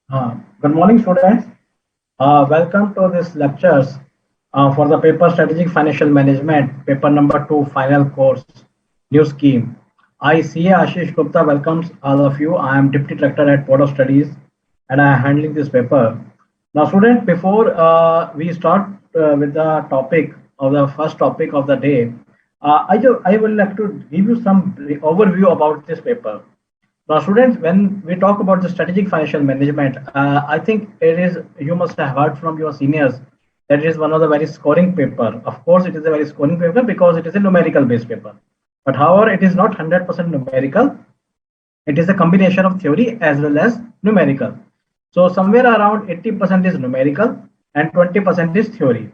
Good morning, students. Welcome to this lectures for the paper Strategic Financial Management, paper number 2, final course, new scheme. I, CA Ashish Gupta, welcomes all of you. I am Deputy Director at Board of Studies and I am handling this paper. Now, students, before we start with the topic of the first topic of the day, I would like to give you some overview about this paper. Now, students, when we talk about the strategic financial management, I think it is, you must have heard from your seniors that it is one of the very scoring paper. Of course, it is a very scoring paper because it is a numerical based paper. But however, it is not 100% numerical. It is a combination of theory as well as numerical. So somewhere around 80% is numerical and 20% is theory.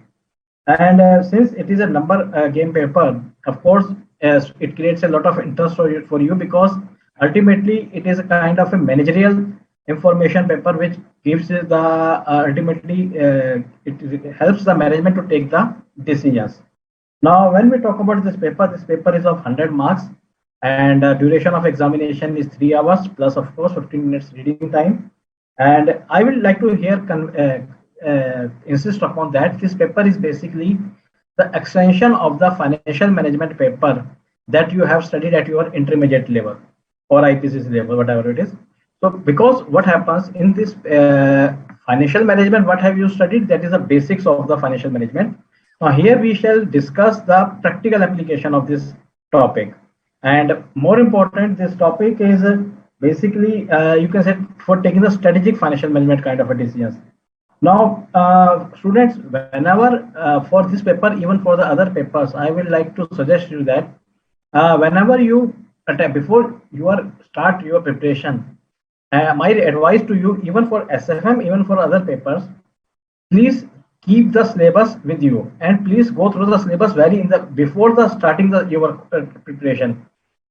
And since it is a number game paper, of course, it creates a lot of interest for you because ultimately it is a kind of a managerial information paper which gives the ultimately it helps the management to take the decisions. Now, when we talk about this paper is of 100 marks and duration of examination is 3 hours plus, of course, 15 minutes reading time. And I would like to here insist upon that this paper is basically the extension of the financial management paper that you have studied at your intermediate level or IPCC level, whatever it is. So, because what happens in this financial management, what have you studied? That is the basics of the financial management. Now, here we shall discuss the practical application of this topic. And more important, this topic is basically, you can say, for taking the strategic financial management kind of a decisions. Now, students, whenever for this paper, even for the other papers, I will like to suggest you that whenever you attempt, before you are start your preparation, my advice to you, even for SFM, even for other papers, please keep the syllabus with you and please go through the syllabus very in the before the starting the your preparation,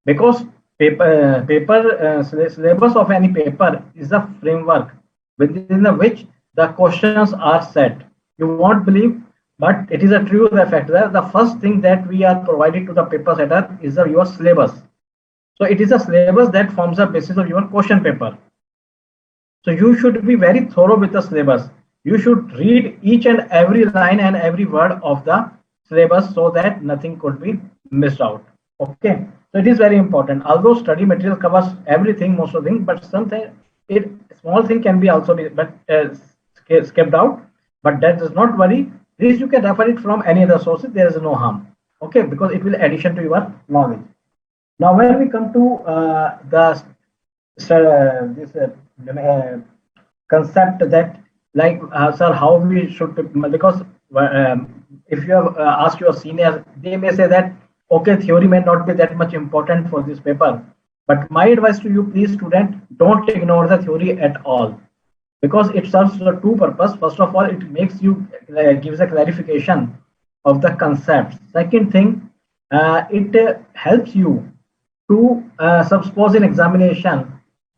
because syllabus of any paper is a framework within which the questions are set. You won't believe, but it is a true fact that the first thing that we are provided to the paper setter is your syllabus. So it is a syllabus that forms a basis of your question paper. So you should be very thorough with the syllabus. You should read each and every line and every word of the syllabus so that nothing could be missed out. Okay, so it is very important. Although study material covers everything, most of the things, but something it small thing can be also be but skipped out. But that does not worry. Please, you can refer it from any other sources. There is no harm. Okay, because it will addition to your knowledge. Now, when we come to the this concept that like sir, how we should because if you have asked your seniors, they may say that okay, theory may not be that much important for this paper, but my advice to you, please, student, don't ignore the theory at all, because it serves the two purpose. First of all, it makes you gives a clarification of the concepts. Second thing, it helps you to suppose in examination,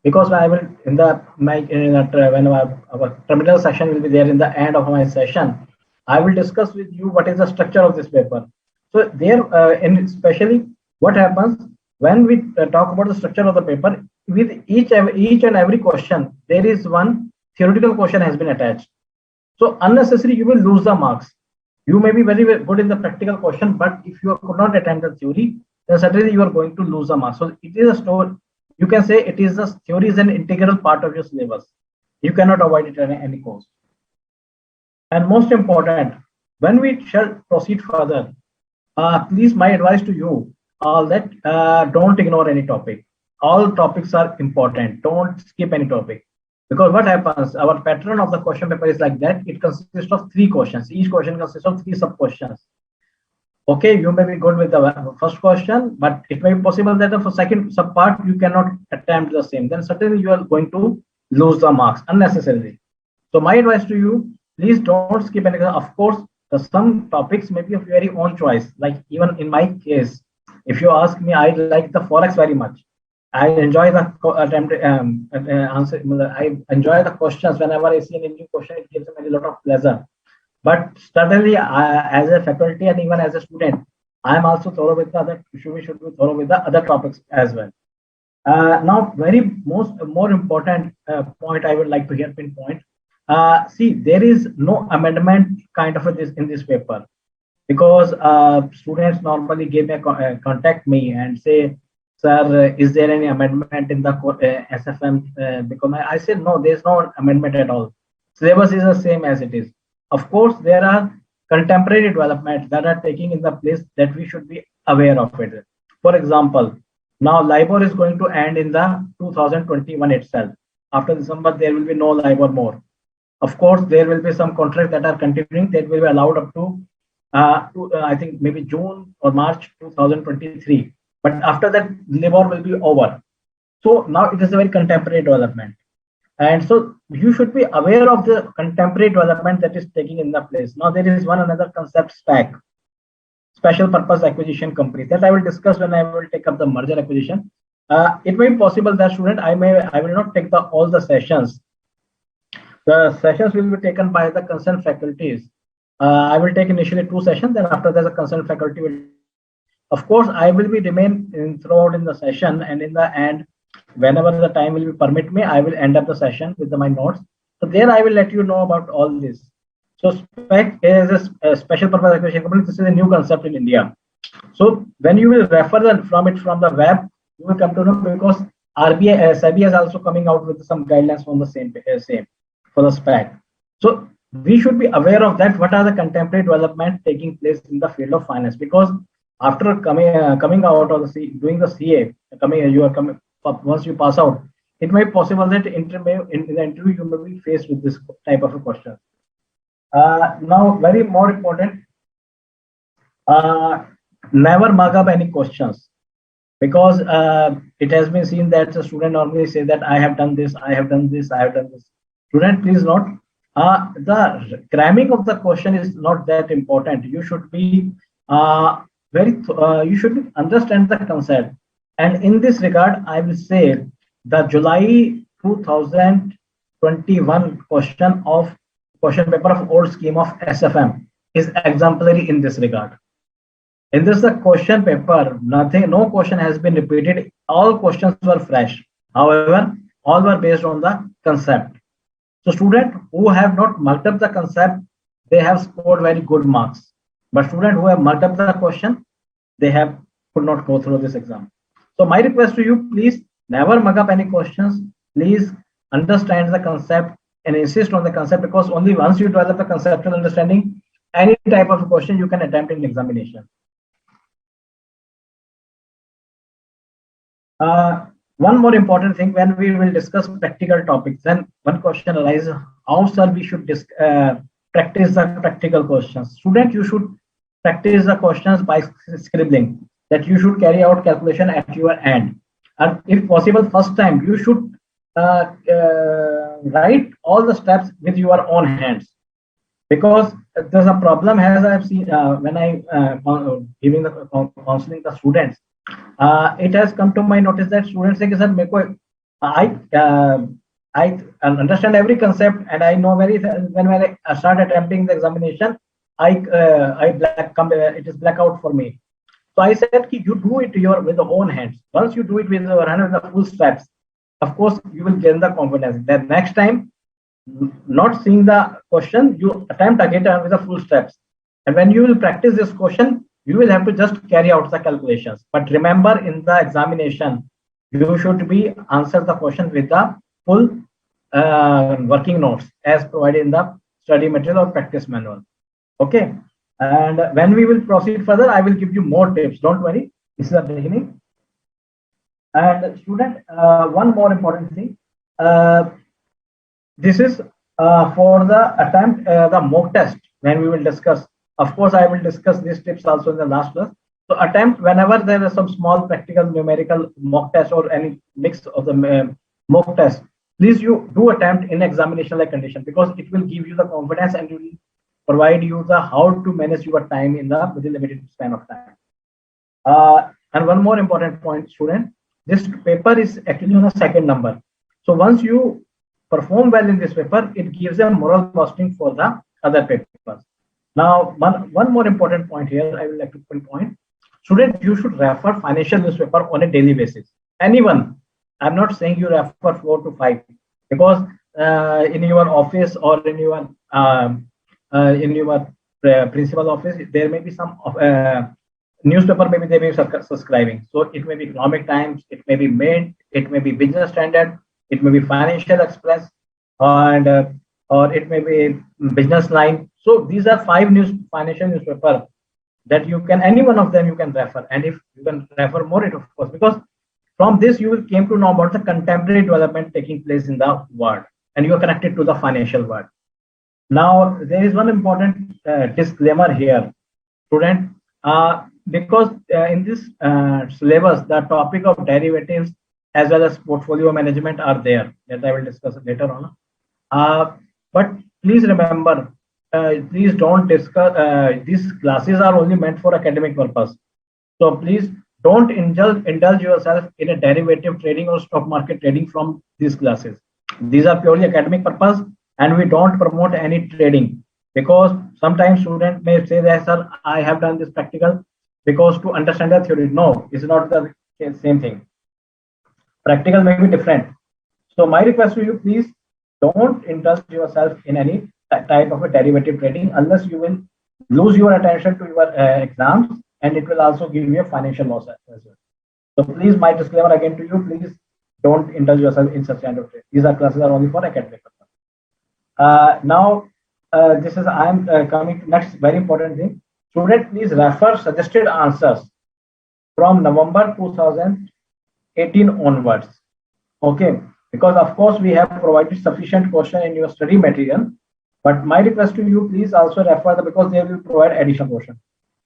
because I will in the my in that, when our terminal session will be there in the end of my session, I will discuss with you what is the structure of this paper. So there, and especially what happens when we talk about the structure of the paper, with each and every question, there is one theoretical question has been attached. So unnecessary, you will lose the marks. You may be very good in the practical question, but if you could not attend the theory, then certainly you are going to lose the marks. So it is a story. You can say it is a theory is an integral part of your syllabus. You cannot avoid it at any cost. And most important, when we shall proceed further, please, my advice to you all that don't ignore any topic. All topics are important. Don't skip any topic. Because what happens, our pattern of the question paper is like that. It consists of three questions. Each question consists of three sub questions. Okay, you may be good with the first question, but it may be possible that the second sub part you cannot attempt the same. Then certainly you are going to lose the marks unnecessarily. So my advice to you, please don't skip any. Of course, some topics may be of your very own choice. Like even in my case, if you ask me, I like the forex very much. I enjoy the attempt answer. I enjoy the questions whenever I see a new question. It gives me a lot of pleasure. But certainly, as a faculty and even as a student, I am also thorough with the other. We should be thorough with the other topics as well. Now, very most more important point I would like to here pinpoint. See, there is no amendment kind of a this in this paper because students normally give me contact me and say, "Sir, is there any amendment in the SFM?" Because I said no, there is no amendment at all. Syllabus is the same as it is. Of course, there are contemporary developments that are taking in the place that we should be aware of it. For example, now LIBOR is going to end in the 2021 itself. After December, there will be no LIBOR more. Of course, there will be some contracts that are continuing that will be allowed up to I think maybe June or March 2023. But after that, LIBOR will be over. So now it is a very contemporary development. And so you should be aware of the contemporary development that is taking in the place. Now there is one another concept SPAC, special purpose acquisition company, that I will discuss when I will take up the merger acquisition. It may be possible that student I will not take the all the sessions. The sessions will be taken by the concerned faculties. I will take initially 2 sessions, then after that the concerned faculty will. Of course, I will be remain throughout in the session, and in the end, whenever the time will be permit me, I will end up the session with my notes. So there I will let you know about all this. So SPEC is a special purpose acquisition company. This is a new concept in India. So when you will refer from it from the web, you will come to know because RBI, SEBI is also coming out with some guidelines on the same for the SPAC. So we should be aware of that. What are the contemporary developments taking place in the field of finance? Because after coming out of the doing the CA, you are coming once you pass out, it may be possible that in the interview you may be faced with this type of a question. Now, very more important, never mug up any questions because it has been seen that the student normally say that I have done this, I have done this, I have done this. Student, please note, the cramming of the question is not that important. You should be you should understand the concept. And in this regard, I will say the July 2021 question paper of old scheme of SFM is exemplary in this regard. In this the question paper, no question has been repeated. All questions were fresh. However, all were based on the concept. So students who have not marked up the concept, they have scored very good marks. But students who have marked up the question, they could not go through this exam. So my request to you, please never mug up any questions. Please understand the concept and insist on the concept, because only once you develop the conceptual understanding, any type of question you can attempt in examination. One more important thing, when we will discuss practical topics, then one question arises: how, sir, we should practice the practical questions? Student, you should practice the questions by scribbling. That you should carry out calculation at your end, and if possible, first time you should write all the steps with your own hands, because there's a problem, as I've seen when I giving the counseling the students. It has come to my notice that students say, "Sir, I understand every concept, and I know when I start attempting the examination, it is blackout for me." So I said, you do it with your own hands. Once you do it with your hand with the full steps, of course, you will gain the confidence. Then next time, not seeing the question, you attempt again with the full steps. And when you will practice this question, you will have to just carry out the calculations. But remember, in the examination, you should be answer the question with the full working notes as provided in the study material or practice manual. Okay. And when we will proceed further, I will give you more tips. Don't worry. This is the beginning. And student, one more important thing. This is for the attempt, the mock test, when we will discuss. Of course, I will discuss these tips also in the last class. So attempt whenever there is some small practical numerical mock test or any mix of the mock test, please you do attempt in examination like condition, because it will give you the confidence and will provide you the how to manage your time in the within limited span of time. And one more important point, student, this paper is actually on a second number. So once you perform well in this paper, it gives a moral boosting for the other papers. Now, one more important point here, I would like to pinpoint. Student, you should refer financial newspaper on a daily basis. Anyone, I'm not saying you refer 4 to 5, because in your office or in your principal office, there may be some newspaper, maybe they may be subscribing. So it may be Economic Times, it may be Mint, it may be Business Standard, it may be Financial Express, and or it may be Business Line. So these are five financial newspaper that you can, any one of them you can refer, and if you can refer more, it of course, because from this you will came to know about the contemporary development taking place in the world, and you are connected to the financial world. Now there is one important disclaimer here, student, because in this syllabus the topic of derivatives as well as portfolio management are there, that I will discuss later on. But please remember, please don't discuss, these classes are only meant for academic purpose. So please don't indulge yourself in a derivative trading or stock market trading from these classes. These are purely academic purpose, and we don't promote any trading, because sometimes students may say that, sir, I have done this practical because to understand the theory. No, it's not the same thing. Practical may be different. So my request to you, please don't indulge yourself in any type of a derivative trading, unless you will lose your attention to your exams, and it will also give you a financial loss as well. So please, my disclaimer again to you, please don't indulge yourself in such kind of trade. These are classes are only for academic purpose. Now, this is I am coming to next very important thing. Student, please refer suggested answers from November 2018 onwards. Okay, because of course we have provided sufficient question in your study material, but my request to you, please also refer because they will provide additional question.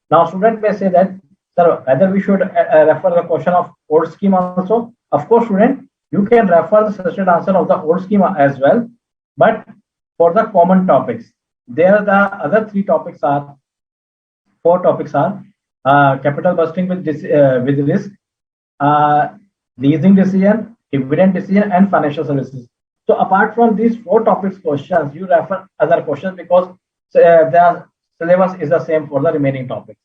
Now, student may say that, sir, whether we should refer the question of old scheme also. Of course, student, you can refer the suggested answer of the old scheme as well, but for the common topics, there the other four topics are capital busting with risk, leasing decision, dividend decision, and financial services. So apart from these four topics questions, you refer other questions because the syllabus is the same for the remaining topics.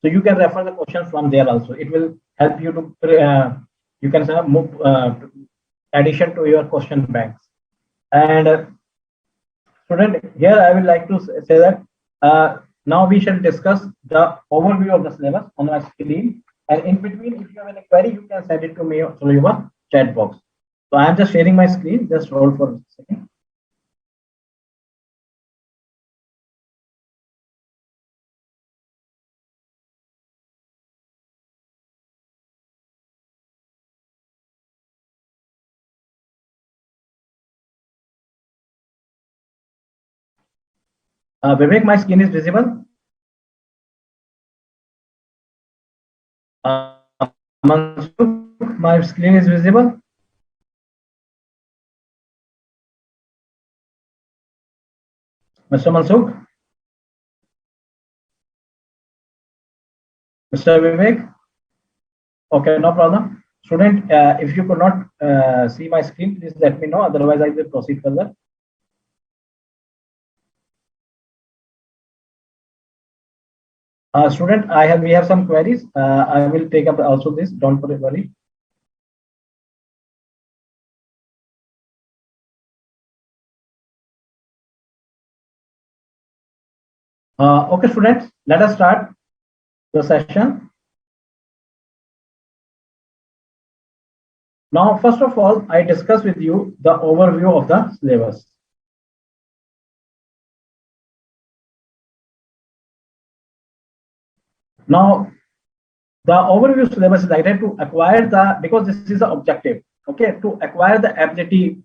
So you can refer the questions from there also. It will help you to you can move addition to your question banks. And student, here I would like to say that now we shall discuss the overview of the syllabus on my screen. And in between, if you have any query, you can send it to me through your chat box. So I am just sharing my screen. Just hold for a second. Vivek, my screen is visible. Mansukh, my screen is visible. Mr. Mansukh, Mr. Vivek. Okay, no problem. Student, if you could not see my screen, please let me know. Otherwise, I will proceed further. Student, we have some queries. I will take up also this. Don't worry. Okay, students, let us start the session. Now, first of all, I discuss with you the overview of the syllabus. Now, the overview syllabus is likely to acquire because this is the objective, okay, to acquire the ability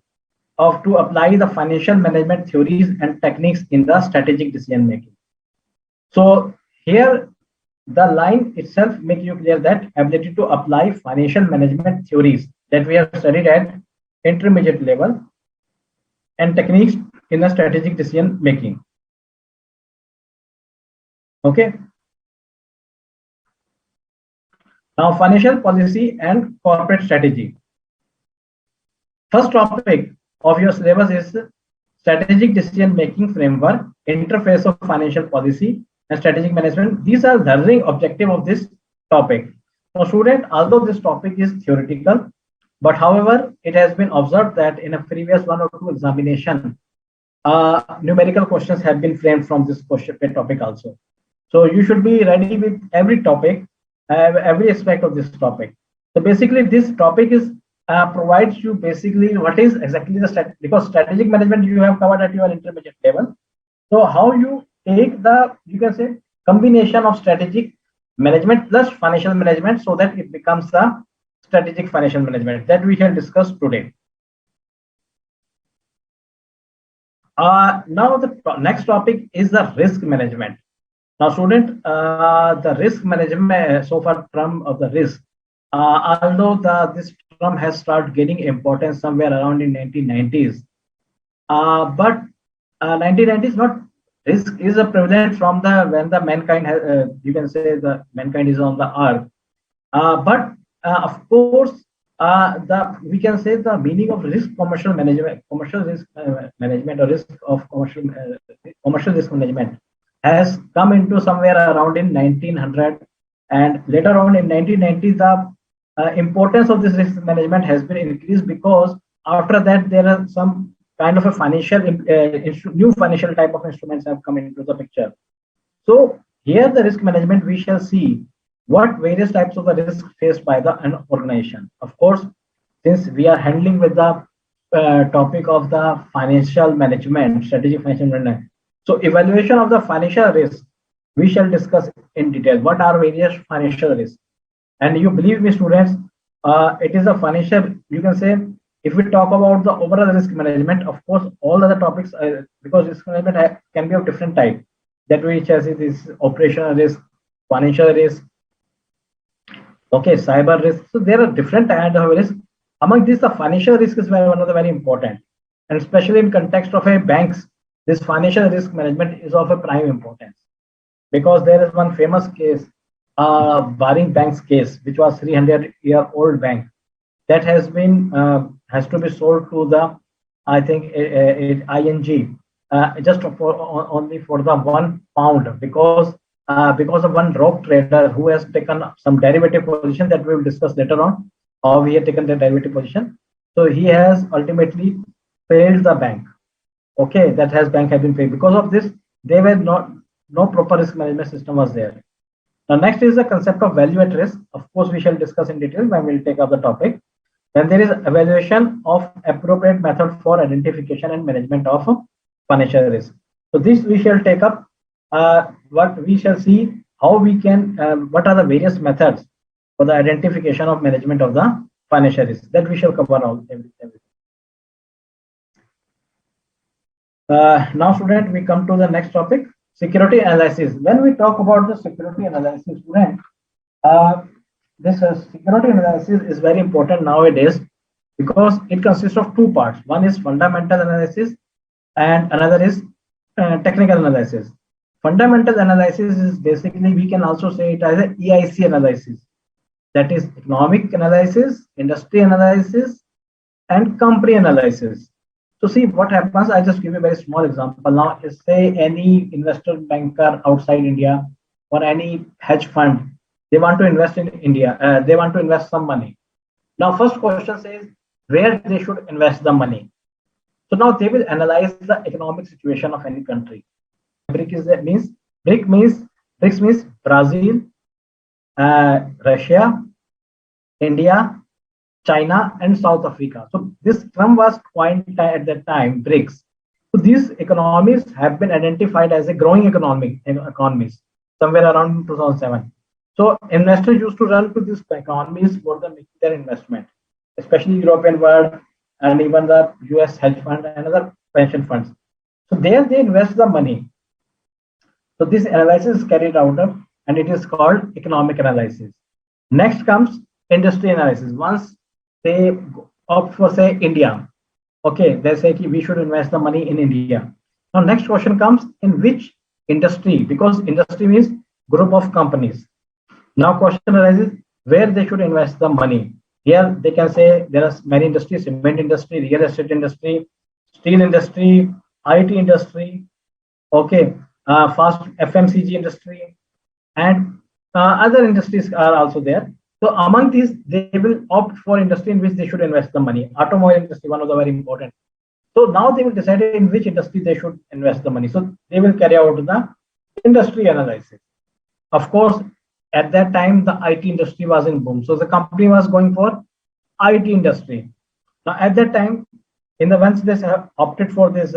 to apply the financial management theories and techniques in the strategic decision making. So here, the line itself makes you clear that ability to apply financial management theories that we have studied at intermediate level and techniques in the strategic decision making. Okay. Now, financial policy and corporate strategy. First topic of your syllabus is strategic decision making framework, interface of financial policy and strategic management. These are the objective of this topic. Now, student, although this topic is theoretical, But however, it has been observed that in a previous one or two examination, numerical questions have been framed from this question topic also. So you should be ready with every topic, every aspect of this topic. So basically, this topic is provides you basically what is exactly the because strategic management you have covered at your intermediate level. So how you take the, you can say, combination of strategic management plus financial management so that it becomes a strategic financial management that we shall discuss today. Now the next topic is the risk management. Now, student, the risk management, so far term of the risk, although this term has started gaining importance somewhere around in 1990s, but 1990s not risk is a prevalent from the when the mankind has, you can say the mankind is on the earth, but of course, the we can say the meaning of risk commercial risk management or risk of commercial risk management has come into somewhere around in 1900, and later on in 1990 the importance of this risk management has been increased because after that there are some kind of a financial new financial type of instruments have come into the picture. So here the risk management we shall see what various types of the risk faced by the an organization. Of course, since we are handling with the topic of the financial management, strategic financial management. So evaluation of the financial risk, we shall discuss in detail. What are various financial risks? And you believe me, students, it is a financial, you can say, if we talk about the overall risk management, of course, all other topics, because risk management can be of different type, that we shall see this operational risk, financial risk, okay, cyber risk. So there are different kinds of risk. Among these, the financial risk is one of the very important, and especially in context of a banks, this financial risk management is of a prime importance because there is one famous case, Baring Bank's case, which was 300-year-old bank that has been has to be sold to the, I think, ING just only for the £1 because of one rogue trader who has taken some derivative position that we will discuss later on, how he had taken the derivative position. So he has ultimately failed the bank. Okay, that has bank have been failed. Because of this, they were no proper risk management system was there. Now, next is the concept of value at risk. Of course, we shall discuss in detail when we'll take up the topic. Then there is evaluation of appropriate method for identification and management of financial risk. So this we shall take up. What we shall see how we can, what are the various methods for the identification of management of the financial risk. That we shall cover all everything. Now, student, we come to the next topic, security analysis. When we talk about the security analysis, student, this security analysis is very important nowadays because it consists of two parts. One is fundamental analysis and another is technical analysis. Fundamental analysis is basically, we can also say it as an EIC analysis. That is economic analysis, industry analysis, and company analysis. So see what happens, I just give you a very small example. Now, let's say any investor banker outside India or any hedge fund, they want to invest in India, they want to invest some money. Now, first question says where they should invest the money. So now they will analyze the economic situation of any country. BRIC means Brazil, Russia, India, China, and South Africa. So this term was coined at that time, BRICS. So these economies have been identified as a growing economies somewhere around 2007. So investors used to run to these economies for making their investment, especially European world and even the US hedge fund and other pension funds. So there they invest the money. So this analysis is carried out and it is called economic analysis. Next comes industry analysis. Once they opt for, say, India, okay, they say we should invest the money in India. Now next question comes, in which industry, because industry means group of companies. Now question arises where they should invest the money. Here they can say there are many industries: cement industry, real estate industry, steel industry, IT industry, okay, fast FMCG industry, and other industries are also there. So among these, they will opt for industry in which they should invest the money. Automobile industry, one of the very important. So now they will decide in which industry they should invest the money. So they will carry out the industry analysis. Of course, at that time, the IT industry was in boom. So the company was going for IT industry. Now, at that time, in the once they have opted for this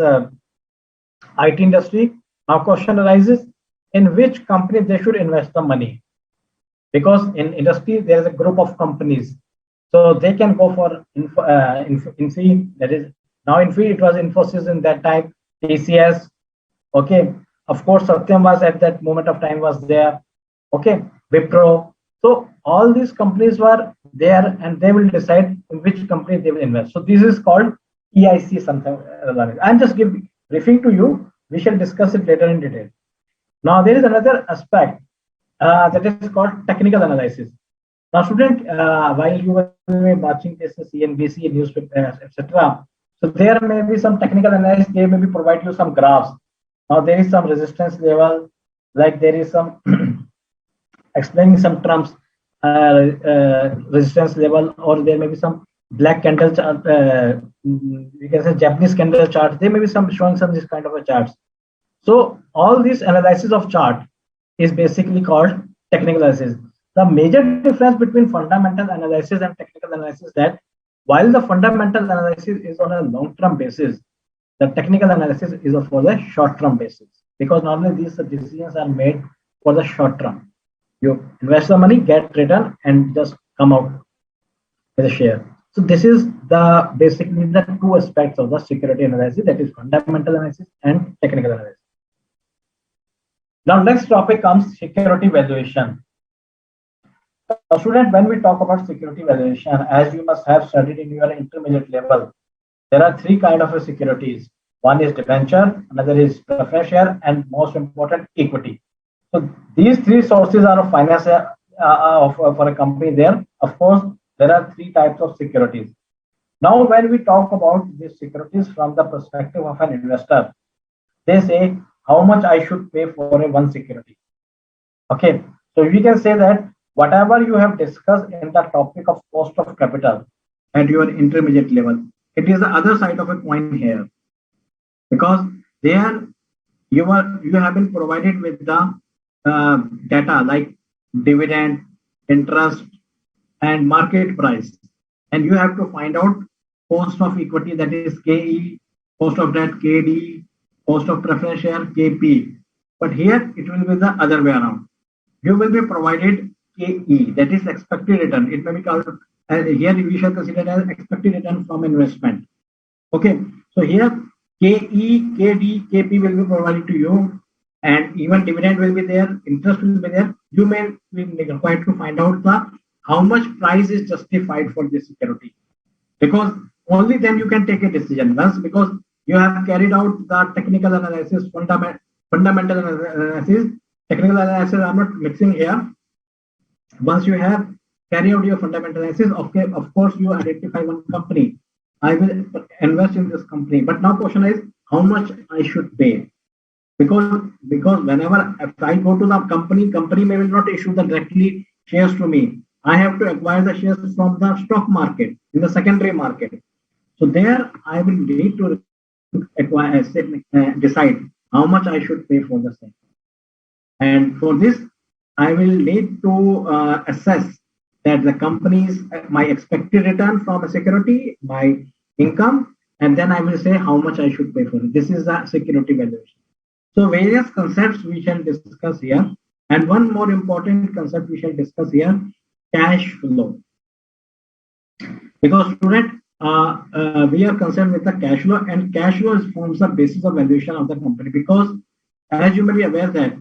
IT industry, now question arises in which company they should invest the money. Because in industry, there is a group of companies. So they can go for Infi, that is now Infi, it was Infosys in that time, TCS, okay. Of course, Satyam was at that moment of time was there, okay, Wipro. So all these companies were there and they will decide in which company they will invest. So this is called EIC something. I'm just briefing to you. We shall discuss it later in detail. Now there is another aspect that is called technical analysis. Now, student, while you were watching this CNBC newspaper, etc., so there may be some technical analysis. They maybe provide you some graphs. Now there is some resistance level, like there is some explaining some terms, resistance level, or there may be some black candle chart. We can say Japanese candle chart. There may be some showing some this kind of a charts. So all this analysis of chart is basically called technical analysis. The major difference between fundamental analysis and technical analysis is that while the fundamental analysis is on a long-term basis, the technical analysis is for the short-term basis. Because normally these decisions are made for the short term. You invest the money, get return, and just come out with a share. So this is the basically the two aspects of the security analysis, that is fundamental analysis and technical analysis. Now next topic comes security valuation. Now, student, when we talk about security valuation, as you must have studied in your intermediate level, there are three kinds of securities. One is debenture, another is preference share, and most important, equity. So these three sources are of finance for a company there. Of course, there are three types of securities. Now, when we talk about these securities from the perspective of an investor, they say how much I should pay for a one security. Okay, so we can say that whatever you have discussed in the topic of cost of capital at your intermediate level, it is the other side of a coin here, because there you have been provided with the data like dividend, interest, and market price, and you have to find out cost of equity, that is KE, cost of debt KD, cost of preference share KP. But here it will be the other way around. You will be provided KE, that is expected return. It may be called here we shall consider it as expected return from investment. Okay, so here KE, KD, KP will be provided to you, and even dividend will be there, interest will be there. You may be required to find out how much price is justified for this security, because only then you can take a decision. Once, because you have carried out the technical analysis, fundamental analysis, technical analysis I'm not mixing here. Once you have carried out your fundamental analysis, okay, of course you identify one company. I will invest in this company. But now question is how much I should pay. Because whenever if I go to the company may will not issue the directly shares to me. I have to acquire the shares from the stock market, in the secondary market. So there I will need to acquire, decide how much I should pay for the same. And for this, I will need to assess that the company's my expected return from a security, my income, and then I will say how much I should pay for it. This is the security valuation. So various concepts we shall discuss here, and one more important concept we shall discuss here: cash flow. Because student, we are concerned with the cash flow, and cash flow forms the basis of valuation of the company. Because as you may be aware that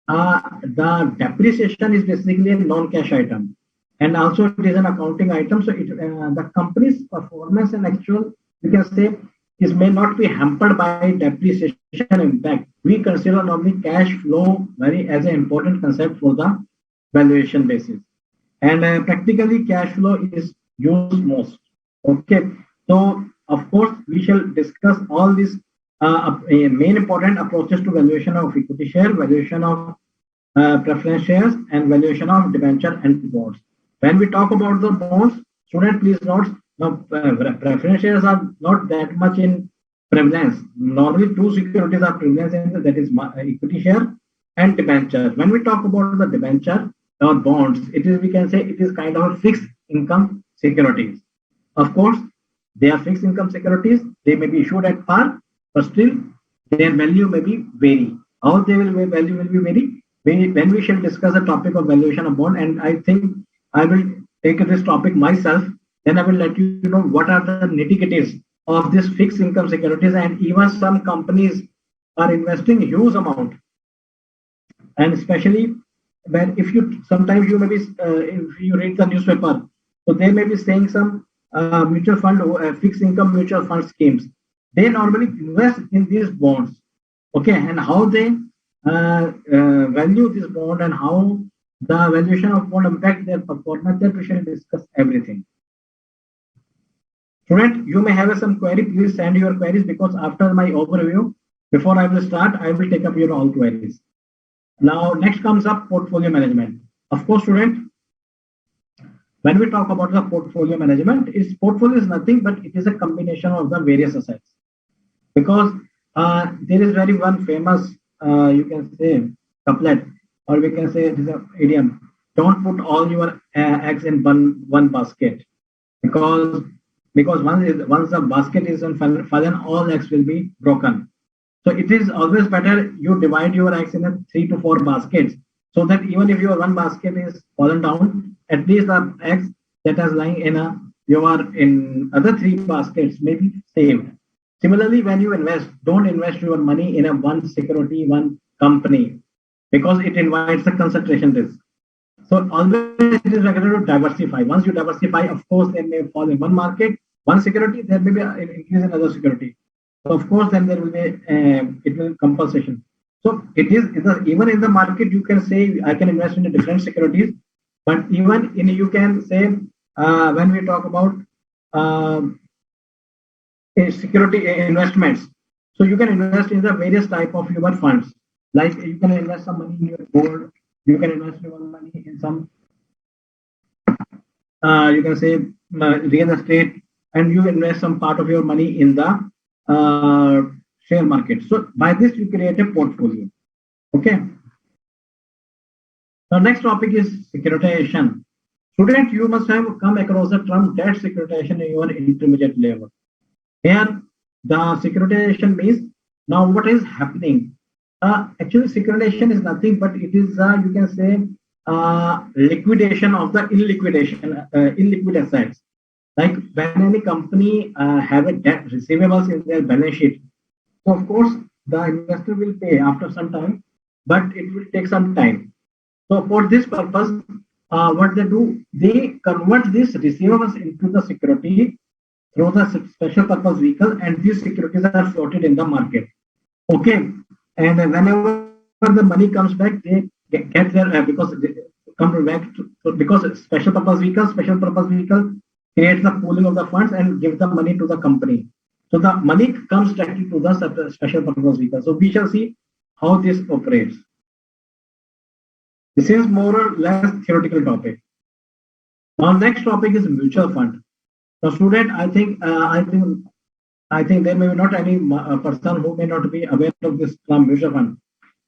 the depreciation is basically a non-cash item, and also it is an accounting item. So the company's performance and actual, we can say, is may not be hampered by depreciation impact. We consider normally cash flow very as an important concept for the valuation basis, and practically cash flow is used most. Okay, so of course we shall discuss all these main important approaches to valuation of equity share, valuation of preference shares, and valuation of debenture and bonds. When we talk about the bonds, student please note, now preference shares are not that much in prevalence. Normally, two securities are prevalence in that is equity share and debenture. When we talk about the debenture or bonds, it is we can say it is kind of a fixed income securities. Of course, they are fixed income securities. They may be issued at par, but still their value may be vary. How they will value will be vary. When we shall discuss the topic of valuation of bond, and I think I will take this topic myself. Then I will let you know what are the nitty-gritties of this fixed income securities, and even some companies are investing huge amount, and especially when if you sometimes you may be if you read the newspaper, so they may be saying some mutual fund fixed income mutual fund schemes. They normally invest in these bonds, okay, and how they value this bond and how the valuation of bond impact their performance, that we shall discuss everything. Student, you may have some query. Please send your queries, because after my overview, before I will start, I will take up your all queries. Now, next comes up portfolio management. Of course, student, when we talk about the portfolio management, portfolio is nothing but it is a combination of the various assets. Because there is very one famous, you can say, couplet, or we can say it is an idiom. Don't put all your eggs in one basket, because once the basket is fallen, all eggs will be broken. So it is always better you divide your eggs in 3 to 4 baskets, so that even if your one basket is fallen down, at least the eggs that is lying in your in other 3 baskets may be saved. Similarly, when you invest, don't invest your money in a one security, one company, because it invites a concentration risk. So always it is recommended to diversify. Once you diversify, of course, there may fall in one market, one security, there may be an increase in other security. So of course, then there will be it will compensation. So it is even in the market you can say I can invest in a different securities, but even in you can say when we talk about security investments, so you can invest in the various type of your funds. Like you can invest some money in your gold, you can invest your money in some you can say real estate, and you invest some part of your money in the share market. So by this you create a portfolio. Okay. The next topic is securitization. Student, you must have come across the term debt securitization in your intermediate level. Here, the securitization means now what is happening. Actually, securitization is nothing but it is you can say liquidation of the illiquid assets. Like when any company have a debt receivables in their balance sheet, so of course the investor will pay after some time, but it will take some time. So for this purpose, what they do, they convert these receivables into the security through the special purpose vehicle, and these securities are floated in the market. Okay, and whenever the money comes back, they get their because they come back because special purpose vehicle creates the pooling of the funds and give the money to the company. So the money comes directly to the special purpose vehicle. So we shall see how this operates. This is more or less theoretical topic. Now next topic is mutual fund. Now student, I think there may be not any person who may not be aware of this term mutual fund.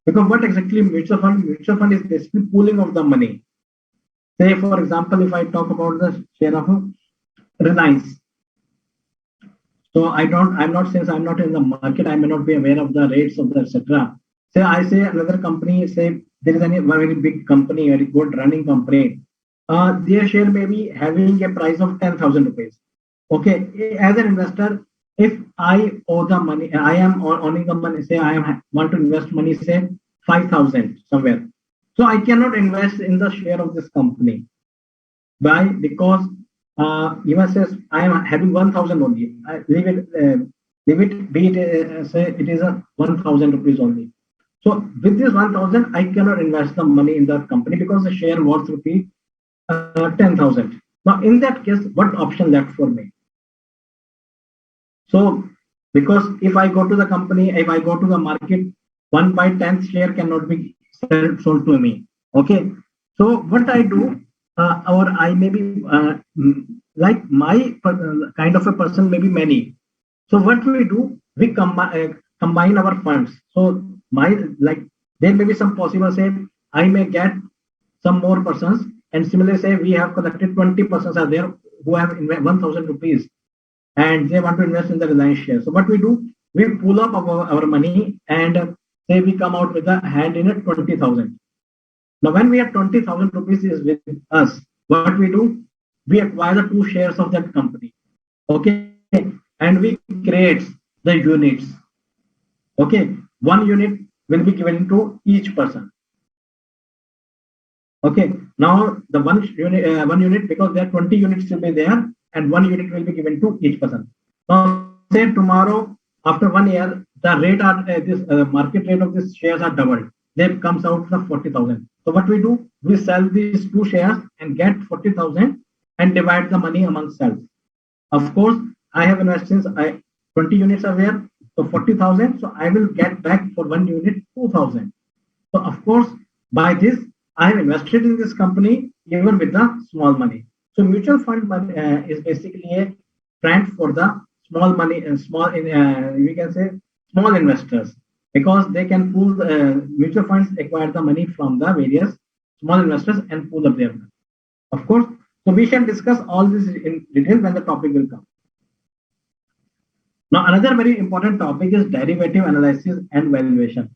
Because what exactly mutual fund? Mutual fund is basically pooling of the money. Say for example, if I talk about the share of Reliance. So I'm not since I'm not in the market, I may not be aware of the rates of the etc. Say I say another company, say there is a very big company, very good running company. Their share may be having a price of 10,000 rupees. Okay, as an investor, if I owe the money, I am owning the money, say want to invest money, say 5,000 somewhere. So I cannot invest in the share of this company. Why? Because even says I am having 1,000 only. I leave it, be it say it is a 1,000 rupees only. So with this 1,000, I cannot invest the money in that company because the share worth rupee 10,000. Now in that case, what option left for me? So because if I go to the company, if I go to the market, 1/10th share cannot be sold to me. Okay. So what I do, or I may be like my kind of a person, maybe many. So what we do, we combine our funds. So my like there may be some possible say I may get some more persons, and similarly say we have collected 20 persons are there who have 1,000 rupees and they want to invest in the Reliance share. So what we do, we pull up our money and say we come out with a hand in at 20,000. Now, when we have 20,000 rupees is with us, what we do, we acquire the two shares of that company. Okay. And we create the units. Okay. One unit will be given to each person. Okay. Now, the one unit, because there are 20 units will be there, and one unit will be given to each person. Now, say tomorrow, after 1 year, the rate are this market rate of these shares are doubled. Then comes out the 40,000. So what we do, we sell these two shares and get 40,000 and divide the money among selves. Of course, I have invested. 20 units are there, so 40,000. So I will get back for one unit 2,000. So of course, by this, I have invested in this company even with the small money. So mutual fund money is basically a friend for the small money and we can say small investors, because they can pool mutual funds acquire the money from the various small investors and pool up their money. Of course, so we shall discuss all this in detail when the topic will come. Now, another very important topic is derivative analysis and valuation.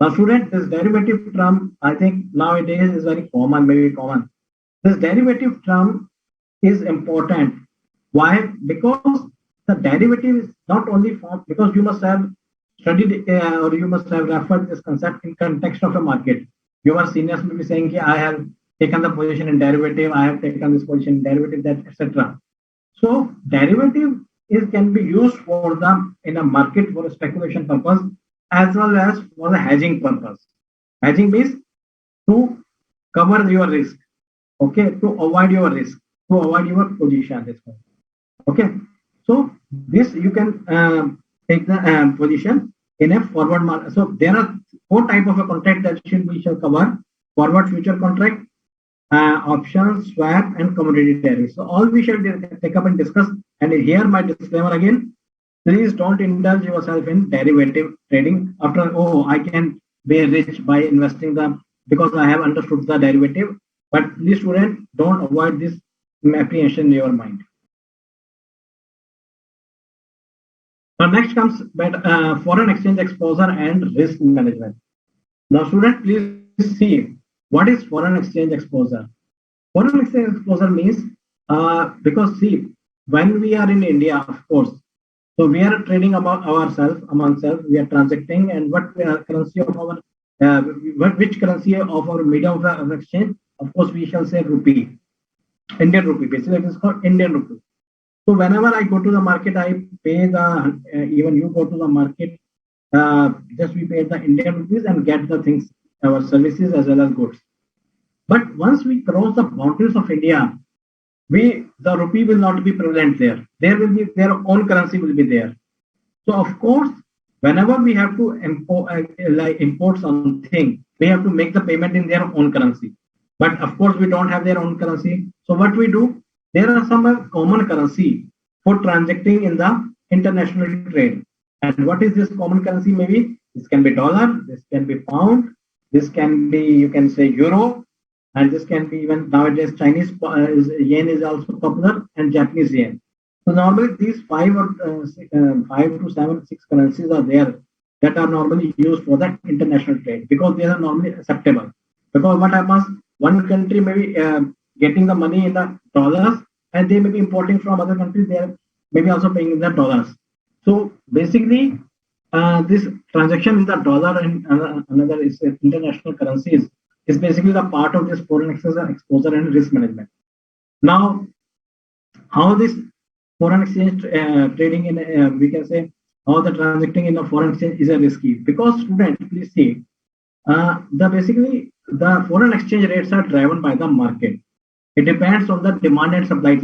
Now, student, this derivative term, I think nowadays is very common, very common. This derivative term is important. Why? Because the derivative is not only formed, because you must have studied or you must have referred this concept in context of a market. Your seniors may be saying, I have taken the position in derivative, I have taken this position in derivative, that etc. So derivative can be used for the in a market for a speculation purpose as well as for the hedging purpose. Hedging means to cover your risk, okay, to avoid your risk, to avoid your position. Okay, so this you can take the position in a forward market. So there are four type of a contract that we shall cover: forward future contract, options, swap, and commodity derivatives. So all we shall take up and discuss. And here my disclaimer again: please don't indulge yourself in derivative trading. After I can be rich by investing because I have understood the derivative. But please, student, don't avoid this apprehension in your mind. Now next comes foreign exchange exposure and risk management. Now, student, please see what is foreign exchange exposure. Foreign exchange exposure means because see, when we are in India, of course, so we are trading about ourselves among selves. We are transacting, and what currency of our which currency of our medium of exchange? Of course, we shall say rupee, Indian rupee. Basically, it is called Indian rupee. So whenever I go to the market, I pay the even you go to the market, just we pay the Indian rupees and get the things, our services as well as goods. But once we cross the boundaries of India, the rupee will not be prevalent there. There will be their own currency will be there. So of course, whenever we have to import something, we have to make the payment in their own currency. But of course, we don't have their own currency. So what we do, there are some common currency for transacting in the international trade. And what is this common currency? Maybe this can be dollar, this can be pound, this can be, you can say, euro, and this can be even nowadays Chinese yen is also popular, and Japanese yen. So normally these 5 to 7, 6 currencies are there that are normally used for the international trade because they are normally acceptable. Because what happens, one country may be getting the money in the dollars, and they may be importing from other countries. They are maybe also paying in the dollars. So basically, this transaction in the dollar and another is international currencies is basically the part of this foreign exchange exposure and risk management. Now, how this foreign exchange trading in we can say how the transacting in the foreign exchange is a risky, because students, please see, basically the foreign exchange rates are driven by the market. It depends on the demand and supply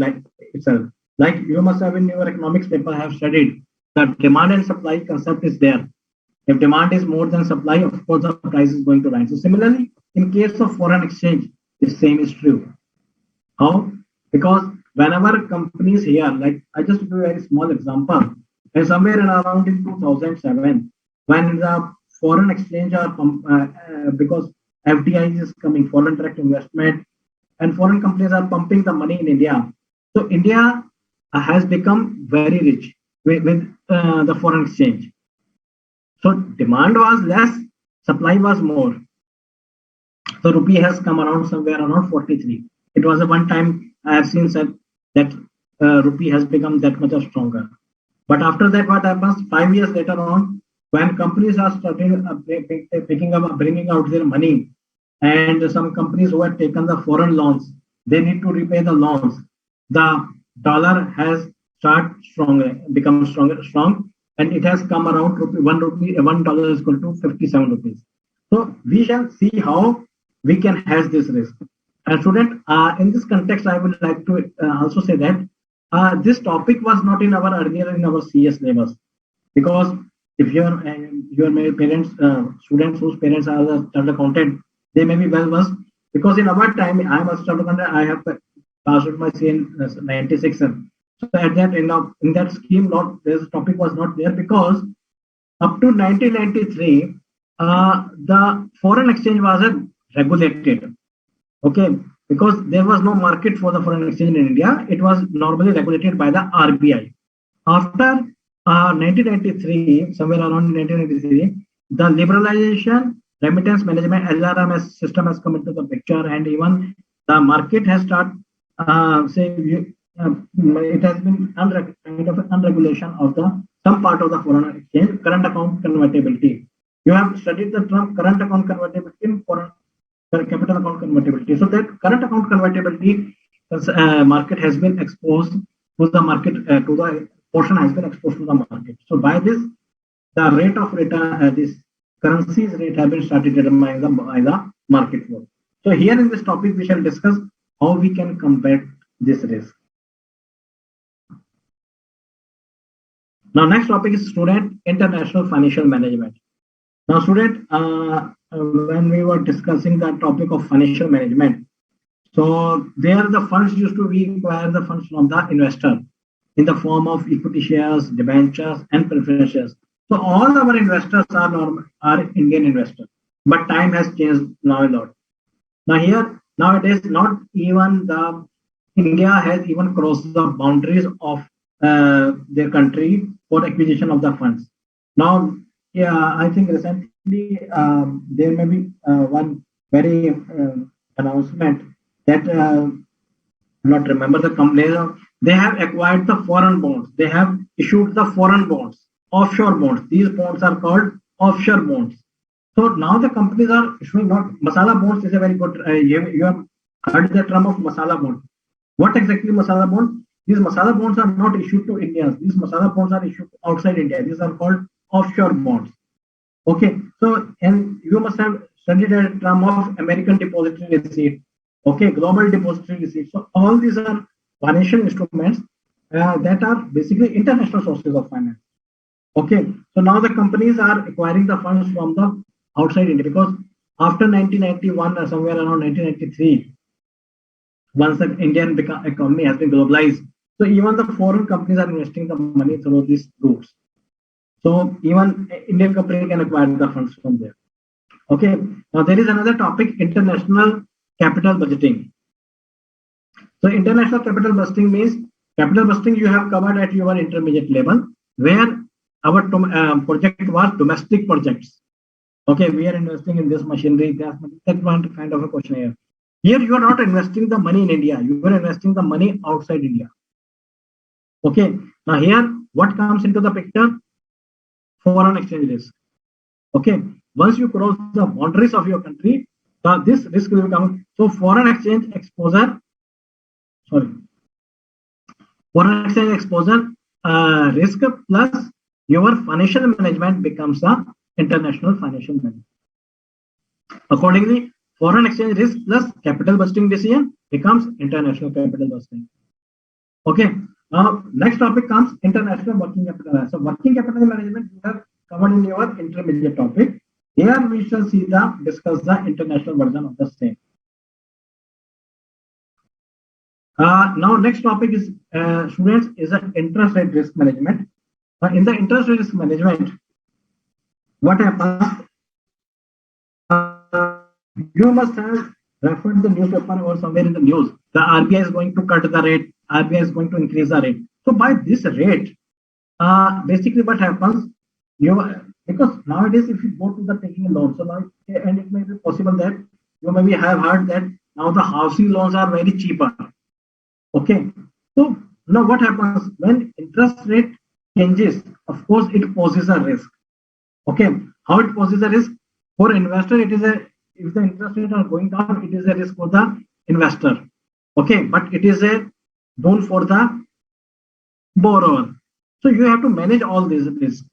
itself. Like you must have in your economics paper have studied that demand and supply concept is there. If demand is more than supply, of course the price is going to rise. So similarly, in case of foreign exchange, the same is true. How? Because whenever companies here, like I just give a very small example, and somewhere in around in 2007, when the foreign exchange are because FDI is coming, foreign direct investment, and foreign companies are pumping the money in India. So India has become very rich with the foreign exchange. So demand was less, supply was more. So rupee has come around somewhere around 43. It was a one time I have seen said that rupee has become that much stronger. But after that, what happens? 5 years later on, when companies are starting picking up, bringing out their money, and some companies who had taken the foreign loans, they need to repay the loans. The dollar has start strong, become strong, and it has come around rupee, $1 is equal to 57 rupees. So we shall see how we can hedge this risk. And student, in this context, I would like to also say that this topic was not in our earlier in our CS syllabus, because if your parents students whose parents are the chartered accountant, they may be well versed, because in our time I am a chartered accountant. I have passed my CA in 96. So at that in that scheme, not this topic was not there, because up to 1993 the foreign exchange was regulated. Okay, because there was no market for the foreign exchange in India, it was normally regulated by the RBI. After 1993, somewhere around 1993, the liberalization, remittance management, LRMS system has come into the picture, and even the market has started, it has been kind of an unregulation of the some part of the foreign exchange, current account convertibility. You have studied the term current account convertibility in foreign capital account convertibility. So that current account convertibility market has been exposed to the market, to the portion has been exposed to the market. So by this, the rate of return, this currency's rate has been started determined by the market force. So here in this topic, we shall discuss how we can combat this risk. Now, next topic is student international financial management. Now, student, when we were discussing the topic of financial management, so there the funds used to be require the funds from the investor in the form of equity shares, debentures, and preference shares. So all our investors are Indian investors, but time has changed now a lot. Now here nowadays, not even the India has even crossed the boundaries of their country for acquisition of the funds. Now, yeah, I think recently there may be one very announcement that not remember the company. They have acquired the foreign bonds. They have issued the foreign bonds, offshore bonds. These bonds are called offshore bonds. So now the companies are issuing not masala bonds is a very good. You have heard the term of masala bond. What exactly masala bond? These masala bonds are not issued to Indians. These masala bonds are issued outside India. These are called offshore bonds. Okay, so and you must have studied a term of American depository receipt. Okay, global depository receipt. So all these are financial instruments that are basically international sources of finance. Okay, so now the companies are acquiring the funds from the outside India, because after 1991 or somewhere around 1993, once the Indian economy has been globalized, so even the foreign companies are investing the money through these routes. So even Indian company can acquire the funds from there. Okay. Now there is another topic: international capital budgeting. So international capital budgeting means capital budgeting you have covered at your intermediate level, where our project was domestic projects. Okay, we are investing in this machinery. That one kind of a question here. Here you are not investing the money in India. You are investing the money outside India. Okay. Now here, what comes into the picture? Foreign exchange risk. Okay, once you cross the boundaries of your country, this risk will come. So foreign exchange exposure, foreign exchange exposure risk plus your financial management becomes the international financial management. Accordingly, foreign exchange risk plus capital budgeting decision becomes international capital budgeting. Okay. Now, next topic comes international working capital. So, working capital management you have covered in your intermediate topic. Here we shall discuss the international version of the same. Now, next topic is students is interest rate risk management. In the interest rate risk management, what happens? You must have referred the newspaper or somewhere in the news. The RBI is going to cut the rate. RBI is going to increase the rate. So by this rate, basically what happens? You because nowadays if you go to the taking a loan, so now and it may be possible that you maybe have heard that now the housing loans are very cheaper. Okay, so now what happens when interest rate changes? Of course, it poses a risk. Okay, how it poses a risk for investor? It is a if the interest rates are going down, it is a risk for the investor. Okay, but it is a boon for the borrower. So you have to manage all these risks.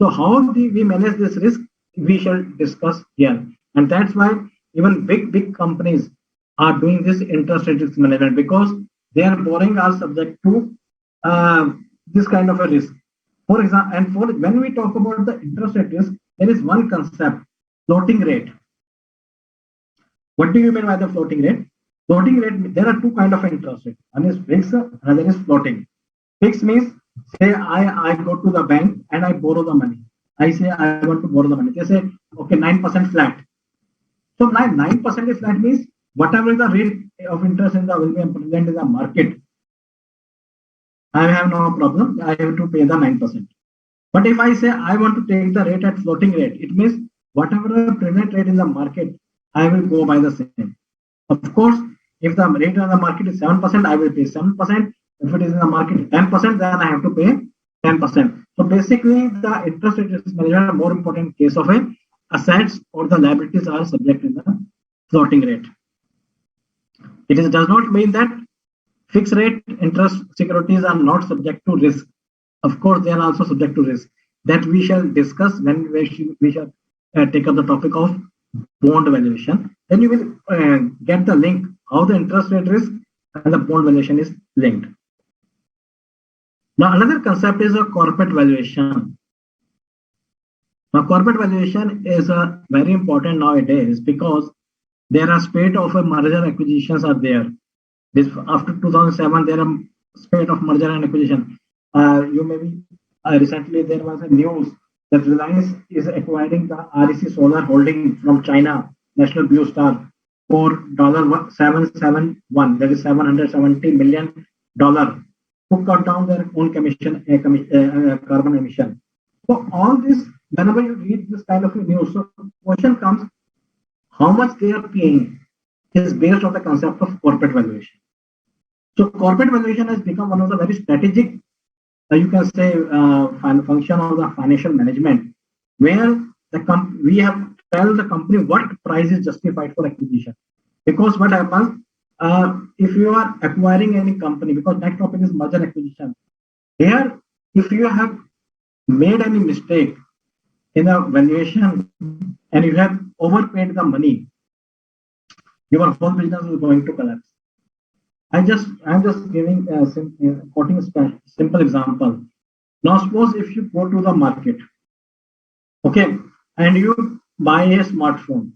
So how we manage this risk? We shall discuss here, and that's why even big companies are doing this interest rate risk management because their borrowing are subject to this kind of a risk. For example, and for when we talk about the interest rate risk, there is one concept: floating rate. What do you mean by the floating rate? Floating rate, there are two kind of interest rate. One is fixed, another is floating. Fixed means, say I go to the bank and I borrow the money. I say I want to borrow the money. They say, okay, 9% flat. So 9% is flat means whatever the rate of interest in the will be present in the market, I have no problem. I have to pay the 9%. But if I say I want to take the rate at floating rate, it means whatever the present rate in the market, I will go by the same. Of course, if the rate on the market is 7%, I will pay 7%. If it is in the market 10%, then I have to pay 10%. So basically, the interest rate risk management is more important case of a assets or the liabilities are subject in the floating rate. Does not mean that fixed rate interest securities are not subject to risk. Of course, they are also subject to risk. That we shall discuss when we shall take up the topic of bond valuation. Then you will get the link how the interest rate risk and the bond valuation is linked. Now, another concept is a corporate valuation. Now, corporate valuation is very important nowadays because there are spate of merger acquisitions are there. This after 2007, there are spate of merger and acquisition. You maybe recently there was a news that Reliance is acquiring the REC Solar holding from China National Blue Star for $771, that is $770 million to cut down their own carbon emission. So all this, whenever you read this kind of news, so question comes, how much they are paying is based on the concept of corporate valuation. So corporate valuation has become one of the very strategic, you can say, function of the financial management, where we have tell the company what price is justified for acquisition. Because what happens, if you are acquiring any company, because next topic is merger acquisition, here if you have made any mistake in the valuation and you have overpaid the money, your whole business is going to collapse. I'm just giving quoting a simple example. Now suppose if you go to the market, okay, and you buy a smartphone.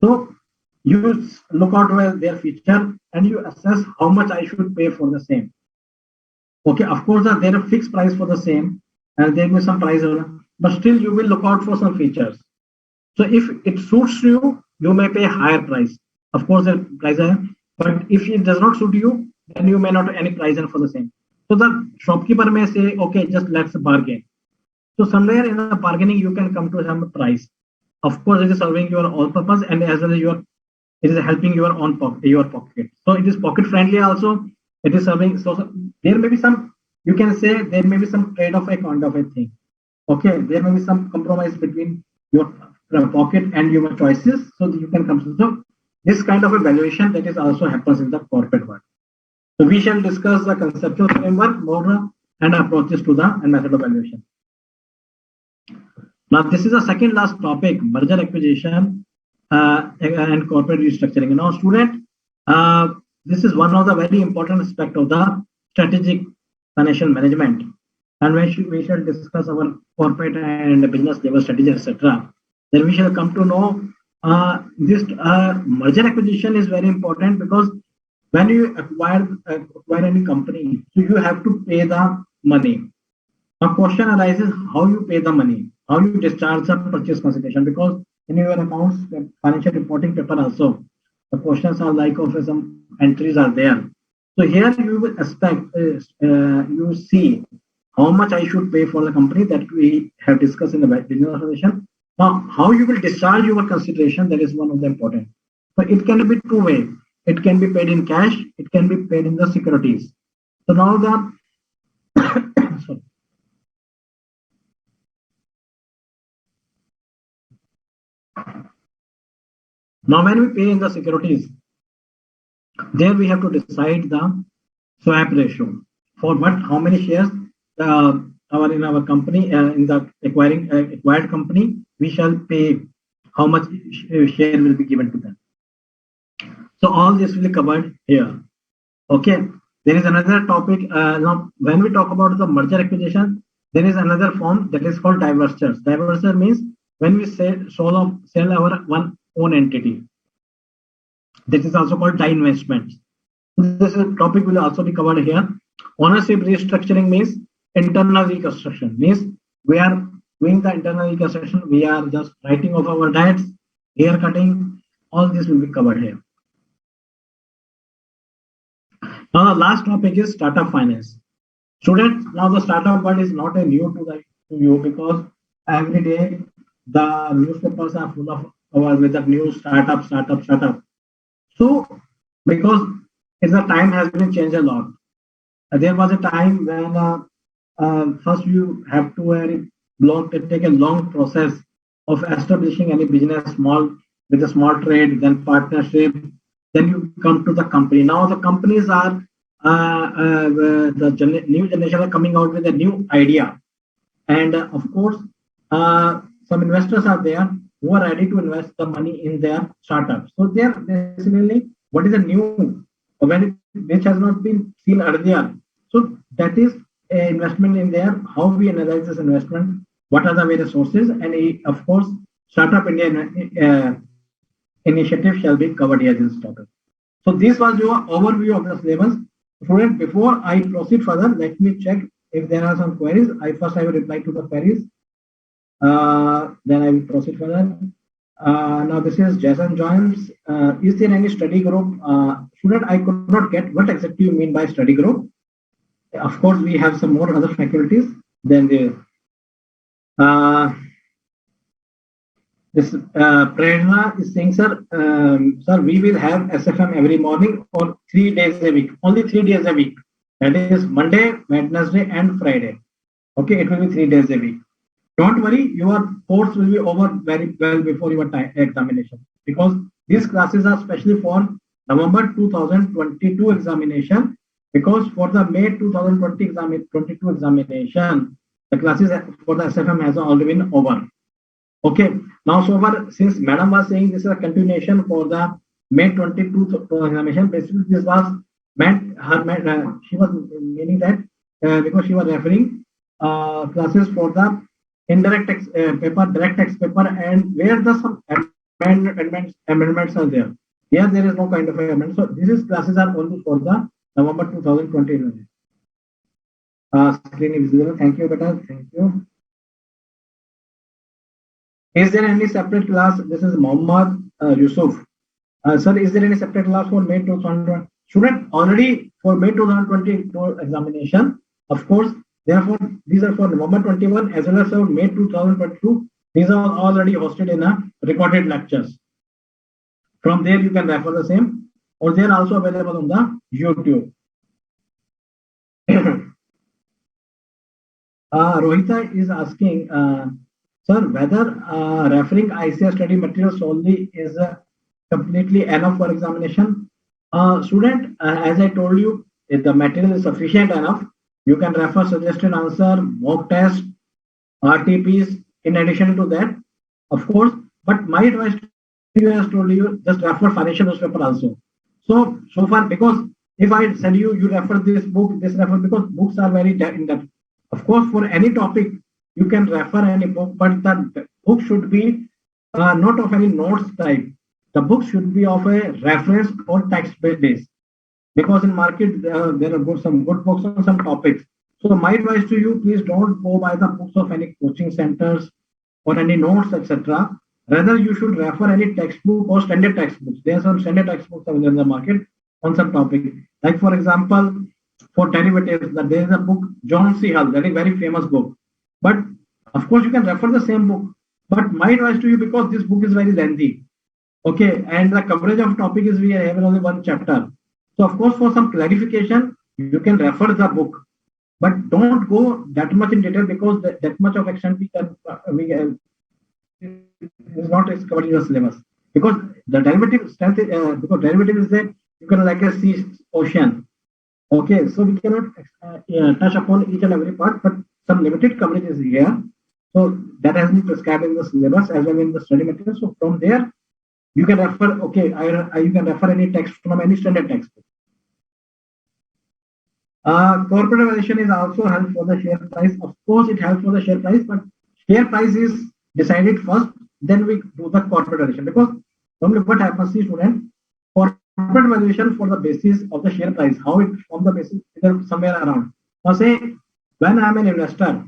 So you look out well their feature and you assess how much I should pay for the same. Okay, of course there are fixed price for the same and there will be some price, but still you will look out for some features. So if it suits you, you may pay higher price. Of course, the price, but if it does not suit you, then you may not any price for the same. So the shopkeeper may say, okay, just let's bargain. So somewhere in the bargaining, you can come to some price. Of course, it is serving your own purpose and as well as it is helping your own pocket. So it is pocket friendly also. It is serving. So there may be some, you can say there may be some trade off a kind of a thing. Okay, there may be some compromise between your pocket and your choices. So you can come to so this kind of evaluation that is also happens in the corporate world. So we shall discuss the conceptual framework more and approaches to the method of evaluation. Now this is the second last topic, merger acquisition and corporate restructuring. Now student, this is one of the very important aspect of the strategic financial management, and we shall discuss our corporate and business level strategy, etc. Then we shall come to know this merger acquisition is very important because When you acquire any company, so you have to pay the money. Now, question arises how you pay the money, how you discharge the purchase consideration, because in your accounts, financial reporting paper also, the questions are like of some entries are there. So here you will expect, you see how much I should pay for the company that we have discussed in the beginning of the session. Now, how you will discharge your consideration, that is one of the important. So it can be two way. It can be paid in cash. It can be paid in the securities. So now the sorry. Now when we pay in the securities, there we have to decide the swap ratio for what how many shares our in our company in the acquired company we shall pay how much share will be given to them. So all this will be covered here. Okay. There is another topic. Now, when we talk about the merger acquisition, there is another form that is called divestitures. Divestiture means when we sell our one own entity. This is also called divestments. This topic will also be covered here. Ownership restructuring means internal reconstruction. Means we are doing the internal reconstruction. We are just writing off our debts, hair cutting. All this will be covered here. Now the last topic is startup finance. Students, now the startup word is not a new to you because every day the newspapers are full of our with the new startup. So because the time has been changed a lot. There was a time when first you have to take a long process of establishing any business small with a small trade, then partnership, then you come to the company. Now the companies are new generation are coming out with a new idea, and of course, some investors are there who are ready to invest the money in their startup. So they are basically what is a new which has not been seen earlier. So that is a investment in there. How we analyze this investment? What are the various sources? And of course, Startup India initiative shall be covered here in this topic. So this was your overview of the syllabus. Student, before I proceed further, let me check if there are some queries. I will reply to the queries. Then I will proceed further. Now this is Jason Jones. Is there any study group? Student, I could not get what exactly you mean by study group. Of course, we have some more other faculties than the. This Prerna is saying, sir, we will have SFM every morning or 3 days a week. Only 3 days a week. That is Monday, Wednesday, and Friday. Okay, it will be 3 days a week. Don't worry, your course will be over very well before your examination because these classes are especially for November 2022 examination. Because for the May 2022 examination, the classes for the SFM has already been over. Okay, now so far since Madam was saying this is a continuation for the May 22 examination. Basically, this was meant she was meaning that because she was referring classes for the indirect tax paper, direct tax paper, and where the some amendments are there. Here there is no kind of amendment. So these classes are only for the November 2020. Screen is visible. Thank you, Beta. Thank you. Is there any separate class? This is Muhammad Yusuf. Sir, is there any separate class for May 2020? Student, already for May 2022 examination, of course, therefore, these are for November 21 as well as for May 2022. These are already hosted in a recorded lectures. From there, you can refer the same, or they are also available on the YouTube. Rohita is asking, sir, whether referring ICS study material solely is completely enough for examination. Student, as I told you, if the material is sufficient enough, you can refer suggested answer, mock test, RTPs in addition to that, of course. But my advice to you has told you just refer financial newspaper also. So far, because if I send you, you refer this book, this refer because books are very in depth. Of course, for any topic, you can refer any book, but the book should be not of any notes type. The book should be of a reference or text base. because in market there are some good books on some topics. So my advice to you, please don't go by the books of any coaching centers or any notes, etc. Rather, you should refer any textbook or standard textbooks. There are some standard textbooks available in the market on some topic. Like for example, for derivatives, that there is a book John C. Hull, that is very famous book. But of course, you can refer the same book. But my advice to you, because this book is very lengthy, okay, and the coverage of topic is we have only one chapter. So of course, for some clarification, you can refer the book, but don't go that much in detail because that much of extent we can is not covered in the syllabus. Because the derivative strength, because derivative is that you can like a sea ocean. Okay, so we cannot touch upon each and every part, but some limited coverage is here. So that has been prescribed in the syllabus as well in the study material. So from there, you can refer. Okay, you can refer any text from any standard textbook. Corporate valuation is also help for the share price. Of course, it helps for the share price, but share price is decided first, then we do the corporate valuation. Because normally what happens is, student, corporate valuation for the basis of the share price, how it from the basis somewhere around. Now say when I am an investor,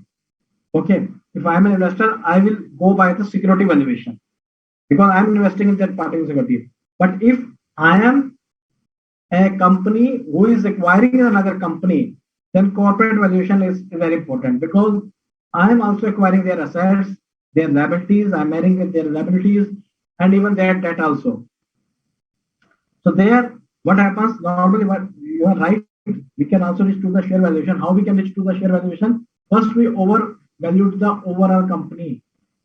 okay, if I am an investor, I will go by the security valuation because I am investing in that particular security. But if I am a company who is acquiring another company, then corporate valuation is very important because I am also acquiring their assets, their liabilities, I'm marrying with their liabilities, and even their debt also. So there, what happens normally? What you are right, we can also reach to the share valuation. How we can reach to the share valuation? First, we overvalued the overall company.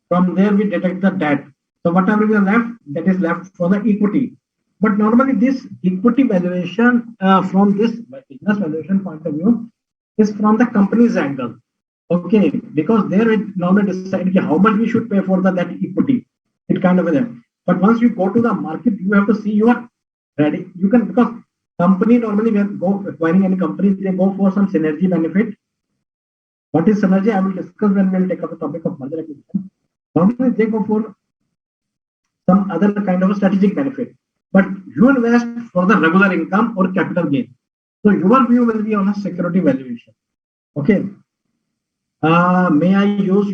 From there, we deduct the debt. So whatever is left, that is left for the equity. But normally, this equity valuation from this business valuation point of view is from the company's angle. Okay, because there we normally decide how much we should pay for that equity. It kind of a there. But once you go to the market, you have to see your ready. You can because company normally when go acquiring any company, they go for some synergy benefit. What is synergy? I will discuss when we will take up the topic of merger acquisition. Normally they go for some other kind of a strategic benefit. But you invest for the regular income or capital gain. So your view will be on a security valuation. Okay. May I use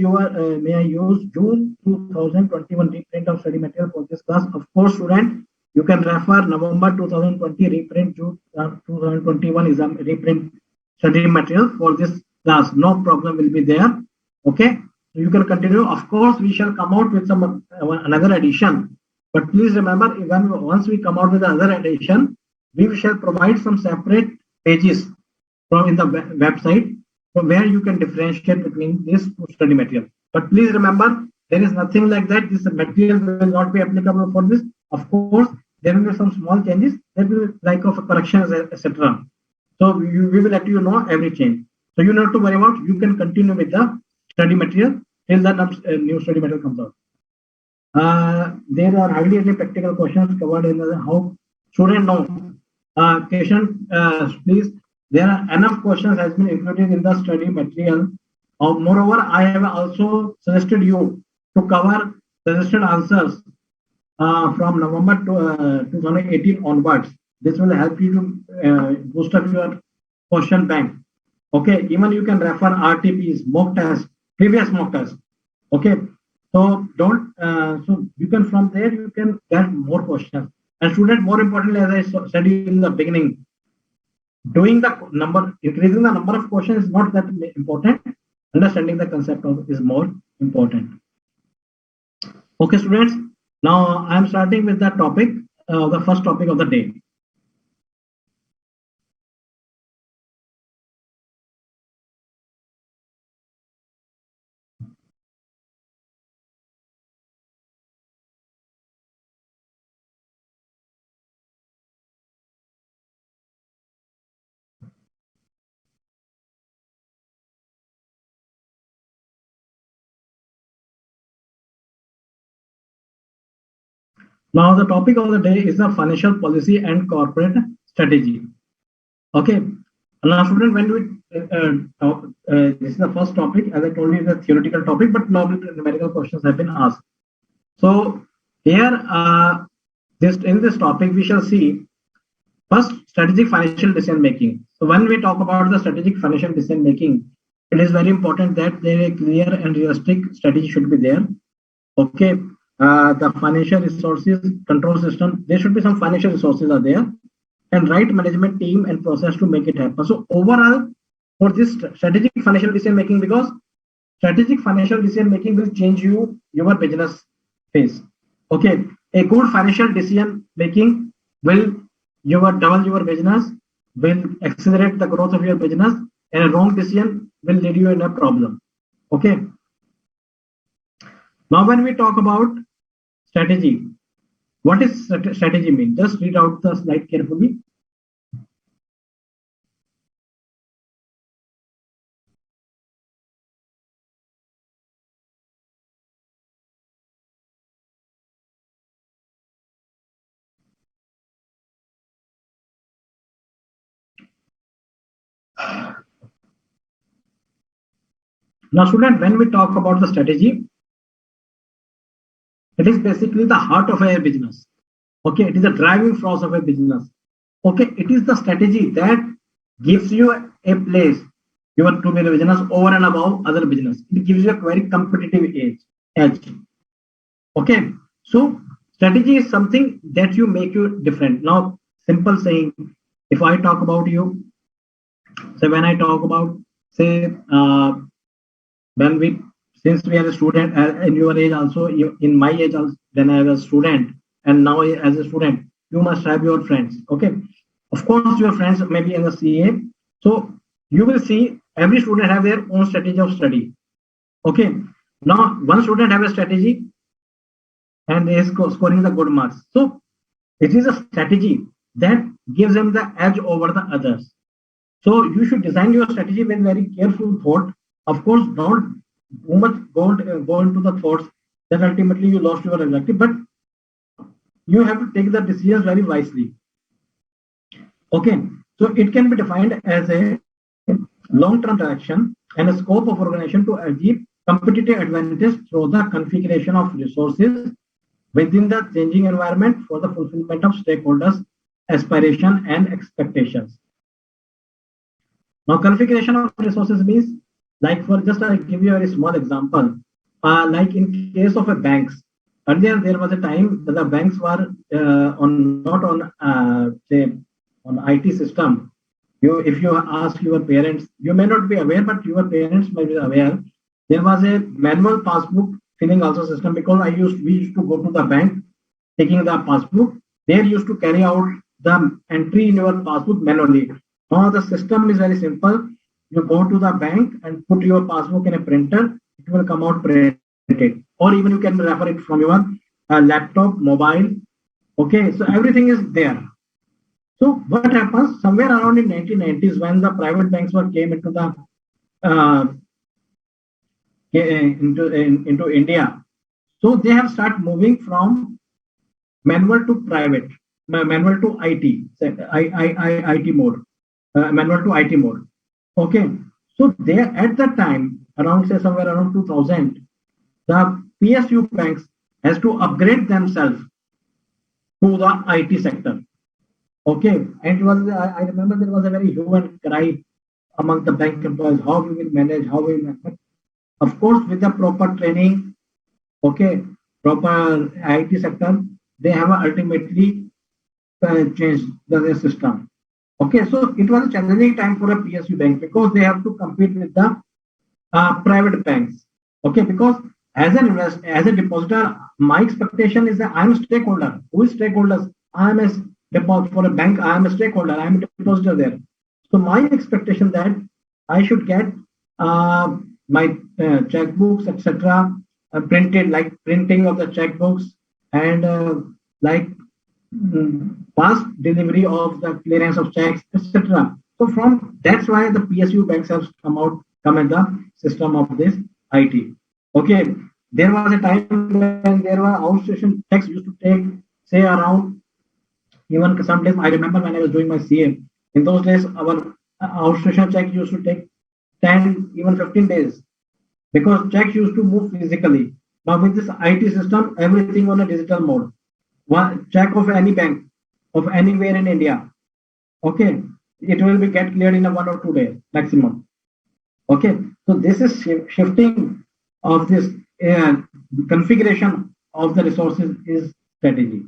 June 2021 reprint of study material for this class? Of course, student, you can refer November 2020 reprint, June 2021 is a reprint study material for this class. No problem will be there. Okay, so you can continue. Of course, we shall come out with some another edition. But please remember, once we come out with another edition, we shall provide some separate pages from in the website from where you can differentiate between these two study material. But please remember, there is nothing like that. This material will not be applicable for this. Of course, there will be some small changes. There will be like of a corrections, etc. So we will let you know every change. So you don't have to worry about. You can continue with the study material till the new study material comes out. There are hardly any practical questions covered in the how student know. Question, please. There are enough questions has been included in the study material. Moreover, I have also suggested you to cover suggested answers from November 2018 onwards. This will help you to boost up your question bank. Okay, even you can refer RTPs, mock test, previous mock test. Okay, so don't. So you can from there you can get more questions. And student, more importantly, as I said in the beginning, increasing the number of questions is not that important. Understanding the concept is more important. Okay, students. Now I am starting with the topic, the first topic of the day. Now the topic of the day is the financial policy and corporate strategy. Okay. Now, student, when we this is the first topic, as I told you, the theoretical topic, but normally numerical questions have been asked. So here, in this topic, we shall see First, strategic financial decision making. So when we talk about the strategic financial decision making, it is very important that there a clear and realistic strategy should be there. Okay, the financial resources control system. There should be some financial resources are there, and right management team and process to make it happen. So overall, for this strategic financial decision making, because strategic financial decision making will change your business phase. Okay, a good financial decision making will your double your business, will accelerate the growth of your business, and a wrong decision will lead you in a problem. Okay, now when we talk about strategy, what is strategy mean? Just read out the slide carefully. Now, student, when we talk about the strategy, it is basically the heart of a business. Okay, it is the driving force of a business. Okay, it is the strategy that gives you a place your to be business over and above other business. It gives you a very competitive edge. Okay, so strategy is something that you make you different. Now, simple saying, if I talk about you, so when I talk about say when we since we are a student in your age also in my age also, when I was a student and now as a student you must have your friends. Okay, of course your friends may be in the CA, so you will see every student have their own strategy of study. Okay, now one student have a strategy and is scoring the good marks, so it is a strategy that gives them the edge over the others. So you should design your strategy with very careful thought. Of course, don't too much go into the thoughts that ultimately you lost your objective, but you have to take the decisions very wisely. Okay, so it can be defined as a long-term direction and a scope of organization to achieve competitive advantage through the configuration of resources within the changing environment for the fulfillment of stakeholders' aspiration and expectations. Now, configuration of resources means, like for just I give you a very small example, like in case of a banks, earlier there was a time that the banks were on not on say on IT system. You, if you ask your parents, you may not be aware, but your parents may be aware. There was a manual passbook filling also system because we used to go to the bank taking the passbook. They used to carry out the entry in your passbook manually. Now the system is very simple. You go to the bank and put your passbook in a printer. It will come out printed, or even you can refer it from your laptop, mobile. Okay, so everything is there. So what happens somewhere around in 1990s when the private banks were came into the uh, into India, so they have started moving from manual to private, manual to IT, IT mode, manual to IT mode. Okay, so there at that time, around say somewhere around 2000, the PSU banks has to upgrade themselves to the IT sector. Okay, and it was I remember there was a very hue and cry among the bank employees how we will manage, how we will manage. Of course, with the proper training, okay, proper IT sector, they have ultimately changed the system. Okay, so it was a challenging time for a PSU bank because they have to compete with the private banks. Okay, because as an as a depositor, my expectation is that I'm a stakeholder. Who is stakeholders? I'm a deposit for a bank. I'm a stakeholder. I'm a depositor there. So my expectation that I should get my checkbooks, etc., printed, like printing of the checkbooks and like fast delivery of the clearance of checks, etc. So from that's why the PSU banks have come in the system of this IT. Okay, there was a time when there were outstation checks used to take say around even sometimes I remember when I was doing my CA. In those days, our outstation check used to take 10 even 15 days because checks used to move physically. Now with this IT system, everything on a digital mode. One check of any bank of anywhere in India. Okay, it will be get cleared in a 1 or 2 days maximum. Okay, so this is shifting of this uh, configuration of the resources is strategy.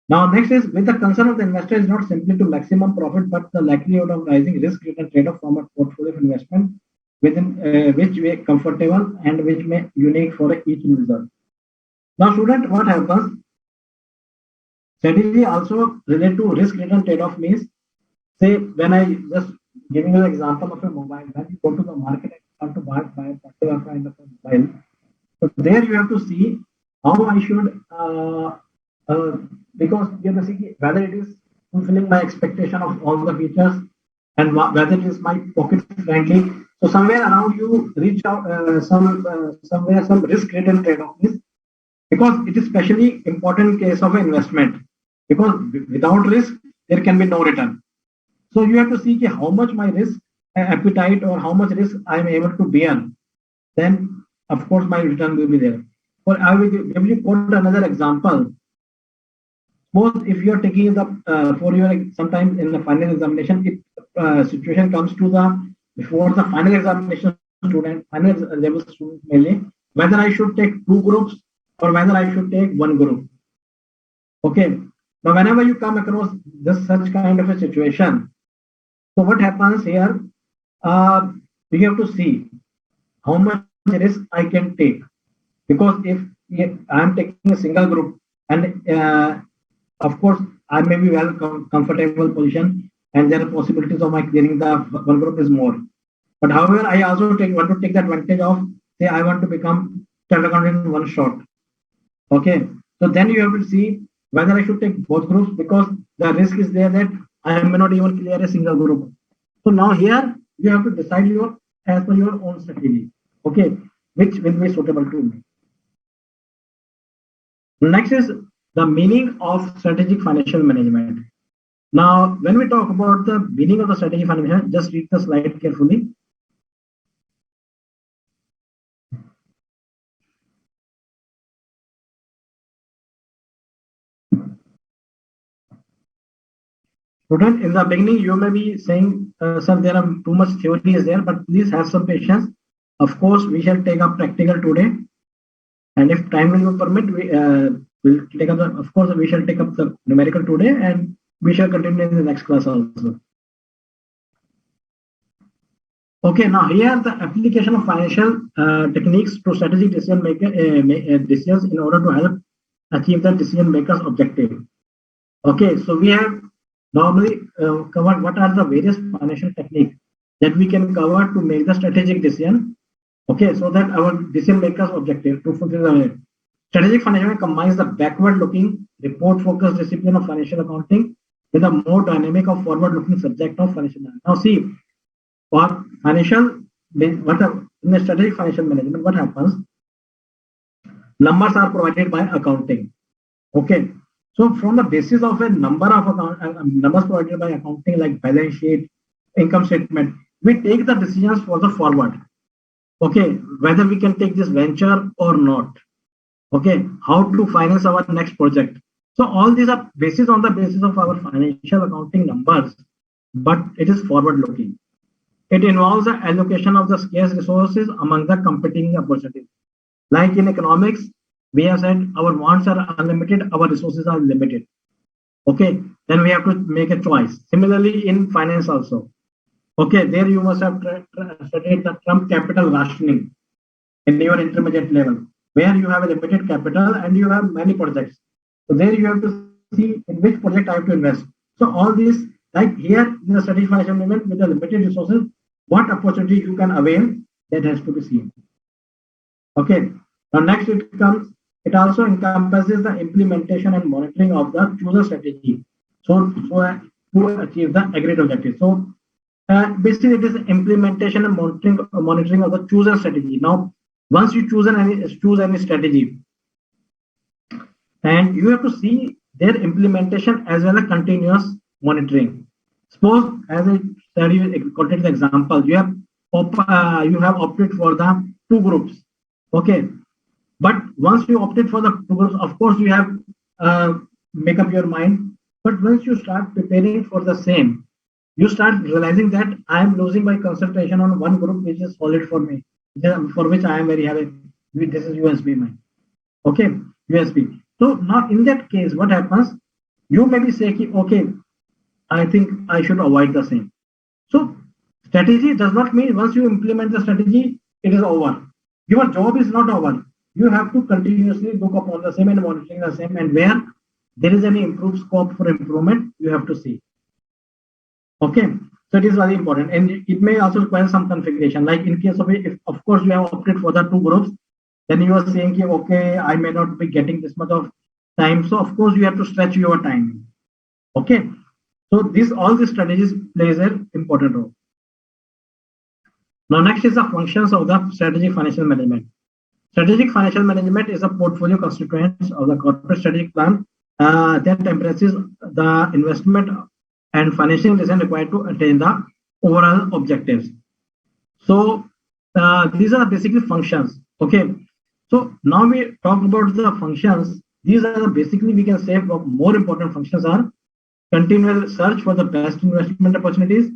Now, next is with the concern of the investor is not simply to maximum profit, but the likelihood of rising risk return trade off from a portfolio of investment within which we are comfortable and which may unique for each user. Now, student, what happens? Strategy also relate to risk return trade off means say when I just giving you the example of a mobile, when you go to the market and want to buy a particular kind of a mobile, so there you have to see how I should uh, because you have to see whether it is fulfilling my expectation of all the features and whether it is my pocket friendly. So somewhere around you reach out somewhere some risk return trade off is because it is especially important in case of investment because without risk there can be no return. So you have to see how much my risk appetite or how much risk I am able to bear. Then of course my return will be there. For I will give you quote another example. Suppose if you are taking the for your sometimes in the final examination, if situation comes to the before the final examination student, final level student mainly, whether I should take two groups or whether I should take one group. Okay. Now whenever you come across this such kind of a situation, so what happens here? We have to see how much risk I can take because if I am taking a single group and of course I may be well comfortable position and there are possibilities of my clearing the one group is more. But however, I also want to take the advantage of say I want to become chartered accountant in one shot. Okay, so then you have to see whether I should take both groups because the risk is there that I may not even clear a single group. So now here you have to decide your as per your own strategy. Okay, which will be suitable to me. Next is the meaning of strategic financial management. Now, when we talk about the meaning of the strategic financial management, just read the slide carefully. Student, in the beginning, you may be saying, sir, there are too much theory is there, but please have some patience. Of course, we shall take up practical today. And if time will permit, we will take up the, of course, we shall take up the numerical today and we shall continue in the next class also. Okay, now here the application of financial techniques to strategic decision maker decisions in order to help achieve the decision maker's objective. Okay, so we have normally covered what are the various financial techniques that we can cover to make the strategic decision. Okay, so that our decision makers objective to fulfill the strategic financial combines the backward looking report focused discipline of financial accounting with a more dynamic or forward looking subject of financial management. Now see for financial in the strategic financial management what happens, numbers are provided by accounting. Okay, so from the basis of a number of numbers provided by accounting like balance sheet, income statement, we take the decisions for the forward. Okay, whether we can take this venture or not. Okay, how to finance our next project. So all these are basis on the basis of our financial accounting numbers, but it is forward looking. It involves the allocation of the scarce resources among the competing opportunities. Like in economics, we have said our wants are unlimited, our resources are limited. Okay, then we have to make a choice. Similarly, in finance also. Okay, there you must have studied the term capital rationing in your intermediate level, where you have a limited capital and you have many projects. So there you have to see in which project I have to invest. So all these, like here in the strategic financial management with the limited resources, what opportunity you can avail, that has to be seen. Okay. Now next it comes, it also encompasses the implementation and monitoring of the chosen strategy. So to achieve the agreed objective. So basically it is implementation and monitoring of the chosen strategy. Now once you choose any strategy, and you have to see their implementation as well as continuous monitoring. Suppose, as I said, you quoted the example, you have opted for the two groups, okay. But once you opted for the two groups, of course, you have make up your mind But once you start preparing for the same, you start realizing that I am losing my concentration on one group which is solid for me, for which I am very happy. This is USB mine. Okay, USB. So now in that case, what happens? You maybe say, okay, I think I should avoid the same. So strategy does not mean once you implement the strategy, it is over. Your job is not over. You have to continuously look upon the same and monitoring the same, and where there is any improved scope for improvement, you have to see. Okay, so it is very important, and it may also require some configuration. Like in case of if of course you have opted for the two groups, then you are saying, okay, I may not be getting this much of time, so of course you have to stretch your time. Okay, so this all these strategies plays an important role. Now next is the functions of the strategic financial management. Strategic financial management is a portfolio constituent of the corporate strategic plan that embraces the investment and financing decision required to attain the overall objectives. So these are basically functions. Okay. So now we talk about the functions. These are basically we can say more important functions are continual search for the best investment opportunities.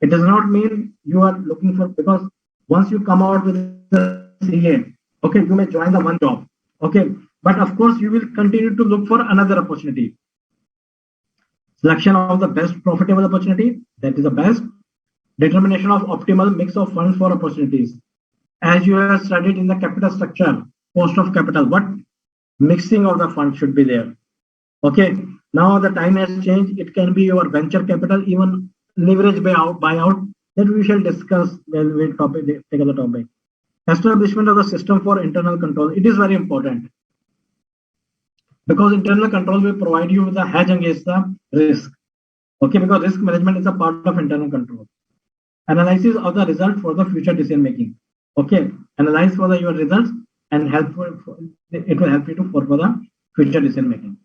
It does not mean you are looking for, because once you come out with the CA, okay, you may join the one job, okay, but of course you will continue to look for another opportunity. Selection of the best profitable opportunity, that is the best. Determination of optimal mix of funds for opportunities. As you have studied in the capital structure, cost of capital, what mixing of the fund should be there. Okay, now the time has changed. It can be your venture capital, even leverage buyout that we shall discuss when we take the topic. Establishment of the system for internal control. It is very important because internal control will provide you with a hedge against the risk. Okay, because risk management is a part of internal control. Analysis of the result for the future decision making. Okay, analyze for your results and it will help you to for the future decision making.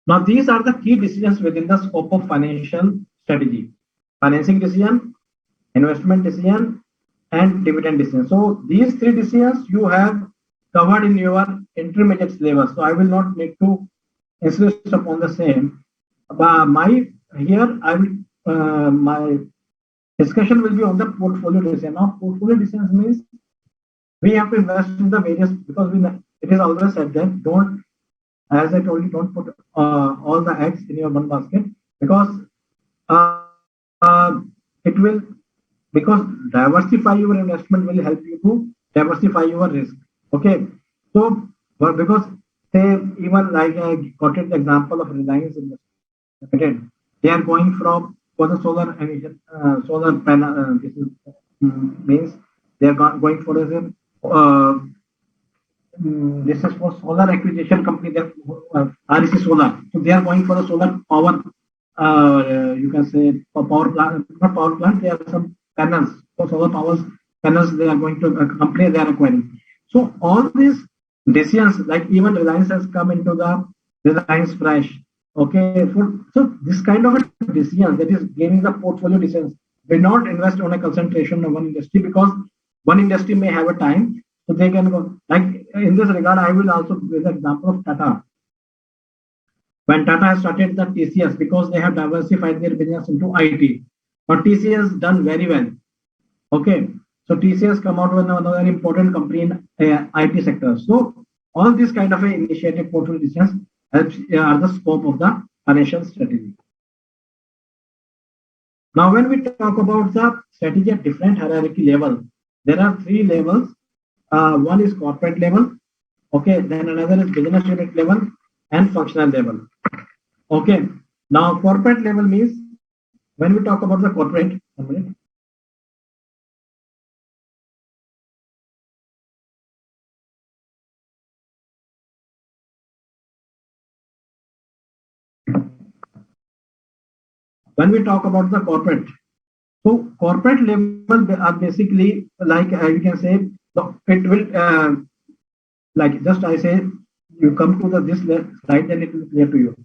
Now, these are the key decisions within the scope of financial strategy: financing decision, investment decision, and dividend decision. So these three decisions you have covered in your intermediate syllabus. So I will not need to insist upon the same. My discussion will be on the portfolio decision. Now, portfolio decisions means we have to invest in the various, because it is always said that don't, as I told you, don't put all the eggs in your one basket, because it will, because diversify your investment will help you to diversify your risk. Okay, so because say even like I got the example of Reliance Limited, they are going from for the solar emission, solar panel. This is means they are going for the this is for solar acquisition company, that REC Solar. So they are going for a solar power. You can say for power plant, not power plant. They have some panels for solar power panels. They are going to company they are acquiring. So all these decisions, like even Reliance has come into the Reliance Fresh. Okay, so this kind of a decision, that is giving the portfolio decisions, will not invest on a concentration of one industry, because one industry may have a time. So they can go, like in this regard, I will also give the example of Tata. When Tata has started the TCS, because they have diversified their business into IT, but TCS done very well. Okay, so TCS come out with another important company in IT sector. So all these kind of initiative portfolio decisions are the scope of the financial strategy. Now, when we talk about the strategy at different hierarchy level, there are three levels. One is corporate level, okay, then another is business unit level and functional level. Okay, now corporate level means when we talk about the corporate, when we talk about the corporate, so corporate level are basically like you can say it will like just I say you come to this slide, then it will clear to you.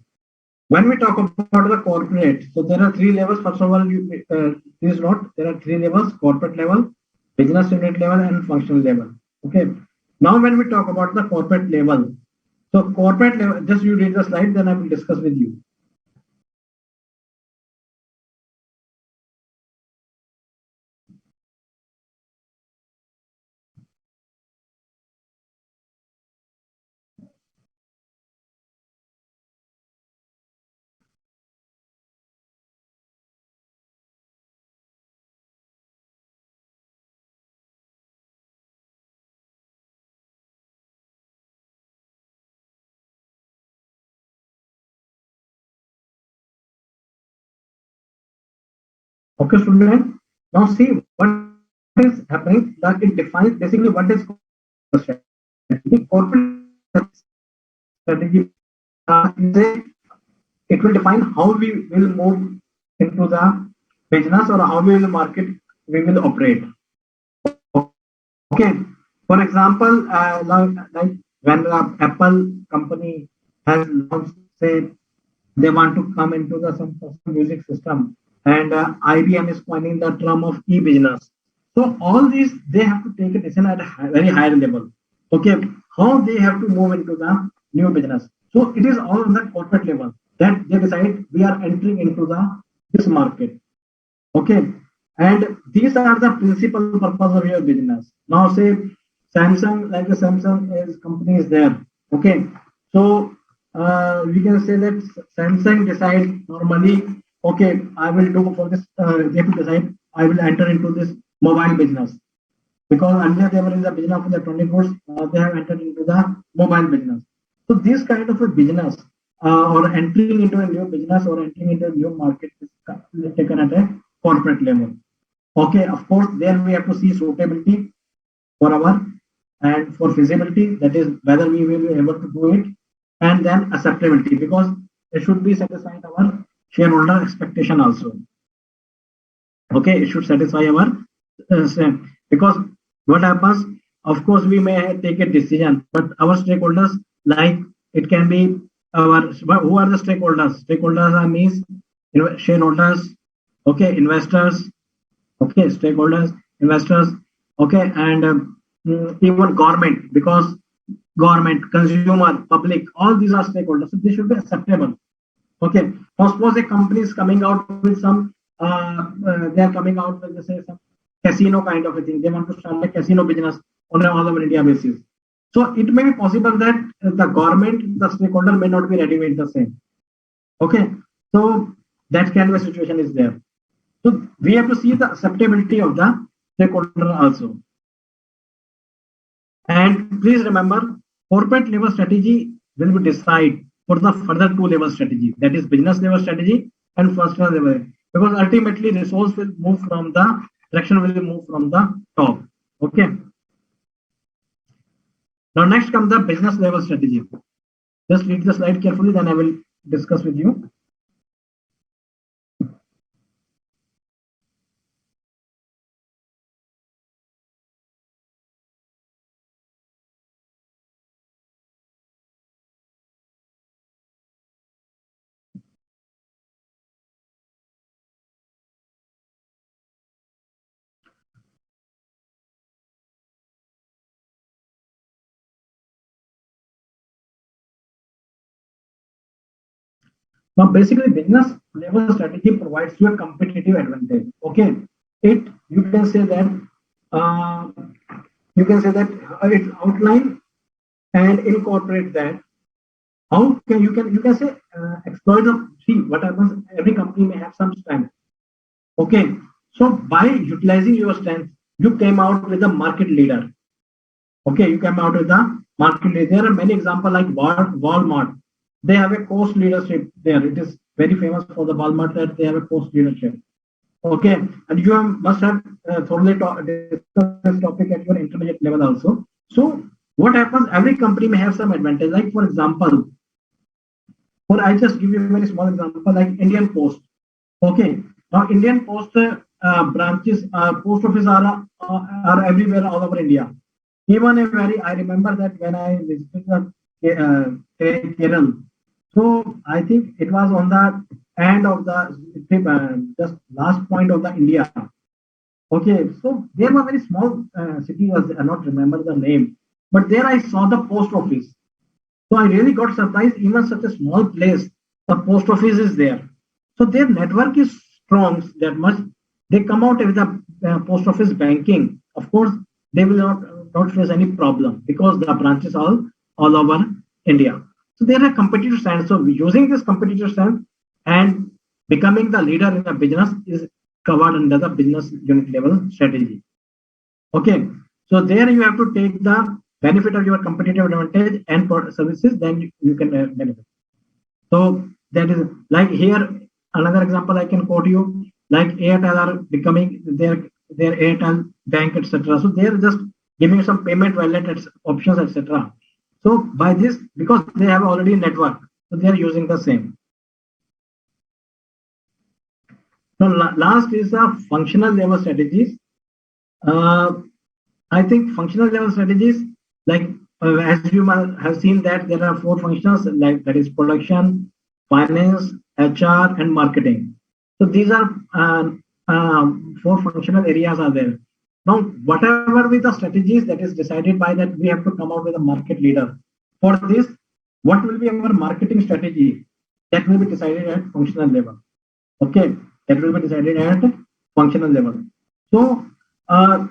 When we talk about the corporate, so there are three levels. First of all, please note there are three levels: corporate level, business unit level, and functional level. Okay. Now, when we talk about the corporate level, So corporate level, just you read the slide, then I will discuss with you. Okay, student. Now see what is happening. That it defines basically what is strategy. Corporate strategy is it will define how we will move into the business or how we will market we will operate. Okay. For example, like when the Apple company has launched, say they want to come into the some custom music system, and IBM is coining the term of e-business. So all these they have to take a decision at a very higher level. Okay, how they have to move into the new business. So it is all on the corporate level that they decide we are entering into the this market. Okay, and these are the principal purpose of your business. Now, say Samsung, like the Samsung is company is there. Okay, so we can say that Samsung decide normally. Okay, I will do for this. They have to decide. I will enter into this mobile business because earlier they were in the business of electronic goods. They have entered into the mobile business. So this kind of a business or entering into a new business or entering into a new market is taken at a corporate level. Okay, of course, there we have to see suitability for our and for feasibility, that is whether we will be able to do it, and then acceptability because it should be satisfying our shareholder expectation also. Okay, it should satisfy our because what happens, of course, we may take a decision, but our stakeholders, like it can be our who are the stakeholders? Stakeholders are means shareholders, okay, investors, okay, stakeholders, investors, okay, and even government, because government, consumer, public, all these are stakeholders. So they should be acceptable. Okay, now suppose a company is coming out with some, they are coming out with say some casino kind of a thing. They want to start a casino business on an all over India basis. So it may be possible that the government, the stakeholder may not be ready with the same. Okay, so that kind of a situation is there. So we have to see the acceptability of the stakeholder also. And please remember, corporate level strategy will be decided for the further two level strategy, that is business level strategy and personal level. Because ultimately resource will move from the direction will move from the top. Okay. Now next comes the business level strategy. Just read the slide carefully, then I will discuss with you. Now, basically, business level strategy provides you a competitive advantage. Okay, it uh, you can say that it's outline and incorporate that. How can you can say exploit the see what happens? Every company may have some strength. Okay, so by utilizing your strength, you came out with a market leader. Okay, you came out with the market leader. There are many examples like Walmart. They have a cost leadership there. It is very famous for the Walmart that they have a cost leadership. Okay, and you must have thoroughly discussed this topic at your intermediate level also. So what happens? Every company may have some advantage. Like for example, or I just give you a very small example, like Indian Post. Okay, now Indian Post branches, post office are everywhere all over India. Even a very, I remember that when I visited the Kerala, so I think it was on the end of the just last point of the India. Okay, so there was a very small city, was I not remember the name, but there I saw the post office. So I really got surprised, even such a small place, the post office is there. So their network is strong that much. They come out with the post office banking. Of course, they will not face any problem because the branches all over India. So they are a competitor stand. So using this competitor stand and becoming the leader in the business is covered under the business unit level strategy. Okay, so there you have to take the benefit of your competitive advantage and for services, then you can benefit. So that is like here another example I can quote you, like Airtel are becoming their Airtel bank, etc. So they are just giving some payment wallet options, etc. So by this, because they have already network, so they are using the same. So last is the functional level strategies. I think functional level strategies, like as you might have seen that there are four functions, like that is production, finance, HR, and marketing. So these are four functional areas are there. Now, whatever with the strategies that is decided by that, we have to come out with a market leader. For this, what will be our marketing strategy? That will be decided at functional level. Okay, that will be decided at functional level. So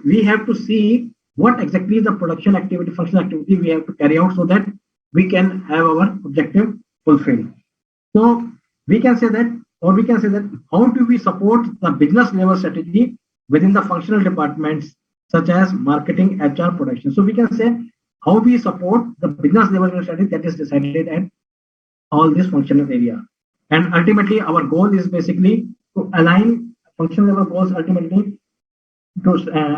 we have to see what exactly the production activity, functional activity we have to carry out so that we can have our objective fulfilled. So we can say that, or we can say that, how do we support the business level strategy within the functional departments such as marketing, HR, production. So we can say how we support the business level strategy that is decided at all these functional area. And ultimately, our goal is basically to align functional level goals ultimately to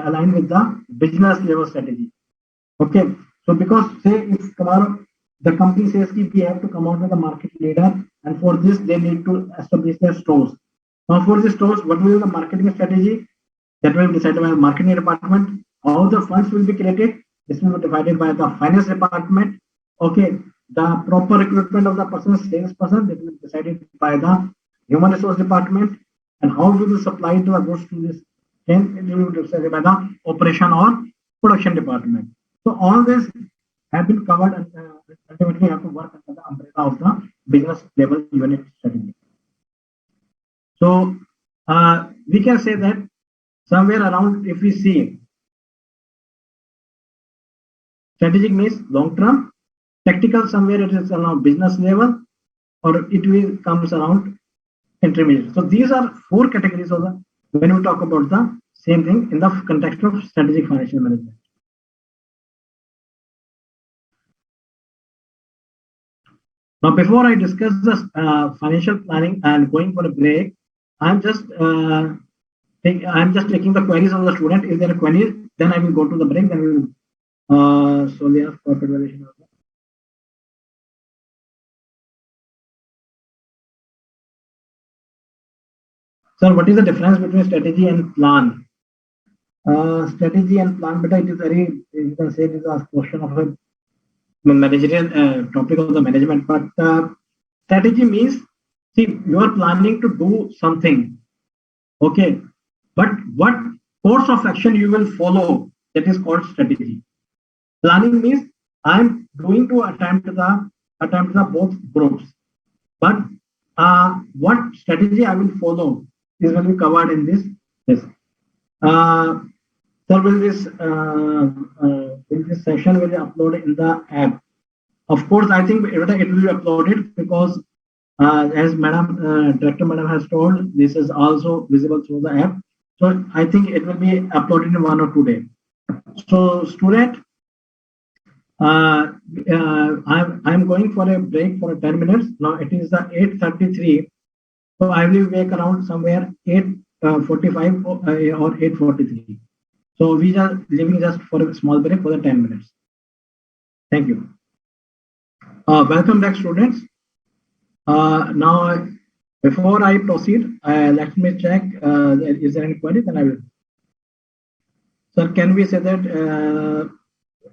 align with the business level strategy. Okay, so because say if tomorrow the company says that we have to come out with a market leader, and for this they need to establish their stores. Now for the stores, what will be the marketing strategy? That will be decided by the marketing department. How the funds will be created? This will be divided by the finance department. Okay, the proper recruitment of the person, salesperson, that will be decided by the human resource department. And how do we supply to the goods to this? Then it will be decided by the operation or production department. So all this have been covered and ultimately have to work under the umbrella of the business level unit strategy. So we can say that somewhere around, if we see, strategic means long term, tactical somewhere it is around business level, or it will comes around intermediate. So these are four categories of the when we talk about the same thing in the context of strategic financial management. Now, before I discuss the financial planning and going for a break, I'm just taking the queries of the student. If there are queries, then I will go to the break. Then we will solely ask corporate valuation. Sir, what is the difference between strategy and plan? Strategy and plan, but it is very, you can say it is a question of a managerial topic of the management. But strategy means, see, you are planning to do something, okay, but what course of action you will follow, that is called strategy. Planning means I'm going to attempt the both groups, but what strategy I will follow is will be covered in this. So will this session will be uploaded in the app? Of course, I think it will be uploaded because as Director Madam has told, this is also visible through the app. So I think it will be uploaded in 1 or 2 days. So student, I'm going for a break for 10 minutes. Now it is 8:33. So I will wake around somewhere 8:45 or 8:43. So we are leaving just for a small break for the 10 minutes. Thank you. Welcome back, students. Now, before I proceed, let me check. Is there any query? Then I will. Sir, can we say that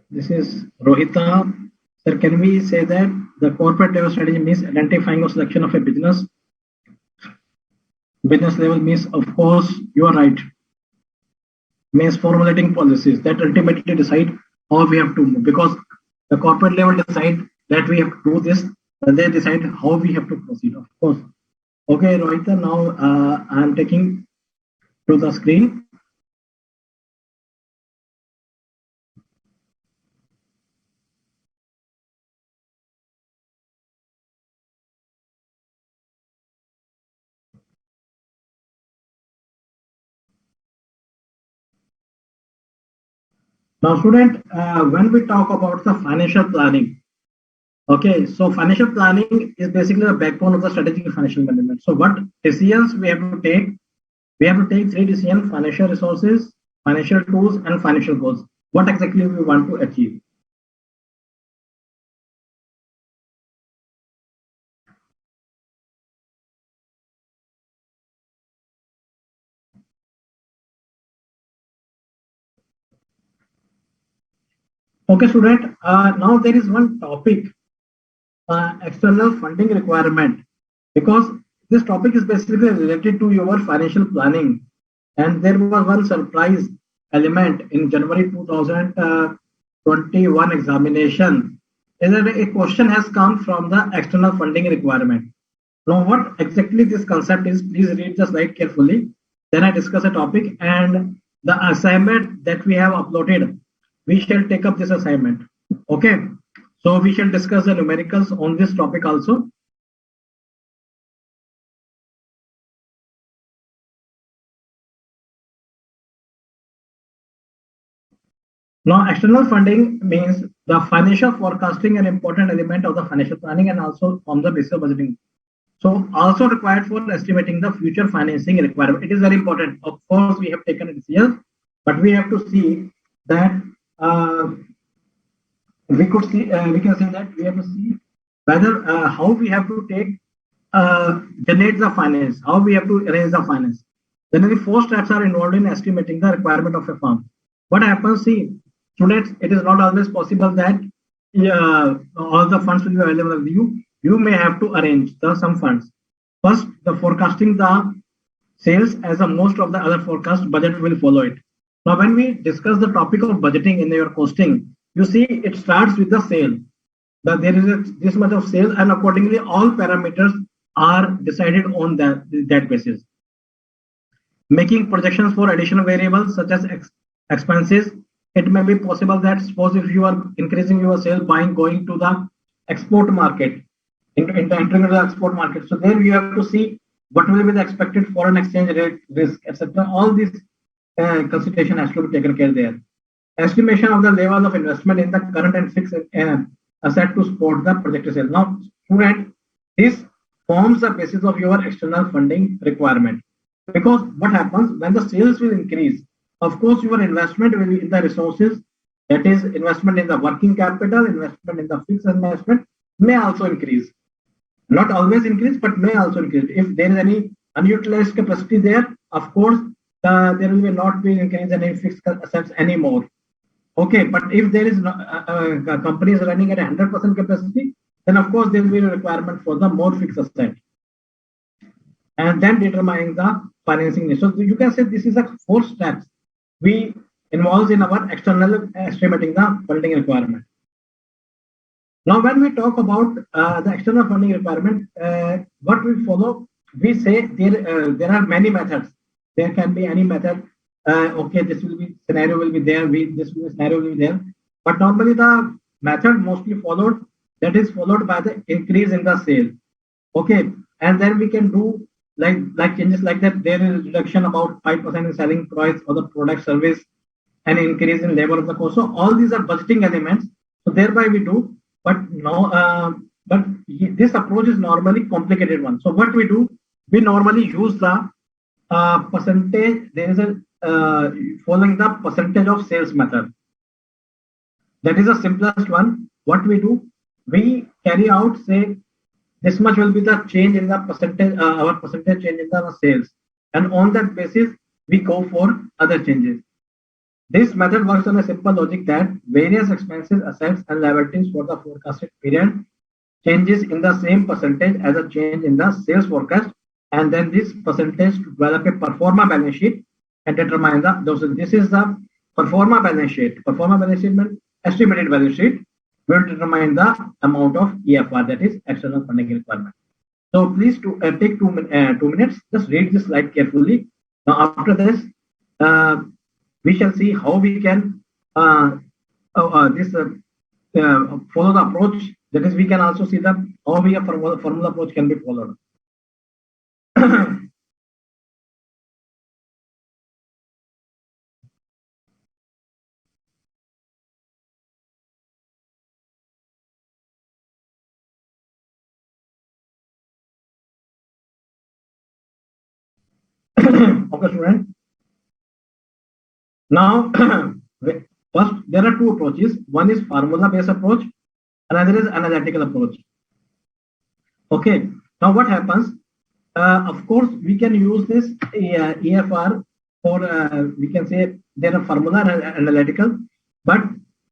this is Rohita? Sir, can we say that the corporate level strategy means identifying or selection of a business? Business level means, of course, you are right. Means formulating policies that ultimately decide how we have to move, because the corporate level decide that we have to do this, they decide how we have to proceed, of course. Okay, Rohita, now I'm taking to the screen. Now, student, when we talk about the financial planning, okay, so financial planning is basically the backbone of the strategic financial management. So, what decisions we have to take? We have to take three decisions: financial resources, financial tools, and financial goals. What exactly we want to achieve? Okay, student. Now there is one topic, external funding requirement, because this topic is basically related to your financial planning. And there was one surprise element in January 2021 examination. Is that a question has come from the external funding requirement. Now, what exactly this concept is, please read the slide carefully. Then I discuss a topic and the assignment that we have uploaded. We shall take up this assignment. Okay. So we shall discuss the numericals on this topic also. Now, external funding means the financial forecasting, an important element of the financial planning and also on the basis of budgeting. So also required for estimating the future financing requirement. It is very important. Of course, we have taken a decision, but we have to see that uh, we can say that we have to see whether how we have to take generate the finance, how we have to arrange the finance. Generally, four steps are involved in estimating the requirement of a firm. What happens? See, students, it is not always possible that all the funds will be available with you. You may have to arrange some funds. First, the forecasting the sales as a most of the other forecast budget will follow it. Now, when we discuss the topic of budgeting in your costing, you see it starts with the sale. That there is this much of sale, and accordingly, all parameters are decided on that basis. Making projections for additional variables such as expenses. It may be possible that suppose if you are increasing your sale by going to the export market, into entering the export market. So there you have to see what will be the expected foreign exchange rate risk, etc. All these consideration has to be taken care there. Estimation of the level of investment in the current and fixed asset to support the projected sale. Now, student, this forms the basis of your external funding requirement. Because what happens when the sales will increase, of course, your investment will be in the resources, that is, investment in the working capital, investment in the fixed investment may also increase. Not always increase, but may also increase. If there is any unutilized capacity there, of course, there will not be increase in any fixed assets anymore. Okay, but if there is a company is running at 100% capacity, then of course there will be a requirement for the more fixed asset, and then determining the financing need. So you can say this is a four steps we involves in our external estimating the funding requirement. Now, when we talk about the external funding requirement, what we follow, we say there are many methods. There can be any method. Okay, this will be scenario will be there. This will be scenario will be there. But normally the method mostly followed, that is followed by the increase in the sale. Okay, and then we can do like changes like that. There is reduction about 5% in selling price or the product service, and increase in labor of the cost. So all these are budgeting elements. So thereby we do, but no, this approach is normally complicated one. So what we do, we normally use the percentage. There is a following the percentage of sales method. That is the simplest one. What we do, we carry out, say, this much will be the change in the percentage, our percentage change in the sales, and on that basis we go for other changes. This method works on a simple logic that various expenses, assets, and liabilities for the forecasted period changes in the same percentage as a change in the sales forecast, and then this percentage to develop a pro forma balance sheet and determine the those. This is the pro forma balance sheet. Pro forma balance sheet means estimated balance sheet. will determine the amount of EFR, that is external funding requirement. So please take 2 minutes. Just read this slide carefully. Now after this, we shall see how we can this follow the approach. That is, we can also see the how we a formula approach can be followed. Okay, student. Now, first there are two approaches. One is formula-based approach, another is analytical approach. Okay. Now what happens? Of course, we can use this EFR for we can say there are formula and analytical, but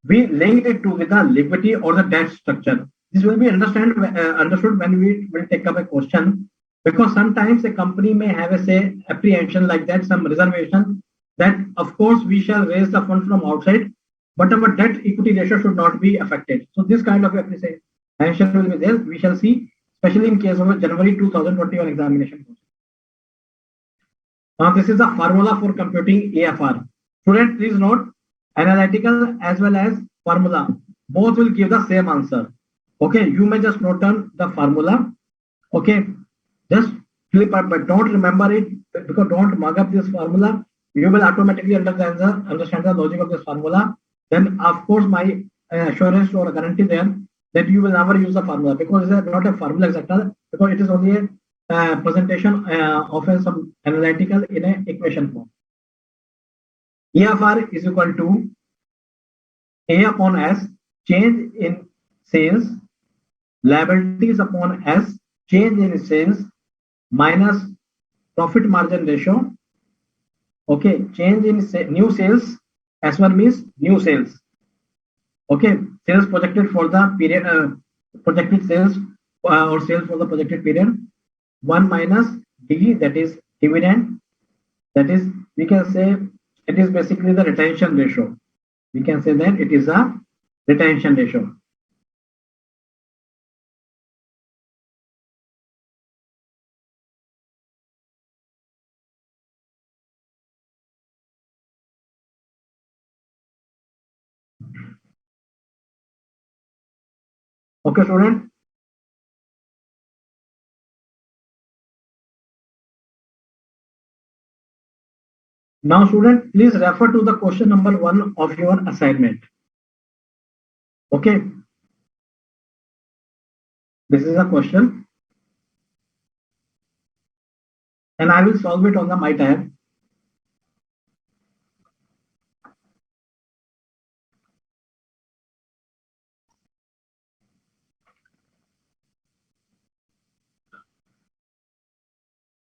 we linked it to with the liquidity or the debt structure. This will be understood when we will take up a question, because sometimes a company may have a say apprehension like that, some reservation that of course we shall raise the fund from outside, but our debt equity ratio should not be affected. So this kind of apprehension will be there. We shall see, especially in case of a January 2021 examination. Now this is the formula for computing AFR. Student, please note, analytical as well as formula, both will give the same answer. Okay, you may just note down the formula. Okay, just flip up, but don't remember it, because don't mug up this formula. You will automatically understand the logic of this formula. Then of course my assurance or guarantee there that you will never use the formula, because it is not a formula exactly, because it is only a presentation of some analytical in an equation form. EFR is equal to A upon S, change in sales, liabilities upon S, change in sales, minus profit margin ratio. Okay, change in new sales, S1 means new sales. Okay, sales projected for the period, projected sales or sales for the projected period. 1 minus D, that is dividend, that is we can say it is basically the retention ratio. We can say that it is a retention ratio. Okay, student. Now, student, please refer to the question number 1 of your assignment. Okay. This is a question, and I will solve it on the my tab.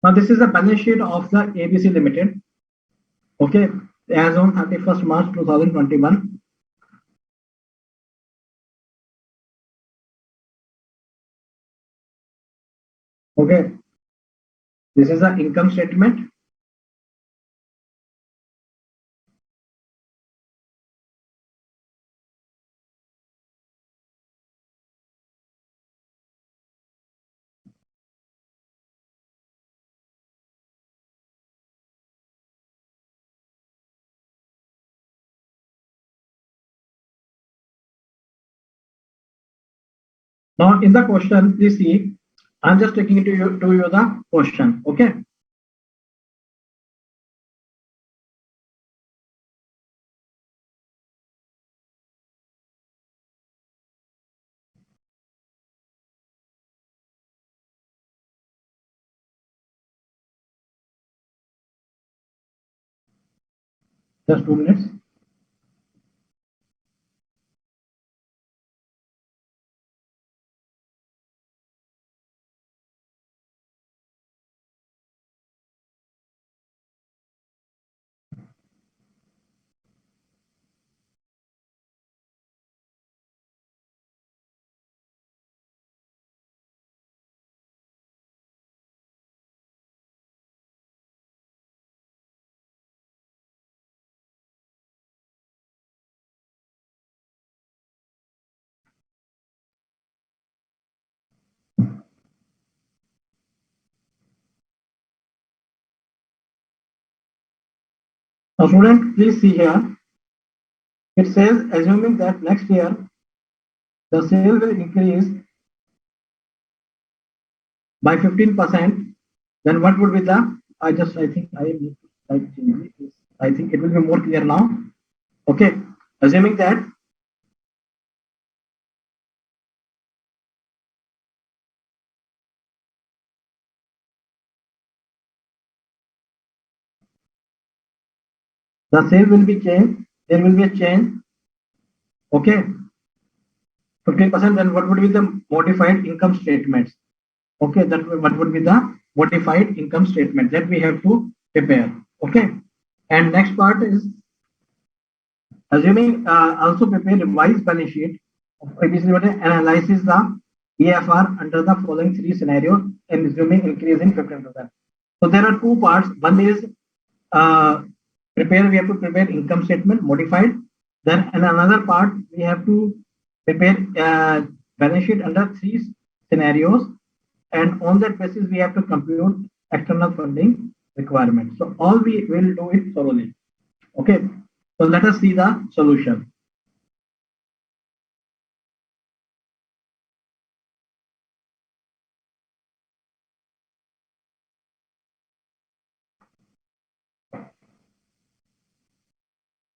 Now, this is the balance sheet of the ABC Limited. Okay, as on 31st March 2021. Okay, this is the income statement. Now, in the question, please see, I'm just taking it to you the question. Okay. Just 2 minutes. Now, student, please see here. It says, assuming that next year the sale will increase by 15%, then what would be the? I think I need to type change it. I think it will be more clear now. Okay, assuming that the sale will be changed, there will be a change. Okay, 15%. Then what would be the modified income statements? Okay, that what would be the modified income statement that we have to prepare. Okay, and next part is assuming also prepare revised balance sheet. Previously, what analyzes the EFR under the following three scenarios and assuming increase in 15%. So there are two parts. One is we have to prepare income statement modified. Then in another part we have to prepare balance sheet under three scenarios, and on that basis we have to compute external funding requirements. So all we will do it thoroughly. Okay, so let us see the solution.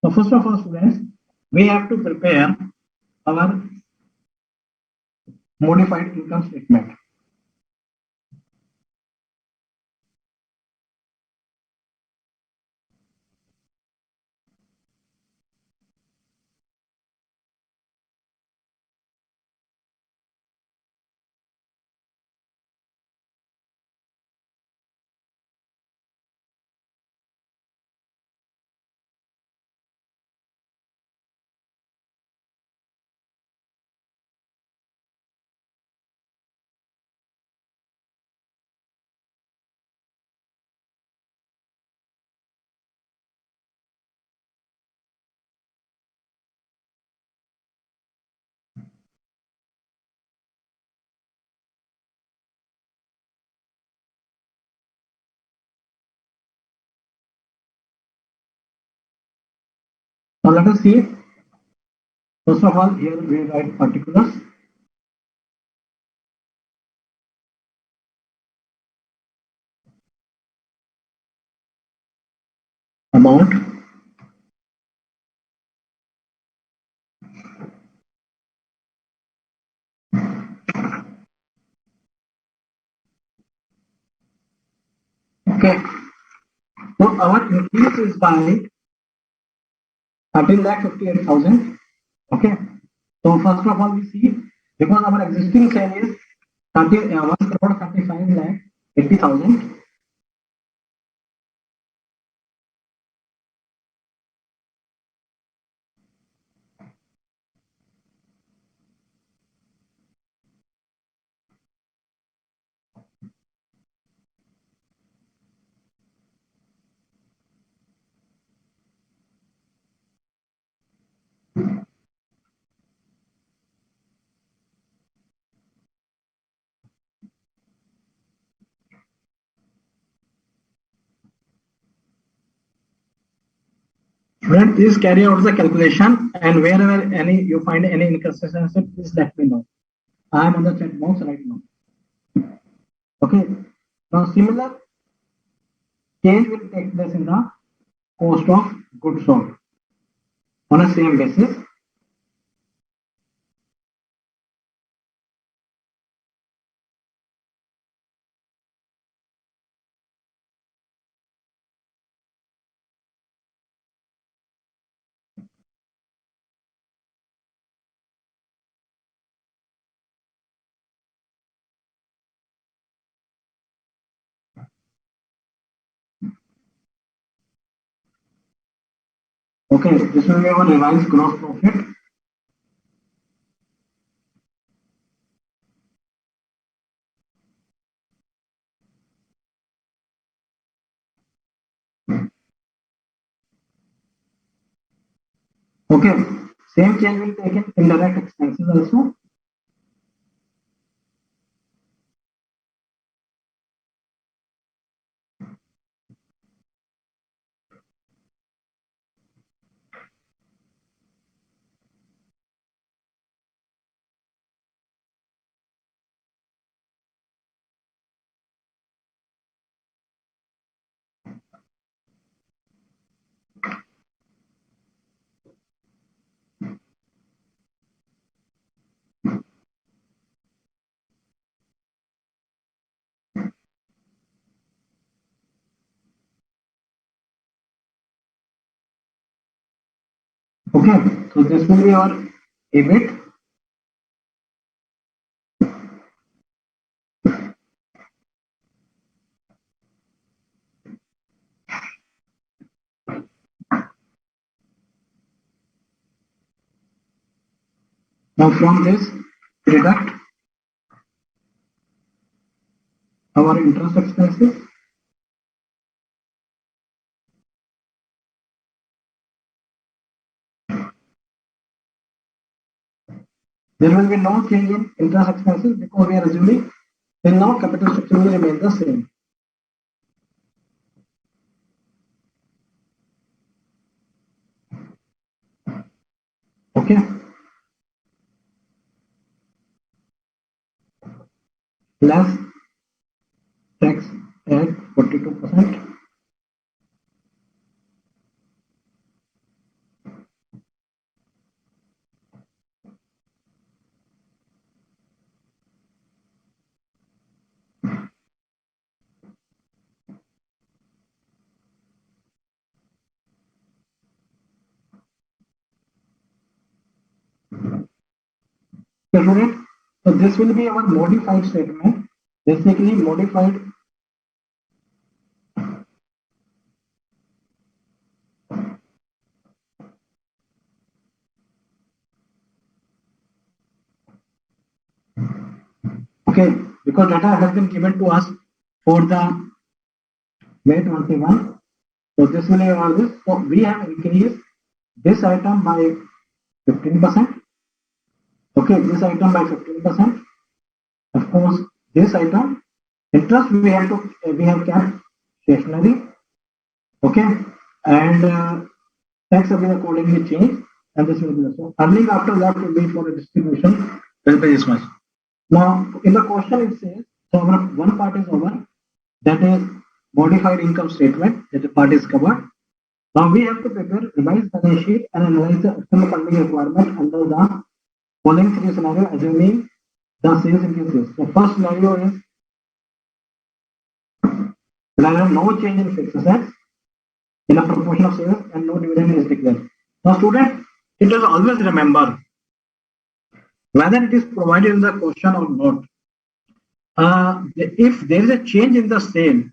So first of all, students, we have to prepare our modified income statement. Now let us see. First of all, here we write particulars. Amount. Okay. So our increase is by 13,58,000. Okay. So first of all, we see because our existing sale is 1 crore 35 lakh 80,000. Friend, please carry out the calculation, and wherever any you find any inconsistency, please let me know. I am on the chat box right now. Okay. Now similar change will take place in the cost of goods sold on a same basis. Okay, this will be our revised gross profit. Okay, same change will take in indirect expenses also. Okay, so this will be our EBIT. Now from this, deduct our interest expenses. There will be no change in interest expenses because we are assuming till now capital structure will remain the same. Okay, less tax at 42%. Okay, student. So this will be our modified statement. Basically modified. Okay, because data has been given to us for the May 21. So this will be all this. So we have increased this item by 15%. Okay, this item by 15%. Of course, this item interest we have kept stationary. Okay, and tax will be accordingly changed, and this will be the so earning after that will be for a distribution will be this much. Now in the question it says so our one part is over, that is modified income statement, that part is covered. Now we have to prepare revised balance sheet and analyze the external funding requirement under the following three scenario, assuming the sales increases. The first scenario is scenario no change in fixed assets in a proportion of sales and no dividend is declared. Now student, it is always remember whether it is provided in the question or not. If there is a change in the sale,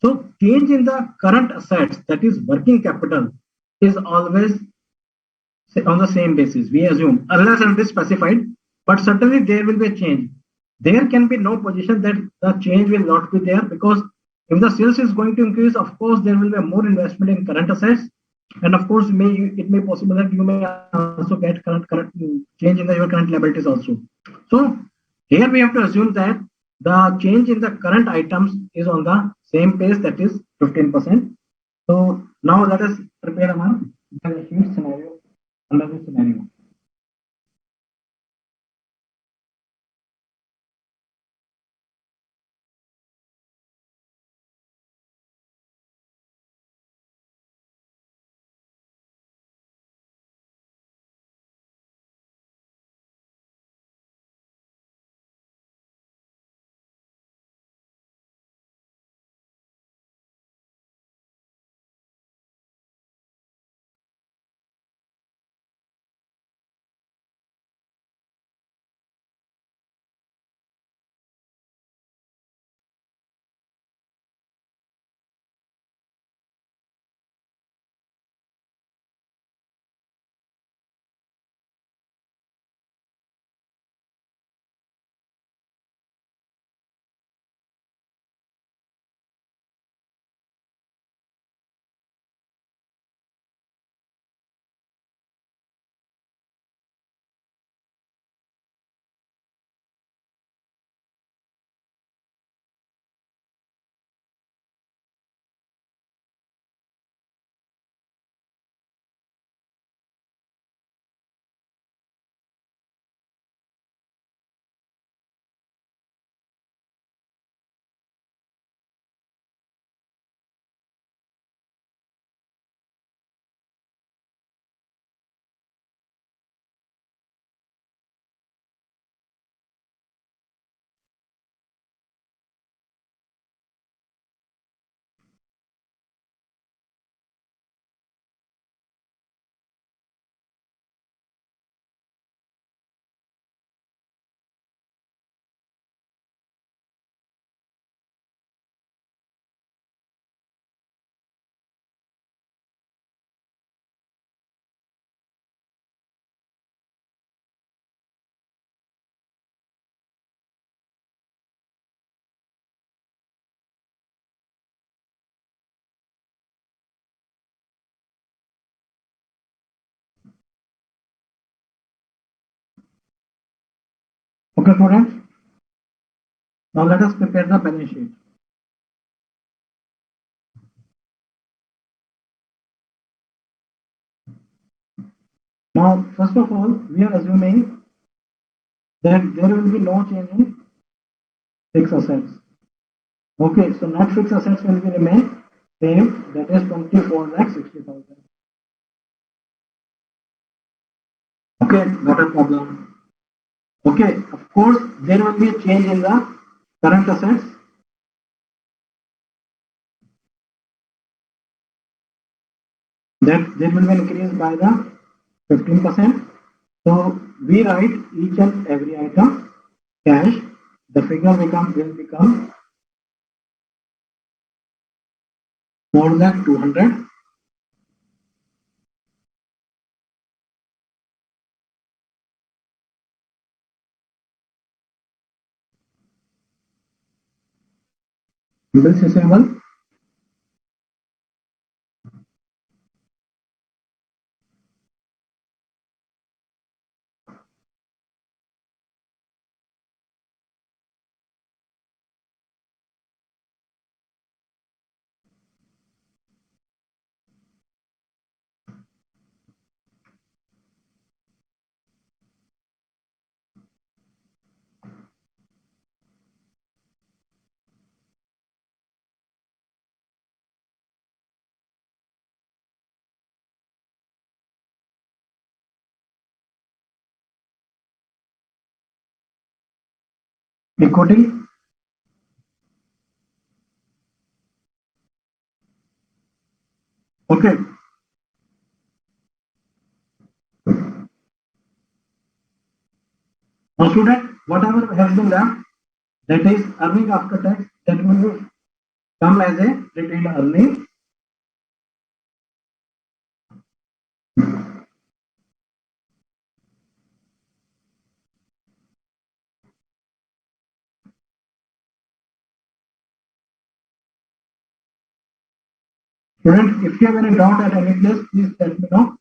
so change in the current assets, that is working capital, is always on the same basis. We assume, unless it is specified, but certainly there will be a change. There can be no position that the change will not be there because if the sales is going to increase, of course, there will be more investment in current assets, and of course, it may possible that you may also get current change in your current liabilities also. So here we have to assume that the change in the current items is on the same pace, that is 15%. So now let us prepare our balance sheet scenario under this scenario. Okay, students. Now let us prepare the balance sheet. Now, first of all, we are assuming that there will be no change in fixed assets. Okay, so net fixed assets will be remain same, that is 24 lakh 60,000. Okay, not a problem. Okay, of course, there will be a change in the current assets. That there will be increased by the 15%. So we write each and every item cash. The figure will become 4 lakh 200. Bills receivable. Equity. Okay. Now student, whatever has been left, that is earning after tax, that will come as a retained earning. Student, if you have any doubt at any place, please let me know.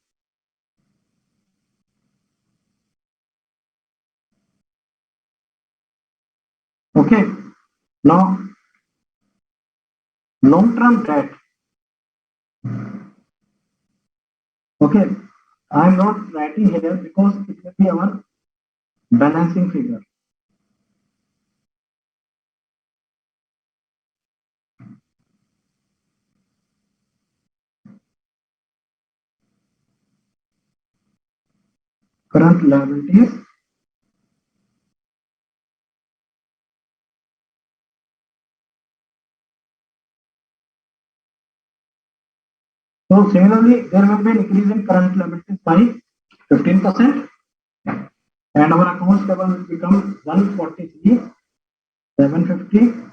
Okay. Now, long-term debt. Okay. I am not writing here because it will be our balancing figure. Current liabilities. So similarly, there will be an increase in current liabilities by 15%, and our accounts payable will become 143 750.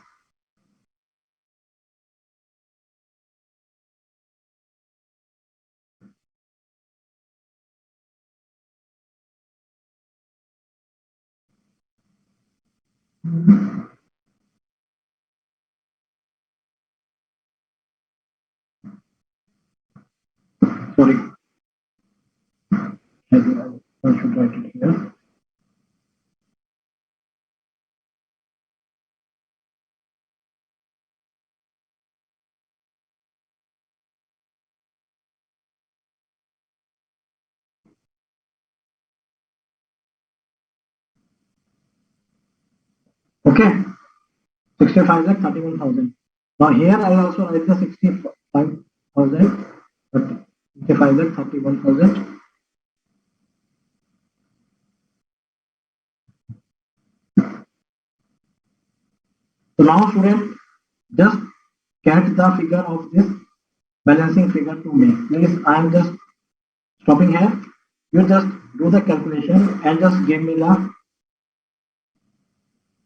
Sorry, I should write it here. Okay, 65 lakh 31,000. Now here I also write the 65,000, 65 lakh 31,000. So now student, just get the figure of this balancing figure to me. Please, I am just stopping here. You just do the calculation and just give me the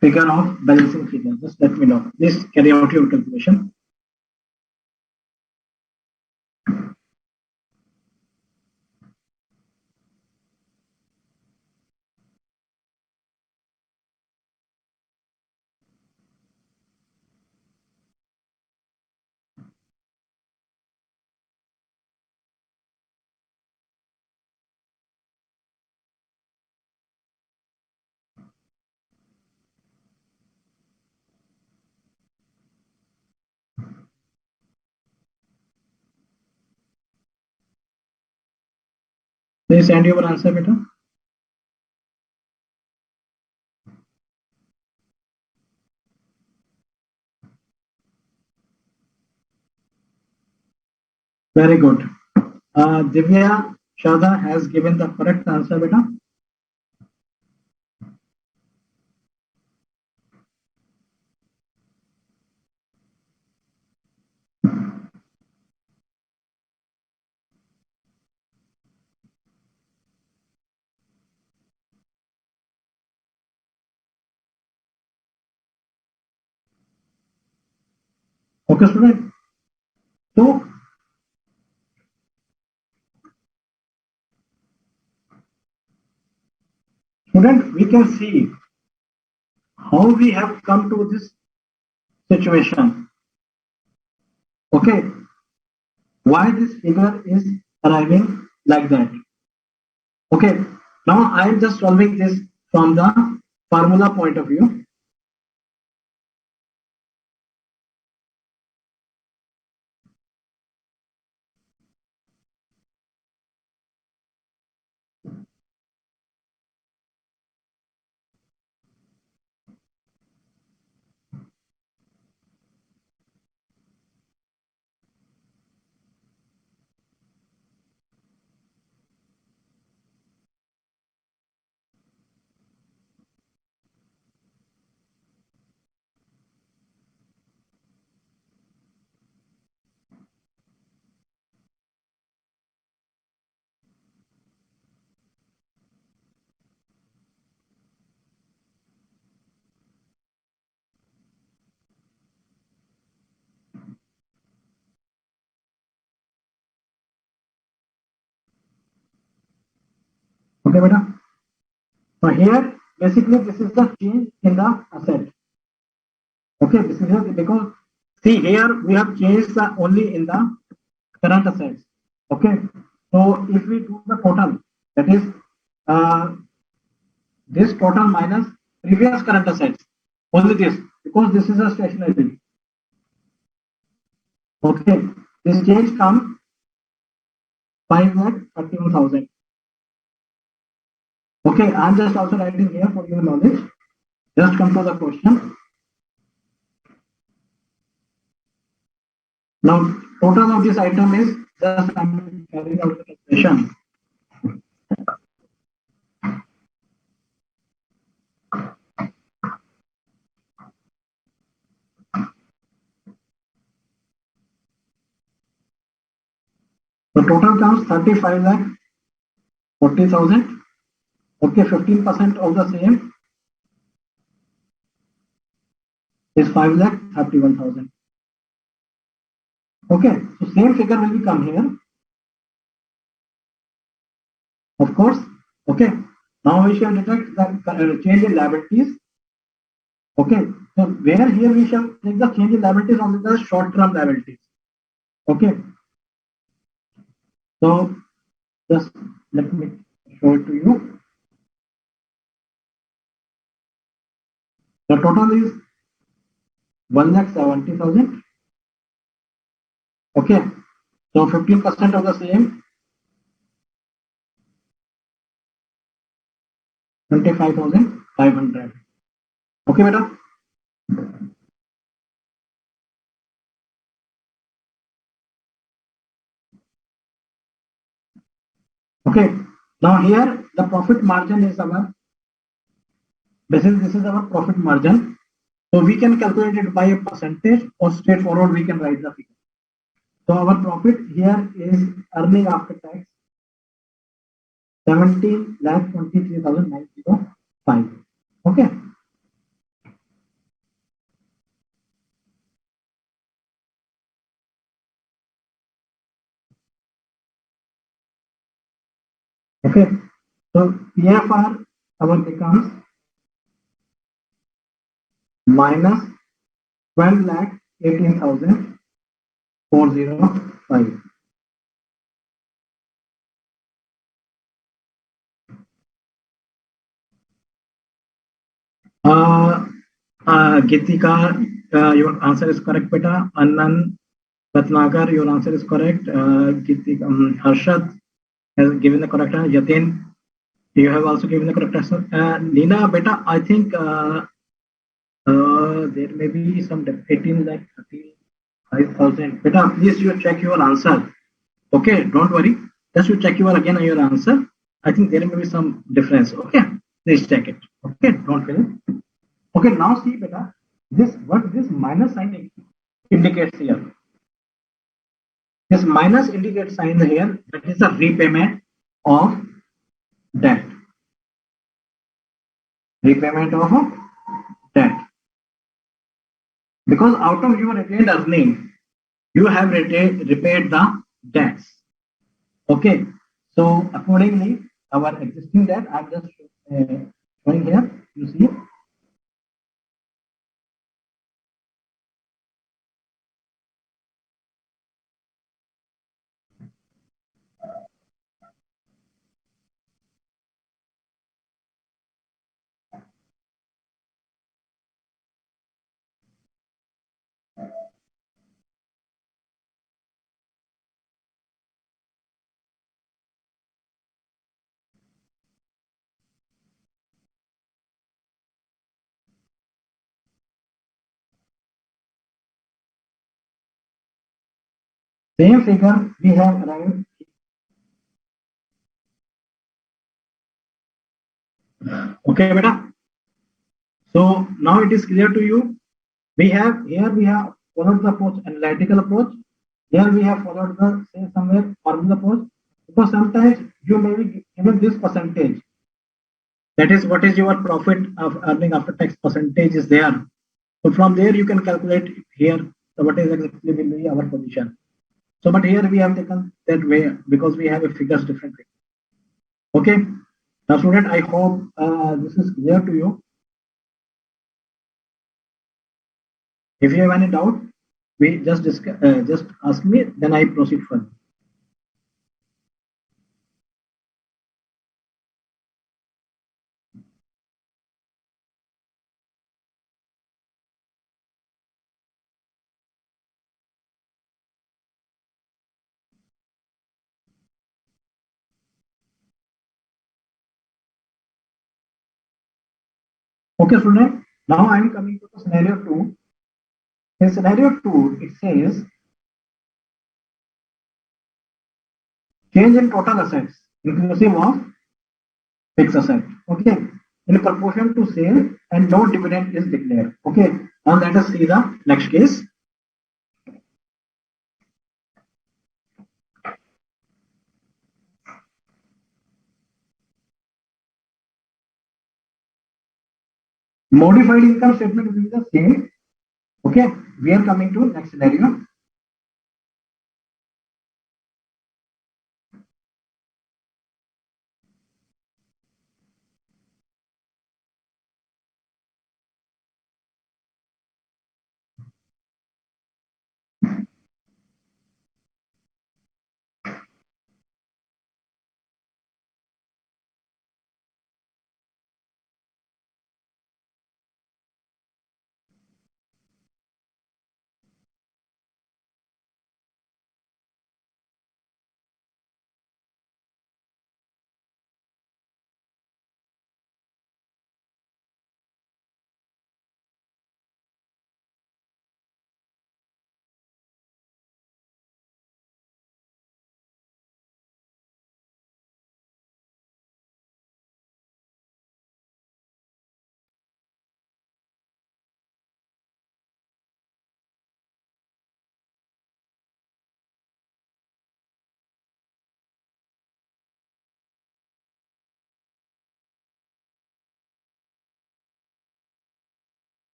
figure of balancing figure. Just let me know. Please carry out your calculation. Please send your answer, beta. Very good. Divya Shada has given the correct answer, beta. Okay, student. So, student, we can see how we have come to this situation. Okay, why this figure is arriving like that. Okay, now I am just solving this from the formula point of view. Okay, beta. So here, basically, this is the change in the asset. Okay, this is it because see here we have changed the only in the current assets. Okay, so if we do the total, that is uh, this total minus previous current assets, only this because this is a stationary. Okay, this change comes 5,31,000. Okay, I'm just also writing here for your knowledge. Just come to the question. Now, total of this item is just I'm carrying out the calculation. The total comes 35 lakh 40,000. Okay, 15% of the same is 5 lakh 31,000. Okay, so same figure will be come here. Of course. Okay, now we shall detect the change in liabilities. Okay, so where here we shall take the change in liabilities only the short term liabilities. Okay, so just let me show it to you. The total is 1,70,000. Okay, so 15% of the same 25,500. Okay, madam. Okay, now here the profit margin is our this is our profit margin. So we can calculate it by a percentage or straightforward we can write the figure. So our profit here is earning after tax 17,23,905. Okay. Okay. So PFR our becomes minus 12,18,405. Uh, Gitika, your answer is correct, beta. Annan Ratnagar, your answer is correct. Gitika, Harshad, has given the correct answer. Yatin, you have also given the correct answer. Nina, beta, I think there may be some 18 like 35,000. Beta, please you check your answer. Okay, don't worry. Just you check your answer. I think there may be some difference. Okay, please check it. Okay, don't feel it. Okay, now see, beta, this minus sign indicates here. This minus indicates sign here. That is a repayment of debt. Repayment of debt. Because out of your retained earning, you have repaid the debts. Okay, so accordingly, our existing debt, I'm just showing here. You see, same figure we have arrived. Okay, beta. So now it is clear to you. We have followed the approach, analytical approach. Here we have followed the say somewhere formula approach. Because sometimes you may be given this percentage. That is what is your profit of earning after tax percentage is there. So from there you can calculate here what is exactly will be our position. So but here we have taken that way because we have a figures differently. Okay. Now student, I hope this is clear to you. If you have any doubt, we just just ask me, then I proceed further. Okay, student. Now I am coming to the scenario 2. In scenario 2, it says change in total assets inclusive of fixed asset. Okay. In proportion to sale and no dividend is declared. Okay. Now let us see the next case. Modified income statement will be the same. Okay. We are coming to next scenario.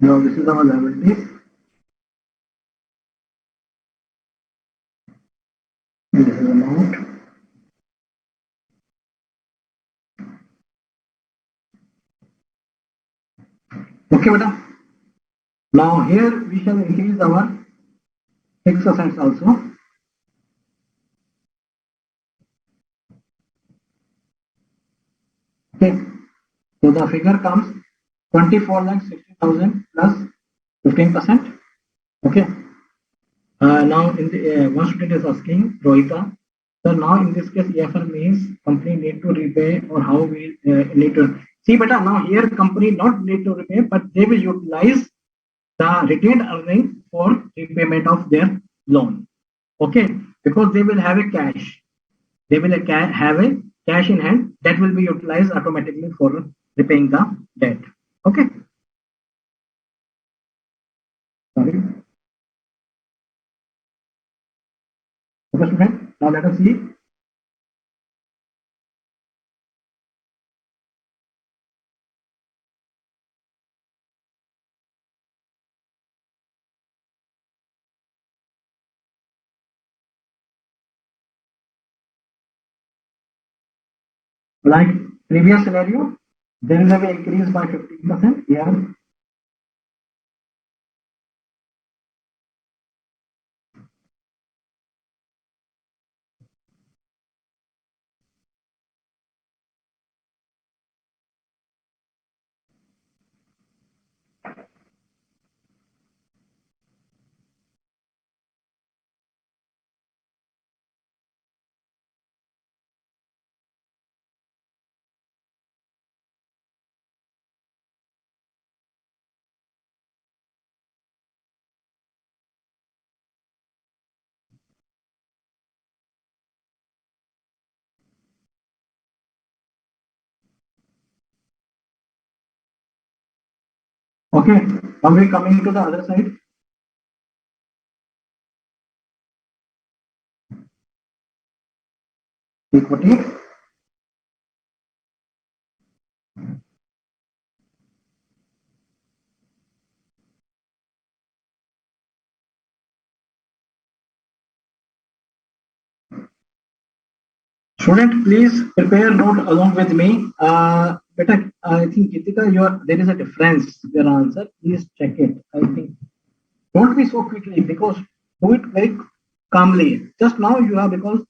Now this is our liability. This is amount. Okay, beta. Now here we shall increase our fixed assets also. Okay, so the figure comes 24 lakh 60,000 plus 15%. Okay. Now in the one student is asking Rohita. So now in this case, EFR means company need to repay or how we need to see. But now here company not need to repay, but they will utilize the retained earning for repayment of their loan. Okay, because they will have a cash. They will have a cash in hand that will be utilized automatically for repaying the debt. Okay. Sorry. Okay, student. Now let us see. Like previous scenario, there is an increase by 15%. Here, okay. Now we coming to the other side. Equity. Student, please prepare note along with me. But I think Gitika, there is a difference. Your answer, please check it. I think don't be so quickly because do it very calmly. Just now you have because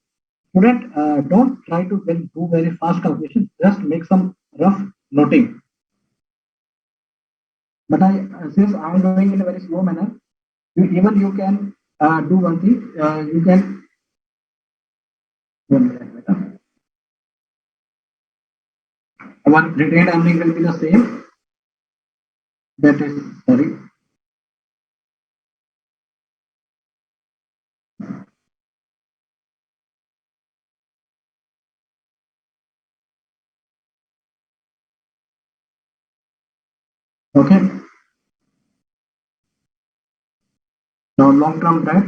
student don't try to do very fast calculation. Just make some rough noting. But since I am doing in a very slow manner, even you can do one thing. You can one minute. Our retained earning will be the same. That is sorry. Okay. Now long-term debt.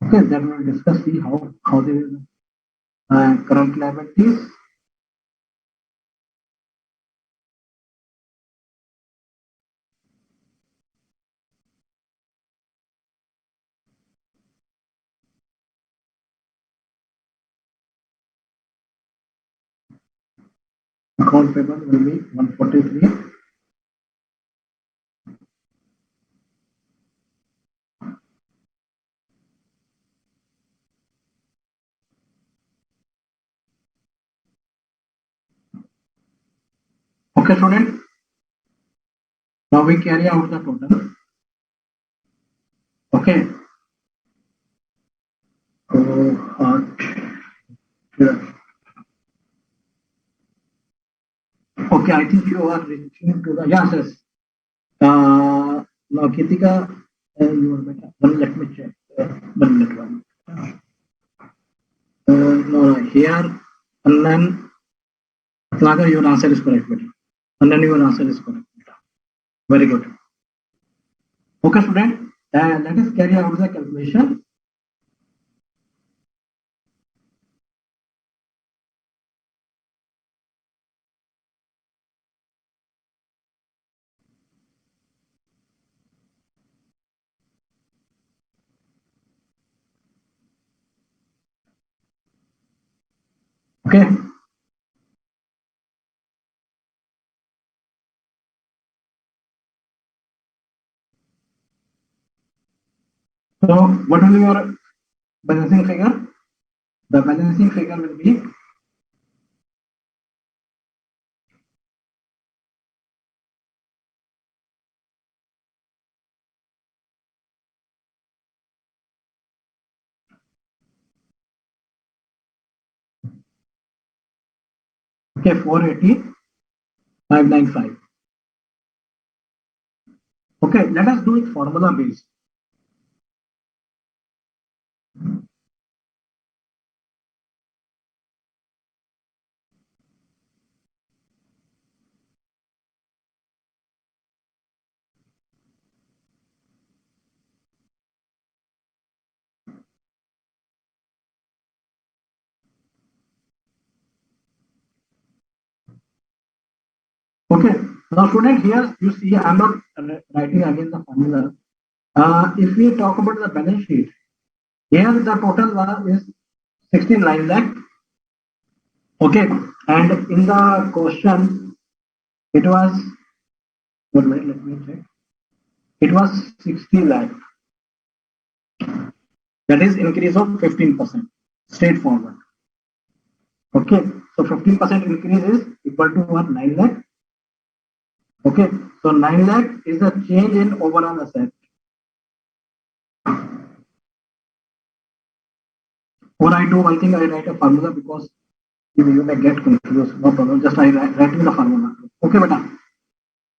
Okay, then we'll discuss see how the current liabilities. Account payable will be 143. Okay, student. Now we carry out the total. Okay. So, here. Okay, I think you are reaching to the yes, yes. Now Kitika, you are better. Let me check. One minute, one. No, here, and then Ratnagar, your answer is correct, better. And then your answer is correct. Very good. Okay, student. Let us carry out the calculation. Okay. So what will be your balancing figure? The balancing figure will be okay 480,595. Okay, let us do it formula based. Okay, now student here you see I'm not writing again the formula. If we talk about the balance sheet, here the total is 69 lakh. Okay, and in the question it was, one minute, let me check. It was 60 lakh. That is increase of 15%. Straightforward. Okay, so 15% increase is equal to what? 9 lakh. Okay, so 9 lakh is the change in overall asset. Or I think I write a formula because you may get confused. No problem. Just I write the formula. Okay, beta.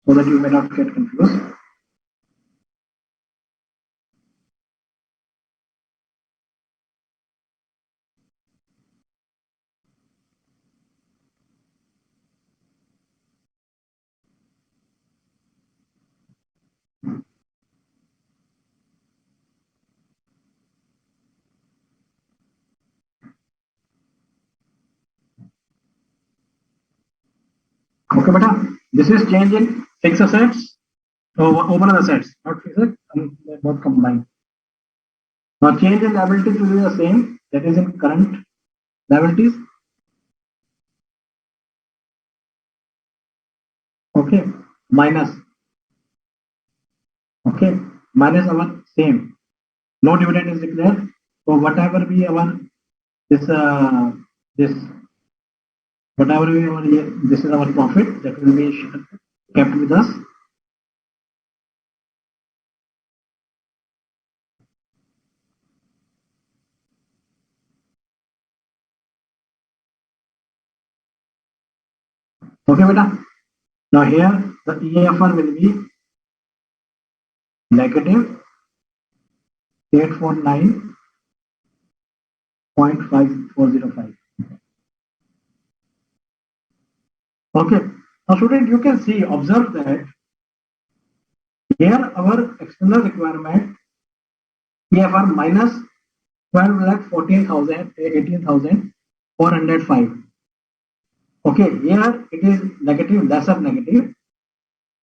So that you may not get confused. Okay, beta. This is change in fixed assets, overall assets, not fixed, both combined. Now change in liabilities will be the same. That is in current liabilities. Okay, minus. Okay, minus our same. No dividend is declared. So whatever be our this this whatever be our this is our profit that will be kept with us. Okay, beta. Now here the EFR will be negative 849.5405. Okay. Now student, you can see, observe that here our external requirement EFR minus 12 lakh 14,000 18,405. Okay, here it is negative, lesser negative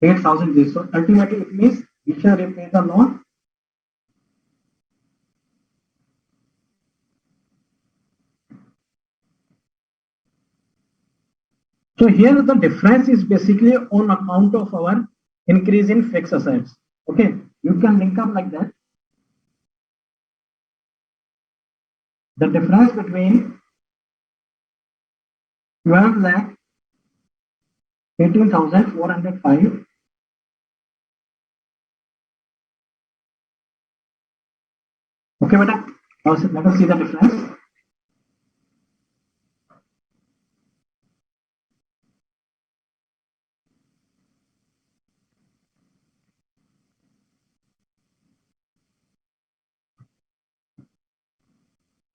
8,000. So ultimately it means we shall repay the loan. So here the difference is basically on account of our increase in fixed assets. Okay, you can link up like that. The difference between 12 lakh 18,405. Okay, beta. Now let us see the difference.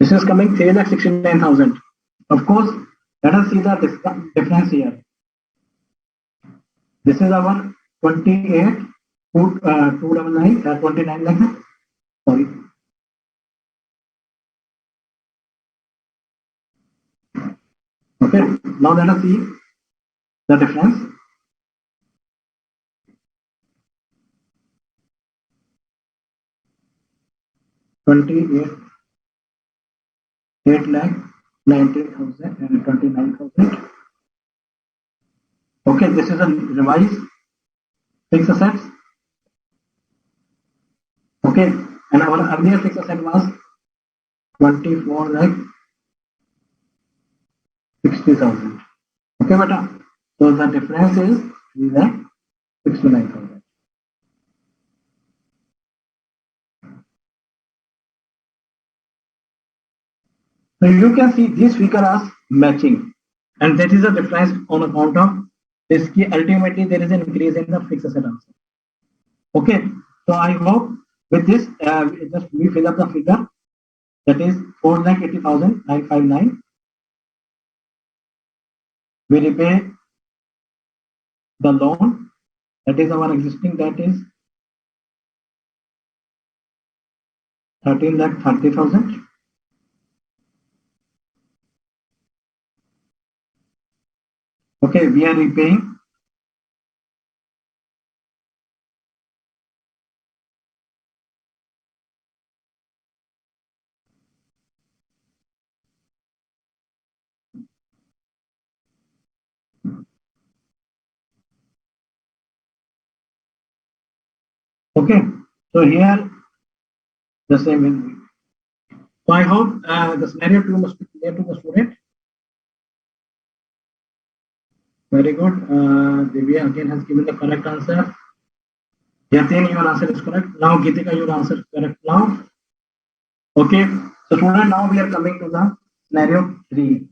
This is coming 3,69,000. Of course, let us see the difference here. This is our 28, 299, 29 lakh. Sorry. Okay, now let us see the difference. 28, 8 lakh 19,000 and 29,000. Okay, this is a revised fixed assets. Okay, and our earlier fixed asset was 24 lakh 60,000. Okay, beta. So the difference is 3 lakh 69,000. So you can see these figures are matching, and that is the difference on account of this. Ultimately, there is an increase in the fixed asset also. Okay, so I hope with this, just we fill up the figure, that is 4,80,959. We repay the loan, that is our existing debt is 13,30,000. Okay, we are repaying okay. So here the same will be. So I hope the scenario 2 must be clear to the student. Very good. Divya again has given the correct answer. Yatin, your answer is correct. Now Gitika, your answer is correct now. Okay. So student, now we are coming to the scenario 3.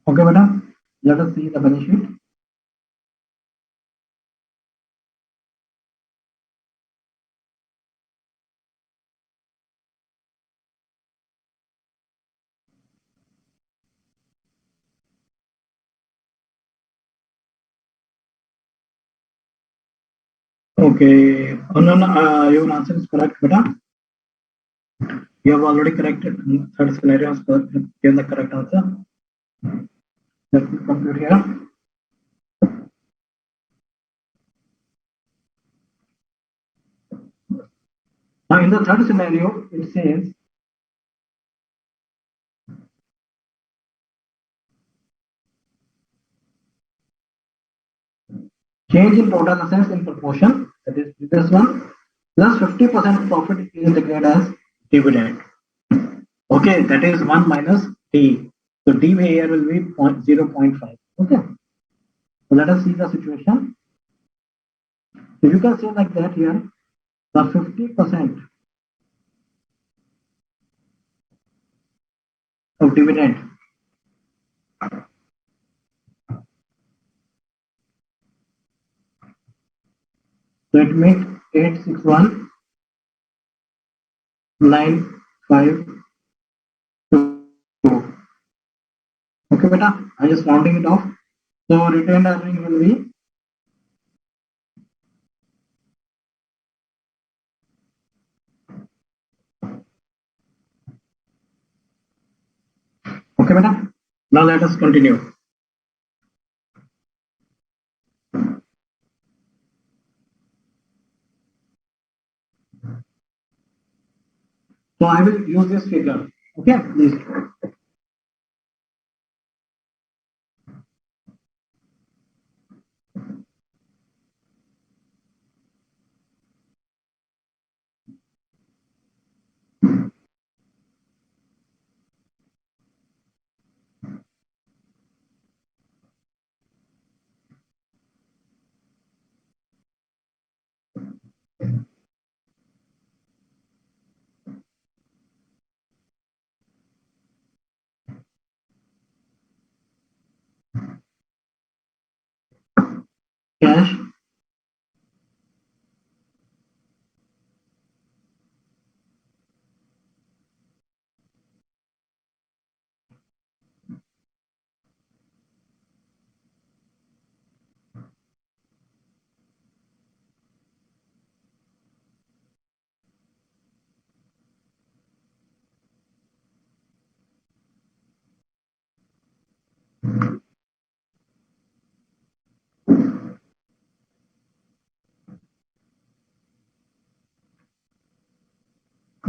Okay, madam. Let us see the balance sheet. Okay. Oh, no, no, your answer is correct, madam. You have already corrected. Third scenario has given the correct answer. Let me compute here. Now, in the third scenario, it says change in total assets in proportion, that is this one, plus 50% profit is declared as dividend. Okay, that is 1 minus D. So D here will be 0.5. Okay. So let us see the situation. So you can say like that here, the 50% of dividend so it 861,952. Okay, beta. I'm just rounding it off. So retained earning will be okay, beta. Now let us continue. So I will use this figure. Okay, please. Cash.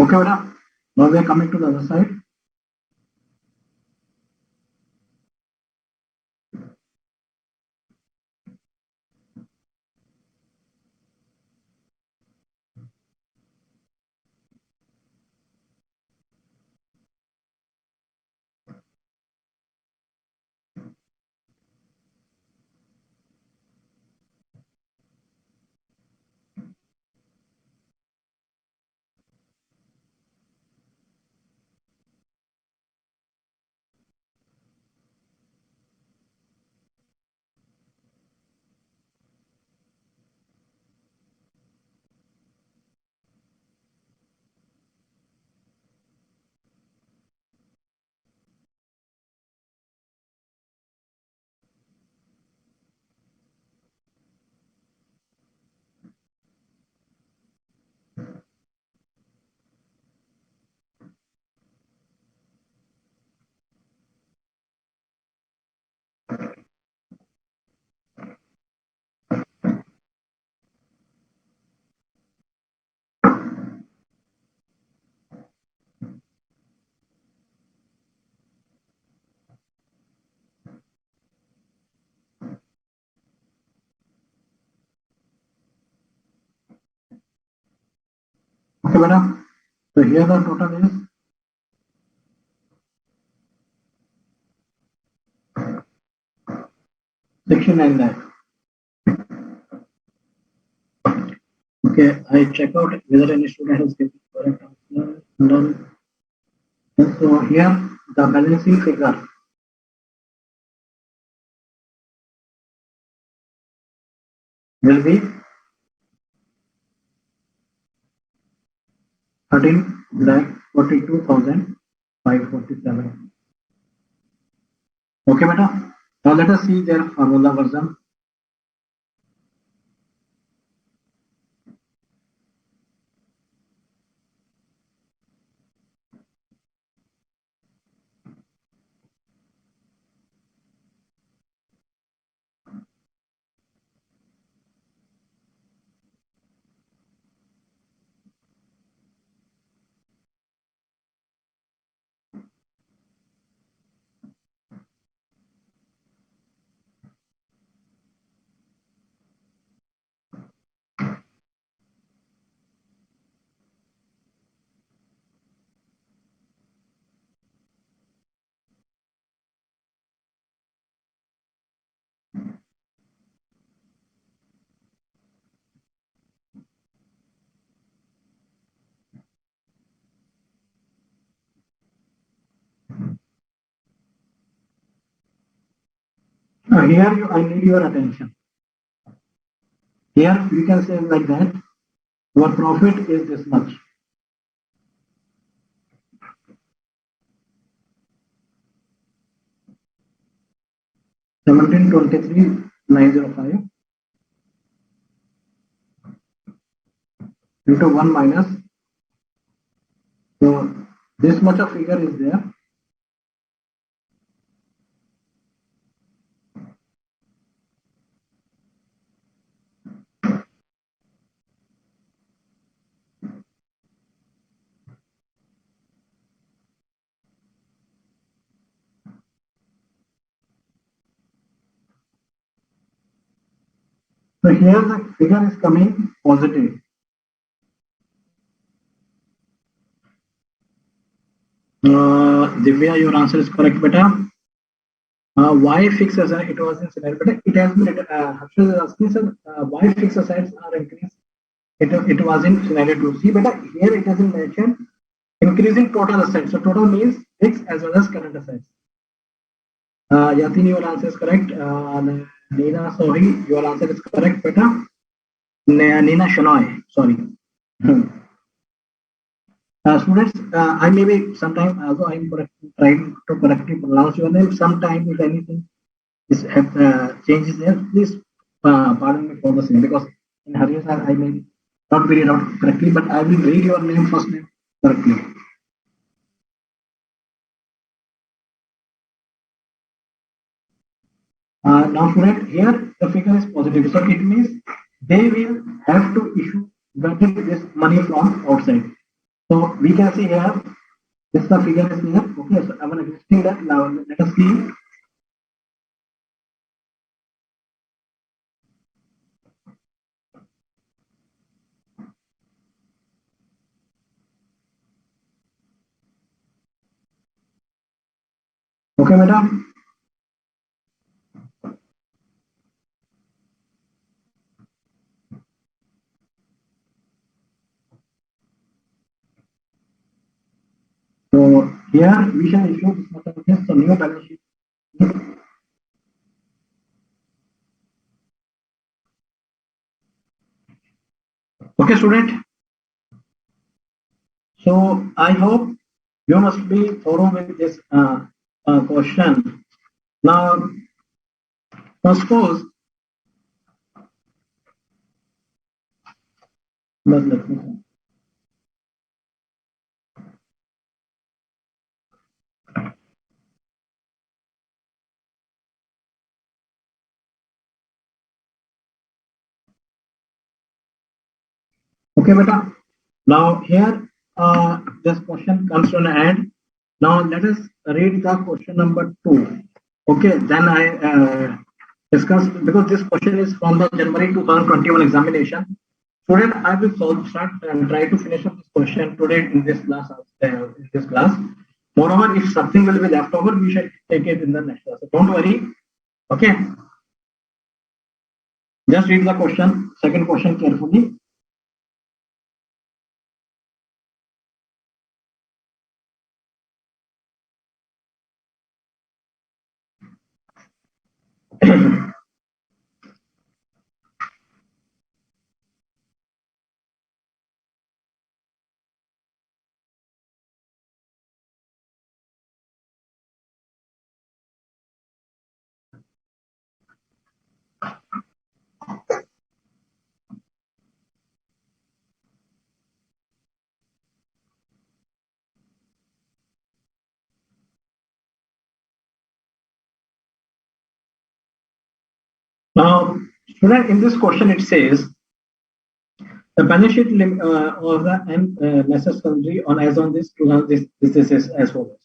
Okay, beta. Now we are coming to the other side. Okay, beta. So here the total is 69 lakh. Okay, I check out whether any student has given correct answer. Done. So here the balancing figure will be 13,42,547. Okay, beta. Now let us see their formula version. Here I need your attention. Here you can say like that. Our profit is this much. 1723,905 into 1 minus. So this much of figure is there. So here the figure is coming positive. Divya, your answer is correct, beta. Why fixed asset? It was in scenario, but it has been. Harshad is asking, sir, why fixed assets are increased? It was in scenario 2. See, beta, here it has been mentioned increasing total assets. So total means fixed as well as current assets. Yatin, your answer is correct. Nina, sorry, your answer is correct, beta. Nina Shanoy, sorry. Students, I may be sometime also I'm trying to correctly pronounce your name. Sometime if anything is changes there, please pardon me for the same because in hurry I may not read it out correctly, but I will read your name first name correctly. Now student, here the figure is positive, so it means they will have to issue getting this money from outside. So we can see here this the figure is here. Okay, so I'm existing that now. Let us see. Okay, madam. So here we shall issue this much of this, so new balance sheet. Okay, student. So I hope you must be thorough with this question. Now, suppose, let me see. Okay, beta. Now here this question comes to an end. Now let us read the question number 2. Okay, then I discuss because this question is from the January 2021 examination. Student, I will start and try to finish up this question today in this class. Moreover, if something will be left over, we shall take it in the next class. So don't worry. Okay. Just read the question, second question carefully. Now, student, in this question it says the balance sheet or the necessary on as on this 2000 this is as follows.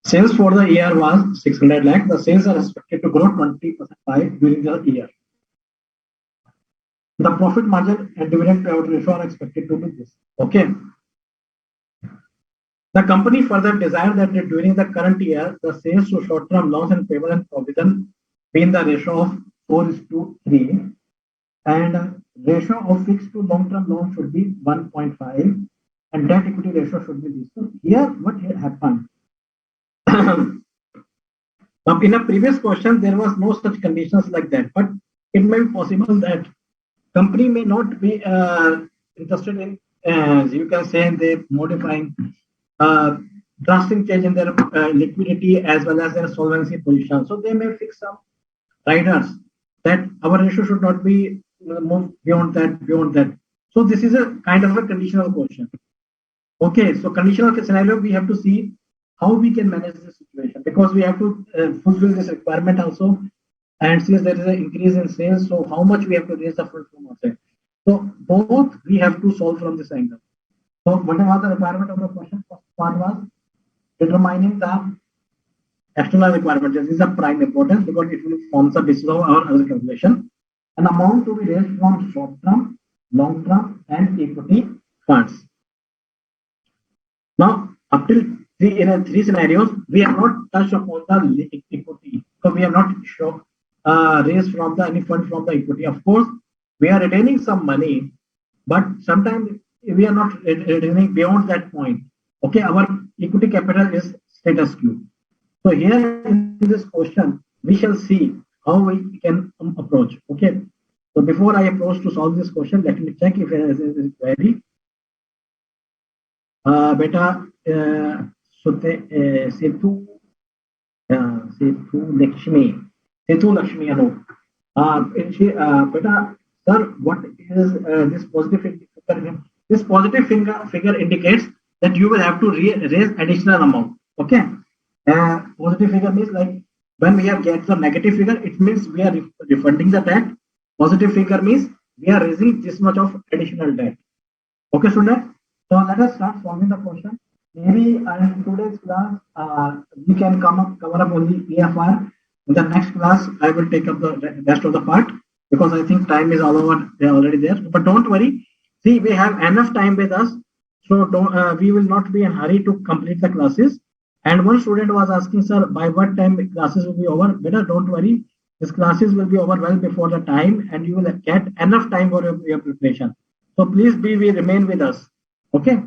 Sales for the year was 600 lakh. The sales are expected to grow 20% during the year. The profit margin and dividend payout ratio are expected to be this. Okay. The company further desired that during the current year, the sales to short-term loans and payable and provision be in the ratio of 4:3, and ratio of fixed to long-term loan should be 1.5, and debt equity ratio should be this. So here, what happened? Now, in a previous question, there was no such conditions like that, but it may be possible that company may not be interested in, you can say, they modifying uh, drastic change in their liquidity as well as their solvency position. So they may fix some riders that our ratio should not be moved beyond that, beyond that. So this is a kind of a conditional question. Okay, so conditional scenario, we have to see how we can manage this situation because we have to fulfill this requirement also. And since there is an increase in sales, so how much we have to raise the fund from outside. So both we have to solve from this angle. So what was the requirement of the question? First part was determining the external requirement. This is of prime importance because it will form the basis of our other calculation. An amount to be raised from short term, long term, and equity funds. Now, up till three scenarios, we have not touched upon the equity. So we have not raised from the any fund from the equity. Of course, we are retaining some money, but sometimes we are not retaining beyond that point. Okay, our equity capital is status quo. So here in this question, we shall see how we can approach. Okay. So before I approach to solve this question, let me check if there is a query. बेटा सेतु सेतु लक्ष्मी अनु बेटा sir, what is this positive figure? This positive figure indicates that you will have to raise additional amount. Okay, positive figure means like when we have get the negative figure, it means we are refunding the debt. Positive figure means we are raising this much of additional debt. Okay, student. So let us start solving the question. Maybe in today's class, we can cover up only EFR. In the next class, I will take up the rest of the part because I think time is all over. They are already there. But don't worry. See, we have enough time with us, so we will not be in a hurry to complete the classes. And one student was asking, sir, by what time classes will be over? Better don't worry. These classes will be over well before the time, and you will get enough time for your preparation. So please remain with us. Okay.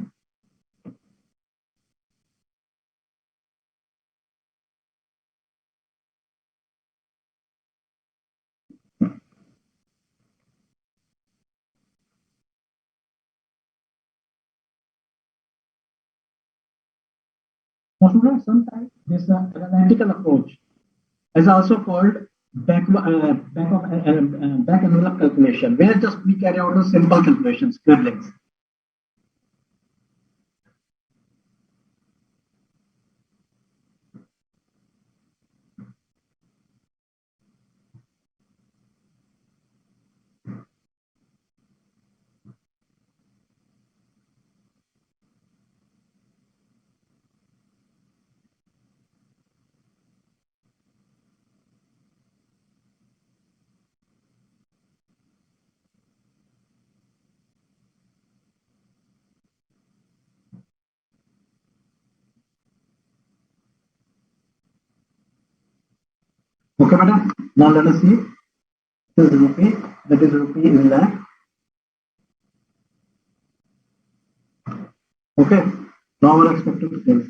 Now, students, sometimes this analytical approach is also called back envelope calculation, where just we carry out a simple calculations, scribblings. Okay, madam. Now let us see. This is rupee. That is rupee in lakh. Okay. Now our expected sales.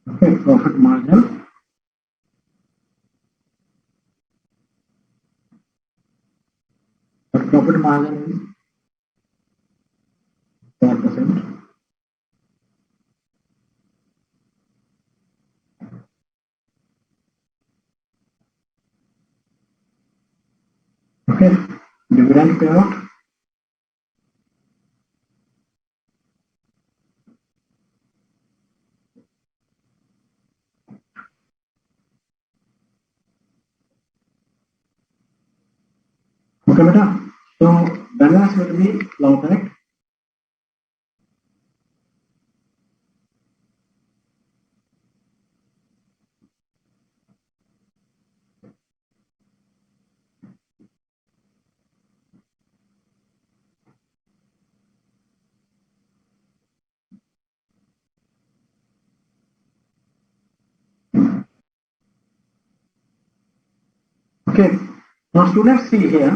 Okay, profit margin. The profit margin is 4%. Okay. Dividend payout. Okay, beta. So balance will be low, correct? Okay. Now students see here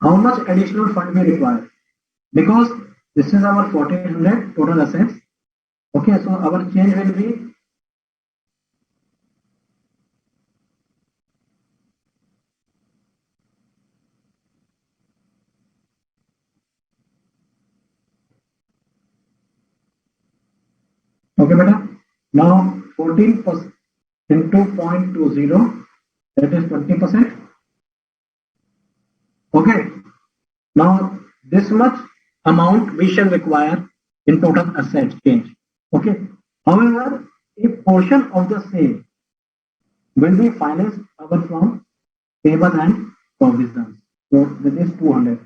how much additional fund we require because this is our 1400 total assets. Okay, so our change will be okay, beta. Now 14% into 0.20, that is 20%. Okay. Now this much amount we shall require in total asset change. Okay. However, a portion of the same will be financed over from payable and provisions. So that is 200.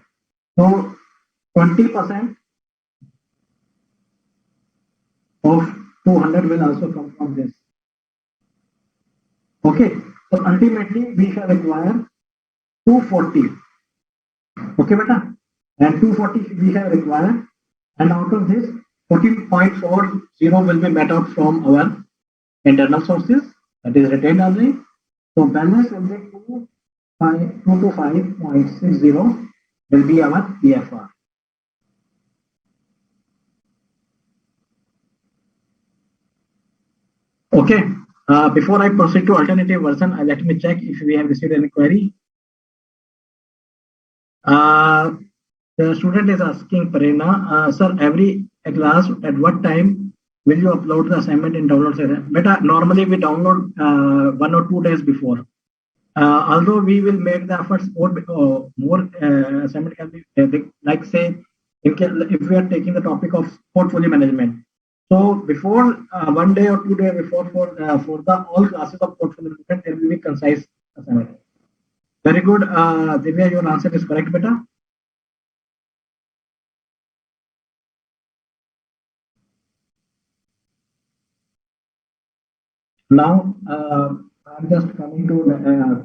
So 20% of 200 will also come from this. Okay. So ultimately we shall require 240. Okay, beta. And 240 we have required. And out of this, 14.40 will be met out from our internal sources, that is retained earning. So balance will be 225.60 will be our EFR. Okay. Before I proceed to alternative version, let me check if we have received any query. The student is asking Prerna, sir, every class at what time will you upload the assignment in download area? Beta, normally we download 1 or 2 days before. Although we will make the efforts more assignment can be like say if we are taking the topic of portfolio management. So before 1 day or 2 days before for the all classes of portfolio management, there will be concise assignment. Very good, Divya, your answer is correct, beta. Now I'm just coming to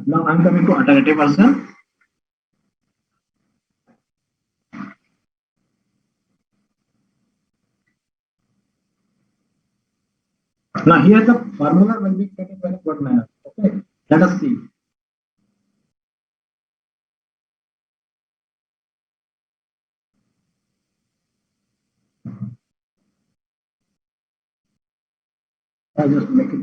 now I'm coming to alternative version. Now here the formula will be taken very good manner. Okay, let us see. I just make it.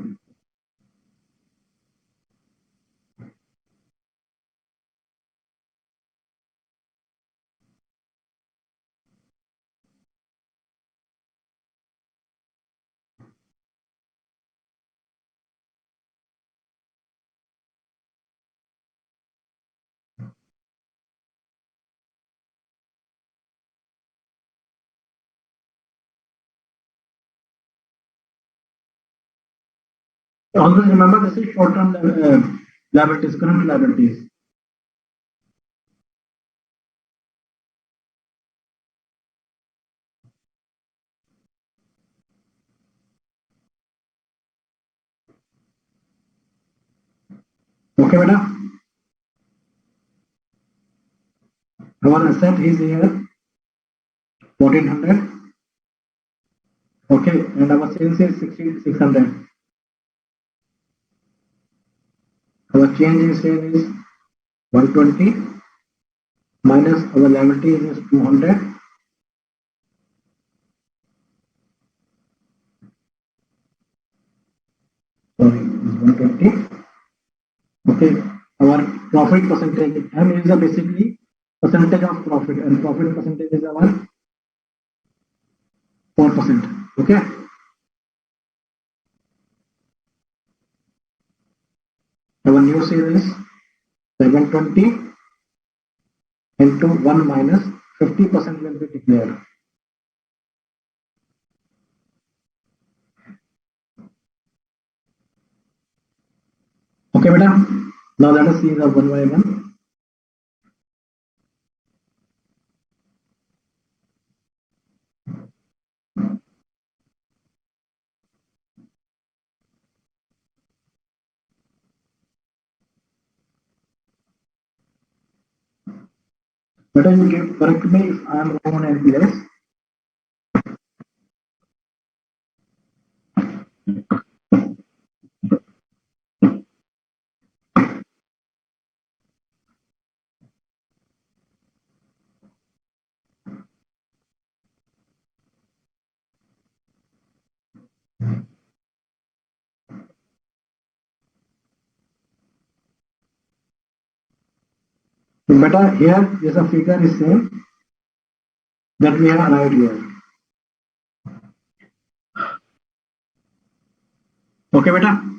Always remember this is short-term liabilities, current liabilities. Okay, beta. Our asset is here 1400. Okay, and our sales is 600. Our change in sale is 120 minus our liability is 200. Sorry, is 120. Okay, our profit percentage M is the basically percentage of profit, and profit percentage is our 4%. Okay. Our new sale is 720 into 1 minus 50% will be declared. Okay, beta. Now let us see the one by one. Better you give correct me if I am wrong on any place. Beta, here is a figure is same that we have arrived here. Okay, beta.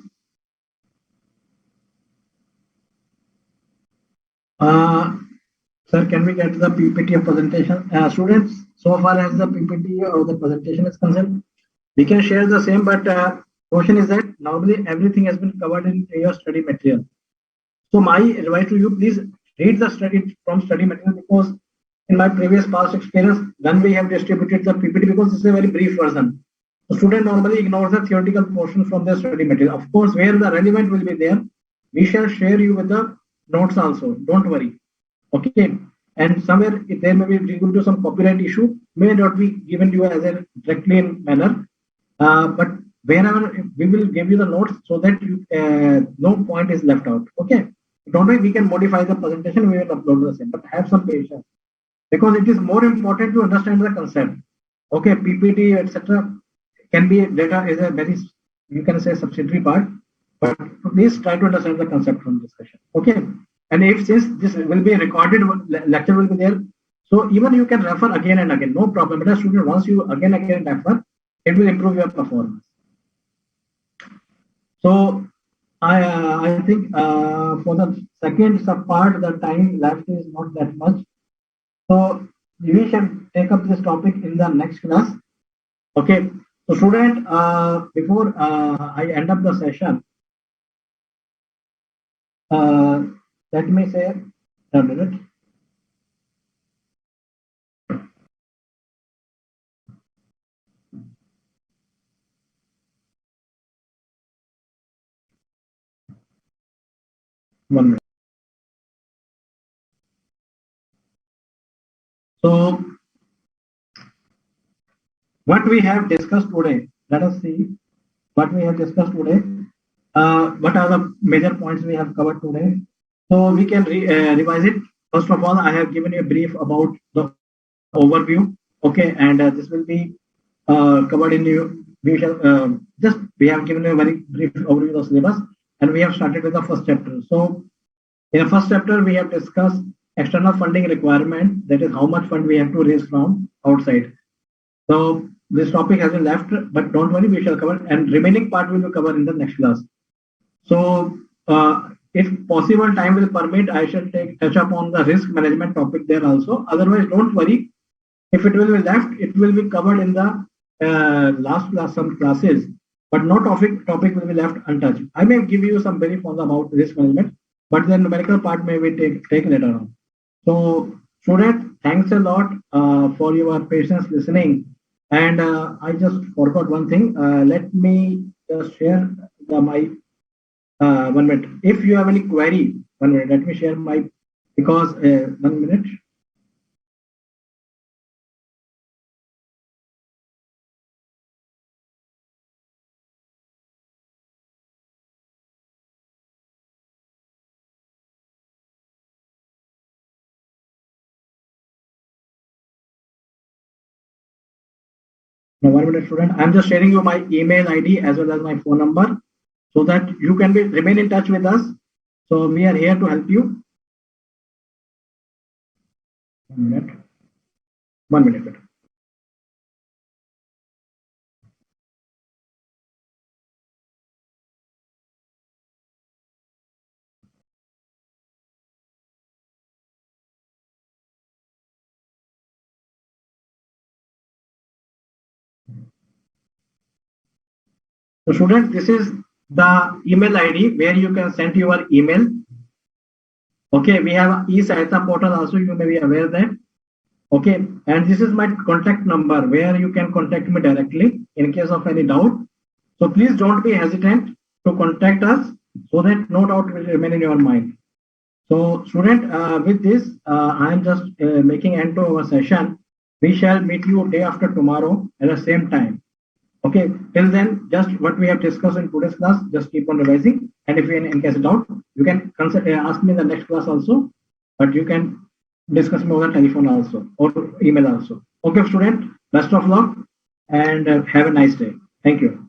Sir, can we get the PPT of presentation? Students, so far as the PPT or the presentation is concerned, we can share the same, but question is that normally everything has been covered in your study material. So my advice to you, please read the study from study material, because in my previous past experience, when we have distributed the PPT, because this is a very brief version, the student normally ignores the theoretical portion from the study material. Of course, where the relevant will be there, we shall share you with the notes also. Don't worry. Okay. And somewhere there may be due to some copyright issue, may not be given to you as a directly in manner. But wherever we will give you the notes so that you, no point is left out. Okay. Don't worry, we can modify the presentation, we will upload the same, but have some patience, because it is more important to understand the concept. Okay, PPT, etc. can be data is a very, you can say, subsidiary part, but please try to understand the concept from discussion. Okay. And if since this will be recorded, lecture will be there, so even you can refer again and again, no problem. But as student, once you again refer, it will improve your performance. So I think for the second sub part, the time left is not that much. So we shall take up this topic in the next class. Okay. So student, before I end up the session, let me say a minute. One minute. So what we have discussed today, let us see what we have discussed today. What are the major points we have covered today? So we can revise it. First of all, I have given you a brief about the overview. Okay, and this will be covered in you. We shall we have given you a very brief overview of the syllabus, and we have started with the first chapter. So in the first chapter, we have discussed external funding requirement. That is how much fund we have to raise from outside. So this topic has been left, but don't worry, we shall cover, and remaining part will be covered in the next class. So if possible, time will permit, I shall touch up on the risk management topic there also. Otherwise, don't worry. If it will be left, it will be covered in the last class, some classes, but no topic will be left untouched. I may give you some brief on about risk management, but the numerical part may be take later on. So student, thanks a lot for your patience listening. And I just forgot one thing. Let me just share my 1 minute. If you have any query, 1 minute, let me share my, because 1 minute. No, 1 minute, student. I'm just sharing you my email ID as well as my phone number, so that you can remain in touch with us. So we are here to help you. 1 minute. 1 minute. So student, this is the email ID where you can send your email. Okay, we have e-Sahayata portal also, you may be aware that. Okay, and this is my contact number where you can contact me directly in case of any doubt. So please don't be hesitant to contact us, so that no doubt will remain in your mind. So student, with this, I am just making end to our session. We shall meet you day after tomorrow at the same time. Okay, till then, just what we have discussed in today's class, just keep on revising. And if you in case of doubt, you can ask me in the next class also, but you can discuss me over telephone also or email also. Okay, student, best of luck and have a nice day. Thank you.